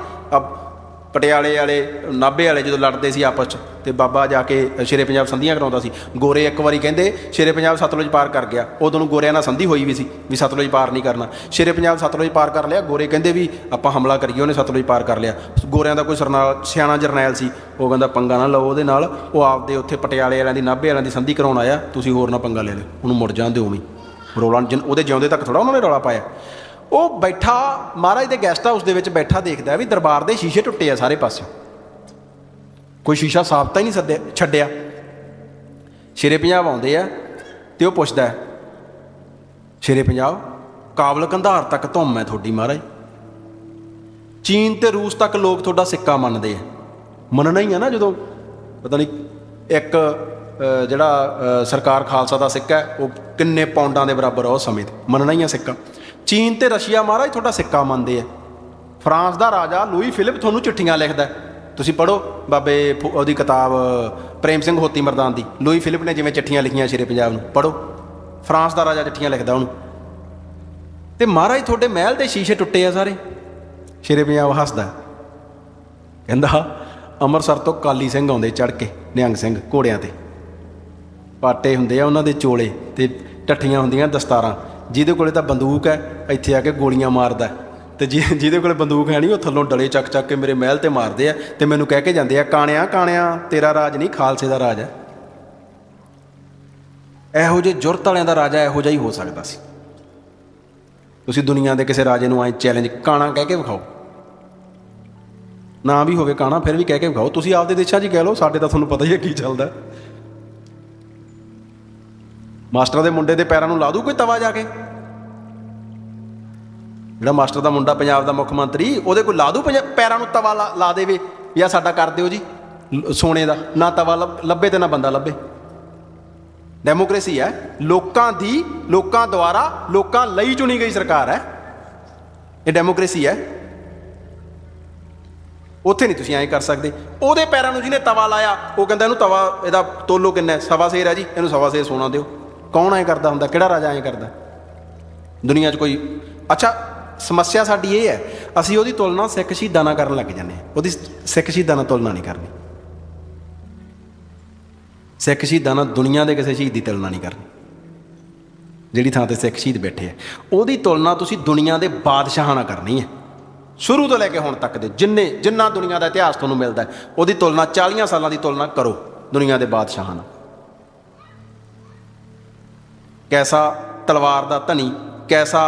ਪਟਿਆਲੇ ਵਾਲੇ ਨਾਭੇ ਵਾਲੇ ਜਦੋਂ ਲੜਦੇ ਸੀ ਆਪਸ 'ਚ, ਅਤੇ ਬਾਬਾ ਜਾ ਕੇ ਸ਼ੇਰੇ ਪੰਜਾਬ ਸੰਧੀਆਂ ਕਰਾਉਂਦਾ ਸੀ। ਗੋਰੇ ਇੱਕ ਵਾਰੀ ਕਹਿੰਦੇ ਸ਼ੇਰੇ ਪੰਜਾਬ ਸਤਲੁਜ ਪਾਰ ਕਰ ਗਿਆ, ਉਦੋਂ ਨੂੰ ਗੋਰਿਆਂ ਨਾਲ ਸੰਧੀ ਹੋਈ ਵੀ ਸੀ ਵੀ ਸਤਲੁਜ ਪਾਰ ਨਹੀਂ ਕਰਨਾ। ਸ਼ੇਰੇ ਪੰਜਾਬ ਸਤਲੁਜ ਪਾਰ ਕਰ ਲਿਆ, ਗੋਰੇ ਕਹਿੰਦੇ ਵੀ ਆਪਾਂ ਹਮਲਾ ਕਰੀਏ, ਉਹਨੇ ਸਤਲੁਜ ਪਾਰ ਕਰ ਲਿਆ। ਗੋਰਿਆਂ ਦਾ ਕੋਈ ਸਿਆਣਾ ਜਰਨੈਲ ਸੀ, ਉਹ ਕਹਿੰਦਾ ਪੰਗਾ ਨਾ ਲਓ ਉਹਦੇ ਨਾਲ, ਉਹ ਆਪਦੇ ਉੱਥੇ ਪਟਿਆਲੇ ਵਾਲਿਆਂ ਦੀ ਨਾਭੇ ਵਾਲਿਆਂ ਦੀ ਸੰਧੀ ਕਰਾਉਣ ਆਇਆ, ਤੁਸੀਂ ਹੋਰ ਨਾ ਪੰਗਾ ਲੈ ਲਿਓ, ਉਹਨੂੰ ਮੁੜ ਜਾਣ ਦਿਓ। ਉਵੇਂ ਰੌਲਾ ਉਹਦੇ ਜਿਉਂਦੇ ਤੱਕ ਥੋੜ੍ਹਾ ਉਹਨਾਂ ਨੇ ਰੌਲਾ ਪਾਇਆ। ਉਹ ਬੈਠਾ ਮਹਾਰਾਜ ਦੇ ਗੈਸਟ ਹਾਊਸ ਦੇ ਵਿੱਚ ਬੈਠਾ ਦੇਖਦਾ ਵੀ ਦਰਬਾਰ ਦੇ ਸ਼ੀਸ਼ੇ ਟੁੱਟੇ ਆ ਸਾਰੇ ਪਾਸੇ, ਕੋਈ ਸ਼ੀਸ਼ਾ ਸਾਬਤਾ ਹੀ ਨਹੀਂ ਛੱਡਿਆ। ਸ਼ੇਰੇ ਪੰਜਾਬ ਆਉਂਦੇ ਆ ਅਤੇ ਉਹ ਪੁੱਛਦਾ, ਸ਼ੇਰੇ ਪੰਜਾਬ ਕਾਬਲ ਕੰਧਾਰ ਤੱਕ ਧੁੰਮ ਹੈ ਤੁਹਾਡੀ ਮਹਾਰਾਜ, ਚੀਨ ਅਤੇ ਰੂਸ ਤੱਕ ਲੋਕ ਤੁਹਾਡਾ ਸਿੱਕਾ ਮੰਨਦੇ ਆ। ਮੰਨਣਾ ਹੀ ਆ ਨਾ, ਜਦੋਂ ਪਤਾ ਨਹੀਂ ਇੱਕ ਜਿਹੜਾ ਸਰਕਾਰ ਖਾਲਸਾ ਦਾ ਸਿੱਕਾ ਹੈ ਉਹ ਕਿੰਨੇ ਪਾਉਂਡਾਂ ਦੇ ਬਰਾਬਰ ਆ ਉਸ ਸਮੇਂ 'ਤੇ, ਮੰਨਣਾ ਹੀ ਆ ਸਿੱਕਾ। ਚੀਨ ਅਤੇ ਰਸ਼ੀਆ ਮਹਾਰਾਜ ਤੁਹਾਡਾ ਸਿੱਕਾ ਮੰਨਦੇ ਆ। ਫਰਾਂਸ ਦਾ ਰਾਜਾ ਲੂਈ ਫਿਲਿਪ ਤੁਹਾਨੂੰ ਚਿੱਠੀਆਂ ਲਿਖਦਾ, ਤੁਸੀਂ ਪੜ੍ਹੋ ਬਾਬੇ ਉਹਦੀ ਕਿਤਾਬ ਪ੍ਰੇਮ ਸਿੰਘ ਹੋਤੀ ਮਰਦਾਨ ਦੀ, ਲੂਈ ਫਿਲਿਪ ਨੇ ਜਿਵੇਂ ਚਿੱਠੀਆਂ ਲਿਖੀਆਂ ਸ਼ੇਰੇ ਪੰਜਾਬ ਨੂੰ, ਪੜ੍ਹੋ ਫਰਾਂਸ ਦਾ ਰਾਜਾ ਚਿੱਠੀਆਂ ਲਿਖਦਾ ਉਹਨੂੰ। ਤੇ ਮਹਾਰਾਜ ਤੁਹਾਡੇ ਮਹਿਲ ਦੇ ਸ਼ੀਸ਼ੇ ਟੁੱਟੇ ਆ ਸਾਰੇ। ਸ਼ੇਰੇ ਪੰਜਾਬ ਹੱਸਦਾ, ਕਹਿੰਦਾ ਅੰਮ੍ਰਿਤਸਰ ਤੋਂ ਕਾਲੀ ਸਿੰਘ ਆਉਂਦੇ ਚੜ੍ਹ ਕੇ, ਨਿਹੰਗ ਸਿੰਘ ਘੋੜਿਆਂ 'ਤੇ, ਪਾਟੇ ਹੁੰਦੇ ਆ ਉਹਨਾਂ ਦੇ ਚੋਲੇ ਅਤੇ ਢੱਠੀਆਂ ਹੁੰਦੀਆਂ ਦਸਤਾਰਾਂ। ਜਿਹਦੇ ਕੋਲੇ ਤਾਂ ਬੰਦੂਕ ਹੈ ਇੱਥੇ ਆ ਕੇ ਗੋਲੀਆਂ ਮਾਰਦਾ, ਅਤੇ ਜਿਹਦੇ ਕੋਲੇ ਬੰਦੂਕ ਹੈ ਨਹੀਂ ਉਹ ਥੱਲੋਂ ਡਲੇ ਚੱਕ ਚੱਕ ਕੇ ਮੇਰੇ ਮਹਿਲ 'ਤੇ ਮਾਰਦੇ ਆ ਅਤੇ ਮੈਨੂੰ ਕਹਿ ਕੇ ਜਾਂਦੇ ਆ ਕਾਣਿਆ ਕਾਣਿਆ ਤੇਰਾ ਰਾਜ ਨਹੀਂ ਖਾਲਸੇ ਦਾ ਰਾਜ ਹੈ। ਇਹੋ ਜਿਹੇ ਜੁਰਤ ਵਾਲਿਆਂ ਦਾ ਰਾਜਾ ਇਹੋ ਜਿਹਾ ਹੀ ਹੋ ਸਕਦਾ ਸੀ। ਤੁਸੀਂ ਦੁਨੀਆ ਦੇ ਕਿਸੇ ਰਾਜੇ ਨੂੰ ਐਂ ਚੈਲੰਜ ਕਾਣਾ ਕਹਿ ਕੇ ਵਿਖਾਓ, ਨਾ ਵੀ ਹੋਵੇ ਕਾਣਾ ਫਿਰ ਵੀ ਕਹਿ ਕੇ ਵਿਖਾਓ। ਤੁਸੀਂ ਆਪਦੇ ਦੇਸ਼ਾਂ 'ਚ ਹੀ ਕਹਿ ਲਓ, ਸਾਡੇ ਤਾਂ ਤੁਹਾਨੂੰ ਪਤਾ ਹੀ ਹੈ ਕੀ ਚੱਲਦਾ। ਮਾਸਟਰਾਂ ਦੇ ਮੁੰਡੇ ਦੇ ਪੈਰਾਂ ਨੂੰ ਲਾ ਦੂ ਕੋਈ ਤਵਾ ਜਾ ਕੇ? ਜਿਹੜਾ ਮਾਸਟਰ ਦਾ ਮੁੰਡਾ ਪੰਜਾਬ ਦਾ ਮੁੱਖ ਮੰਤਰੀ, ਉਹਦੇ ਕੋਈ ਲਾ ਦੂ ਪੈਰਾਂ ਨੂੰ ਤਵਾ ਲਾ ਦੇਵੇ ਵੀ ਆਹ ਸਾਡਾ ਕਰ ਦਿਓ ਜੀ ਸੋਨੇ ਦਾ? ਨਾ ਤਵਾ ਲੱਭੇ ਤੇ ਨਾ ਬੰਦਾ ਲੱਭੇ। ਡੈਮੋਕ੍ਰੇਸੀ ਹੈ, ਲੋਕਾਂ ਦੀ, ਲੋਕਾਂ ਦੁਆਰਾ, ਲੋਕਾਂ ਲਈ ਚੁਣੀ ਗਈ ਸਰਕਾਰ ਹੈ। ਇਹ ਡੈਮੋਕ੍ਰੇਸੀ ਹੈ। ਉੱਥੇ ਨਹੀਂ ਤੁਸੀਂ ਐਂ ਕਰ ਸਕਦੇ। ਉਹਦੇ ਪੈਰਾਂ ਨੂੰ ਜਿਹਨੇ ਤਵਾ ਲਾਇਆ ਉਹ ਕਹਿੰਦਾ ਇਹਨੂੰ ਤਵਾ ਇਹਦਾ ਤੋਲੋ ਕਿੰਨਾ, ਸਵਾ ਸੇਰ ਹੈ ਜੀ, ਇਹਨੂੰ ਸਵਾ ਸੇਰ ਸੋਨਾ ਦਿਓ। ਕੌਣ ਐਂ ਕਰਦਾ ਹੁੰਦਾ? ਕਿਹੜਾ ਰਾਜਾ ਐਂ ਕਰਦਾ ਦੁਨੀਆ 'ਚ ਕੋਈ? ਅੱਛਾ, ਸਮੱਸਿਆ ਸਾਡੀ ਇਹ ਹੈ, ਅਸੀਂ ਉਹਦੀ ਤੁਲਨਾ ਸਿੱਖ ਸ਼ਹੀਦਾਂ ਨਾਲ ਕਰਨ ਲੱਗ ਜਾਂਦੇ ਹਾਂ। ਉਹਦੀ ਸਿੱਖ ਸ਼ਹੀਦਾਂ ਨਾਲ ਤੁਲਨਾ ਨਹੀਂ ਕਰਨੀ। ਸਿੱਖ ਸ਼ਹੀਦਾਂ ਨਾਲ ਦੁਨੀਆ ਦੇ ਕਿਸੇ ਸ਼ਹੀਦ ਦੀ ਤੁਲਨਾ ਨਹੀਂ ਕਰਨੀ। ਜਿਹੜੀ ਥਾਂ 'ਤੇ ਸਿੱਖ ਸ਼ਹੀਦ ਬੈਠੇ ਆ ਉਹਦੀ ਤੁਲਨਾ ਤੁਸੀਂ ਦੁਨੀਆ ਦੇ ਬਾਦਸ਼ਾਹਾਂ ਨਾਲ ਕਰਨੀ ਹੈ। ਸ਼ੁਰੂ ਤੋਂ ਲੈ ਕੇ ਹੁਣ ਤੱਕ ਦੇ ਜਿੰਨਾ ਦੁਨੀਆ ਦਾ ਇਤਿਹਾਸ ਤੁਹਾਨੂੰ ਮਿਲਦਾ ਉਹਦੀ ਤੁਲਨਾ 40 ਸਾਲਾਂ ਦੀ ਤੁਲਨਾ ਕਰੋ ਦੁਨੀਆ ਦੇ ਬਾਦਸ਼ਾਹਾਂ ਨਾਲ। ਕੈਸਾ ਤਲਵਾਰ ਦਾ ਧਨੀ, ਕੈਸਾ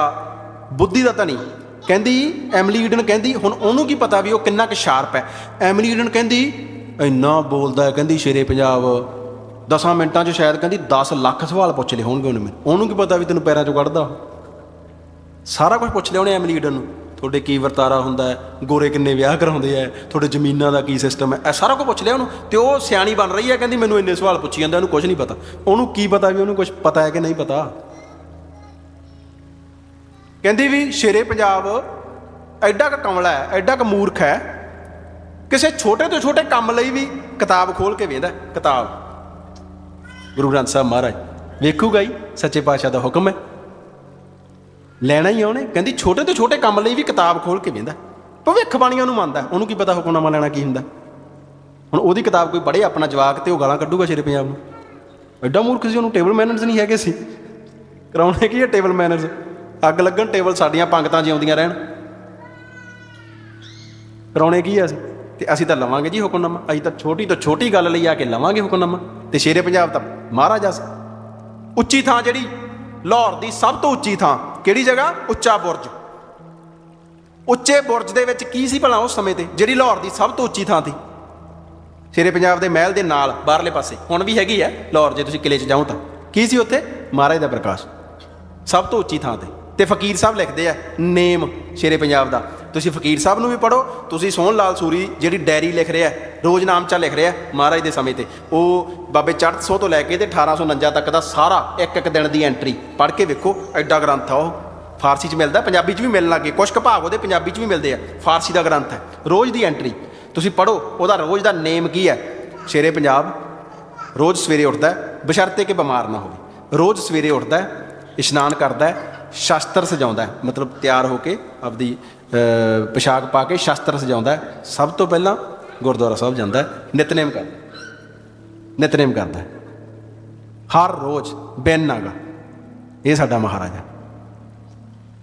ਬੁੱਧੀ ਦਾ ਧਨੀ। ਕਹਿੰਦੀ ਐਮਿਲੀ ਈਡਨ ਕਹਿੰਦੀ ਹੁਣ ਉਹਨੂੰ ਕੀ ਪਤਾ ਵੀ ਉਹ ਕਿੰਨਾ ਕੁ ਸ਼ਾਰਪ ਹੈ। ਐਮਿਲੀ ਈਡਨ ਕਹਿੰਦੀ ਇੰਨਾ ਬੋਲਦਾ, ਕਹਿੰਦੀ ਸ਼ੇਰੇ ਪੰਜਾਬ 10 ਮਿੰਟਾਂ 'ਚ ਸ਼ਾਇਦ ਕਹਿੰਦੀ 10 ਲੱਖ ਸਵਾਲ ਪੁੱਛ ਲਏ ਹੋਣਗੇ ਉਹਨੇ ਮੈਨੂੰ। ਉਹਨੂੰ ਕੀ ਪਤਾ ਵੀ ਤੈਨੂੰ ਪੈਰਾਂ 'ਚੋਂ ਕੱਢਦਾ? ਸਾਰਾ ਕੁਝ ਪੁੱਛ ਲਿਆ ਉਹਨੇ ਐਮਿਲੀ ਈਡਨ ਨੂੰ। ਤੁਹਾਡੇ ਕੀ ਵਰਤਾਰਾ ਹੁੰਦਾ ਹੈ, ਗੋਰੇ ਕਿੰਨੇ ਵਿਆਹ ਕਰਾਉਂਦੇ ਹੈ, ਤੁਹਾਡੇ ਜ਼ਮੀਨਾਂ ਦਾ ਕੀ ਸਿਸਟਮ ਹੈ, ਇਹ ਸਾਰਾ ਕੁਝ ਪੁੱਛ ਲਿਆ ਉਹਨੂੰ। ਅਤੇ ਉਹ ਸਿਆਣੀ ਬਣ ਰਹੀ ਹੈ, ਕਹਿੰਦੀ ਮੈਨੂੰ ਇੰਨੇ ਸਵਾਲ ਪੁੱਛੀ ਜਾਂਦਾ, ਉਹਨੂੰ ਕੁਛ ਨਹੀਂ ਪਤਾ। ਉਹਨੂੰ ਕੀ ਪਤਾ ਵੀ ਉਹਨੂੰ ਕੁਛ ਪਤਾ ਹੈ ਕਿ ਨਹੀਂ ਪਤਾ? ਕਹਿੰਦੀ ਵੀ ਸ਼ੇਰੇ ਪੰਜਾਬ ਐਡਾ ਕੁ ਕਮਲਾ ਹੈ, ਐਡਾ ਕੁ ਮੂਰਖ ਹੈ, ਕਿਸੇ ਛੋਟੇ ਤੋਂ ਛੋਟੇ ਕੰਮ ਲਈ ਵੀ ਕਿਤਾਬ ਖੋਲ੍ਹ ਕੇ ਵੇਖਦਾ। ਕਿਤਾਬ ਗੁਰੂ ਗ੍ਰੰਥ ਸਾਹਿਬ ਮਹਾਰਾਜ ਵੇਖੂਗਾ ਹੀ, ਸੱਚੇ ਪਾਤਸ਼ਾਹ ਦਾ ਹੁਕਮ ਹੈ, ਲੈਣਾ ਹੀ ਆ ਉਹਨੇ। ਕਹਿੰਦੀ ਛੋਟੇ ਤੋਂ ਛੋਟੇ ਕੰਮ ਲਈ ਵੀ ਕਿਤਾਬ ਖੋਲ੍ਹ ਕੇ ਵੇਖਦਾ। ਭਵਿੱਖਬਾਣੀਆਂ ਨੂੰ ਮੰਨਦਾ, ਉਹਨੂੰ ਕੀ ਪਤਾ ਹੁਕਮਨਾਮਾ ਲੈਣਾ ਕੀ ਹੁੰਦਾ। ਹੁਣ ਉਹਦੀ ਕਿਤਾਬ ਕੋਈ ਪੜ੍ਹੇ ਆਪਣਾ ਜਵਾਕ ਅਤੇ ਉਹ ਗਾਲਾਂ ਕੱਢੂਗਾ ਸ਼ੇਰੇ ਪੰਜਾਬ ਨੂੰ। ਐਡਾ ਮੂਰਖ ਸੀ ਉਹਨੂੰ। ਟੇਬਲ ਮੈਨਰਸ ਨਹੀਂ ਹੈਗੇ ਸੀ। ਕਰਾਉਣੇ ਕੀ ਹੈ ਟੇਬਲ ਮੈਨਰਸ? ਅੱਗ ਲੱਗਣ ਟੇਬਲ, ਸਾਡੀਆਂ ਪੰਗਤਾਂ ਜਿਉਂਦੀਆਂ ਰਹਿਣ। ਕਰਾਉਣੇ ਕੀ ਹੈ ਅਸੀਂ? ਅਤੇ ਅਸੀਂ ਤਾਂ ਲਵਾਂਗੇ ਜੀ ਹੁਕਮਨਾਮਾ। ਅਸੀਂ ਤਾਂ ਛੋਟੀ ਤੋਂ ਛੋਟੀ ਗੱਲ ਲਈ ਆ ਕੇ ਲਵਾਂਗੇ ਹੁਕਮਨਾਮਾ। ਅਤੇ ਸ਼ੇਰੇ ਪੰਜਾਬ ਤਾਂ ਮਹਾਰਾਜਾ ਸੀ। ਉੱਚੀ ਥਾਂ ਜਿਹੜੀ ਲਾਹੌਰ ਦੀ ਸਭ ਤੋਂ ਉੱਚੀ ਥਾਂ ਕਿਹੜੀ ਜਗ੍ਹਾ? ਉੱਚਾ ਬੁਰਜ। ਉੱਚੇ ਬੁਰਜ ਦੇ ਵਿੱਚ ਕੀ ਸੀ ਭਲਾ ਉਸ ਸਮੇਂ 'ਤੇ, ਜਿਹੜੀ ਲਾਹੌਰ ਦੀ ਸਭ ਤੋਂ ਉੱਚੀ ਥਾਂ ਸੀ? ਸ਼ੇਰੇ ਪੰਜਾਬ ਦੇ ਮਹਿਲ ਦੇ ਨਾਲ ਬਾਹਰਲੇ ਪਾਸੇ ਹੁਣ ਵੀ ਹੈਗੀ ਹੈ ਲਾਹੌਰ, ਜੇ ਤੁਸੀਂ ਕਿਲ੍ਹੇ 'ਚ ਜਾਓ ਤਾਂ। ਕੀ ਸੀ ਉੱਥੇ? ਮਹਾਰਾਜ ਦਾ ਪ੍ਰਕਾਸ਼, ਸਭ ਤੋਂ ਉੱਚੀ ਥਾਂ 'ਤੇ। ਅਤੇ ਫਕੀਰ ਸਾਹਿਬ ਲਿਖਦੇ ਆ ਨੇਮ ਸ਼ੇਰੇ ਪੰਜਾਬ ਦਾ। ਤੁਸੀਂ ਫਕੀਰ ਸਾਹਿਬ ਨੂੰ ਵੀ ਪੜ੍ਹੋ। ਤੁਸੀਂ ਸੋਹਣ ਲਾਲ ਸੂਰੀ ਜਿਹੜੀ ਡਾਇਰੀ ਲਿਖ ਰਿਹਾ, ਰੋਜ਼ਨਾਮਚਾ ਲਿਖ ਰਿਹਾ ਮਹਾਰਾਜ ਦੇ ਸਮੇਂ 'ਤੇ, ਉਹ ਬਾਬੇ ਚੜ੍ਹਤ ਸੋਹ ਤੋਂ ਲੈ ਕੇ ਤੇ 1849 ਤੱਕ ਦਾ ਸਾਰਾ ਇੱਕ ਇੱਕ ਦਿਨ ਦੀ ਐਂਟਰੀ ਪੜ੍ਹ ਕੇ ਵੇਖੋ। ਐਡਾ ਗ੍ਰੰਥ ਆ ਉਹ। ਫਾਰਸੀ 'ਚ ਮਿਲਦਾ, ਪੰਜਾਬੀ 'ਚ ਵੀ ਮਿਲਣ ਲੱਗ ਗਏ। ਕੁਛ ਕੁ ਭਾਗ ਉਹਦੇ ਪੰਜਾਬੀ 'ਚ ਵੀ ਮਿਲਦੇ ਆ। ਫਾਰਸੀ ਦਾ ਗ੍ਰੰਥ ਹੈ, ਰੋਜ਼ ਦੀ ਐਂਟਰੀ ਤੁਸੀਂ ਪੜ੍ਹੋ। ਉਹਦਾ ਰੋਜ਼ ਦਾ ਨੇਮ ਕੀ ਹੈ? ਸ਼ੇਰੇ ਪੰਜਾਬ ਰੋਜ਼ ਸਵੇਰੇ ਉੱਠਦਾ, ਬਸ਼ਰਤੇ ਕਿ ਬਿਮਾਰ ਨਾ ਹੋਵੇ। ਰੋਜ਼ ਸਵੇਰੇ ਉੱਠਦਾ, ਇਸ਼ਨਾਨ ਕਰਦਾ, ਸ਼ਸਤਰ ਸਜਾਉਂਦਾ, ਮਤਲਬ ਤਿਆਰ ਹੋ ਕੇ ਆਪਦੀ ਪੋਸ਼ਾਕ ਪਾ ਕੇ ਸ਼ਸਤਰ ਸਜਾਉਂਦਾ। ਸਭ ਤੋਂ ਪਹਿਲਾਂ ਗੁਰਦੁਆਰਾ ਸਾਹਿਬ ਜਾਂਦਾ, ਨਿਤਨੇਮ ਕਰਦਾ ਹਰ ਰੋਜ਼ ਬਿਨ ਨਾਗਾ। ਇਹ ਸਾਡਾ ਮਹਾਰਾਜਾ।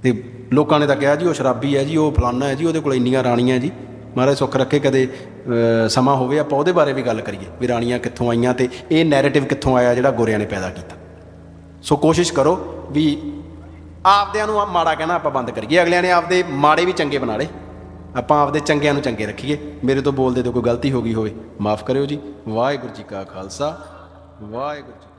ਅਤੇ ਲੋਕਾਂ ਨੇ ਤਾਂ ਕਿਹਾ ਜੀ ਉਹ ਸ਼ਰਾਬੀ ਹੈ ਜੀ, ਉਹ ਫਲਾਨਾ ਹੈ ਜੀ, ਉਹਦੇ ਕੋਲ ਇੰਨੀਆਂ ਰਾਣੀਆਂ ਜੀ। ਮਹਾਰਾਜ ਸੁੱਖ ਰੱਖੇ ਕਦੇ ਸਮਾਂ ਹੋਵੇ ਆਪਾਂ ਉਹਦੇ ਬਾਰੇ ਵੀ ਗੱਲ ਕਰੀਏ ਵੀ ਰਾਣੀਆਂ ਕਿੱਥੋਂ ਆਈਆਂ ਅਤੇ ਇਹ ਨੈਰੇਟਿਵ ਕਿੱਥੋਂ ਆਇਆ ਜਿਹੜਾ ਗੋਰਿਆਂ ਨੇ ਪੈਦਾ ਕੀਤਾ। ਸੋ ਕੋਸ਼ਿਸ਼ ਕਰੋ ਵੀ ਆਪਦਿਆਂ ਨੂੰ ਮਾੜਾ ਕਹਿਣਾ ਆਪਾਂ ਬੰਦ ਕਰੀਏ। ਅਗਲਿਆਂ ਨੇ ਆਪਦੇ ਮਾੜੇ ਵੀ ਚੰਗੇ ਬਣਾ ਲਏ, ਆਪਾਂ ਆਪਦੇ ਚੰਗਿਆਂ ਨੂੰ ਚੰਗੇ ਰੱਖੀਏ। ਮੇਰੇ ਤੋਂ ਬੋਲਦੇ ਤੋਂ ਕੋਈ ਗਲਤੀ ਹੋ ਗਈ ਹੋਵੇ ਮਾफ़ ਕਰਿਓ ਜੀ। ਵਾਹਿਗੁਰੂ ਜੀ ਕਾ ਖਾਲਸਾ, ਵਾਹਿਗੁਰੂ ਜੀ।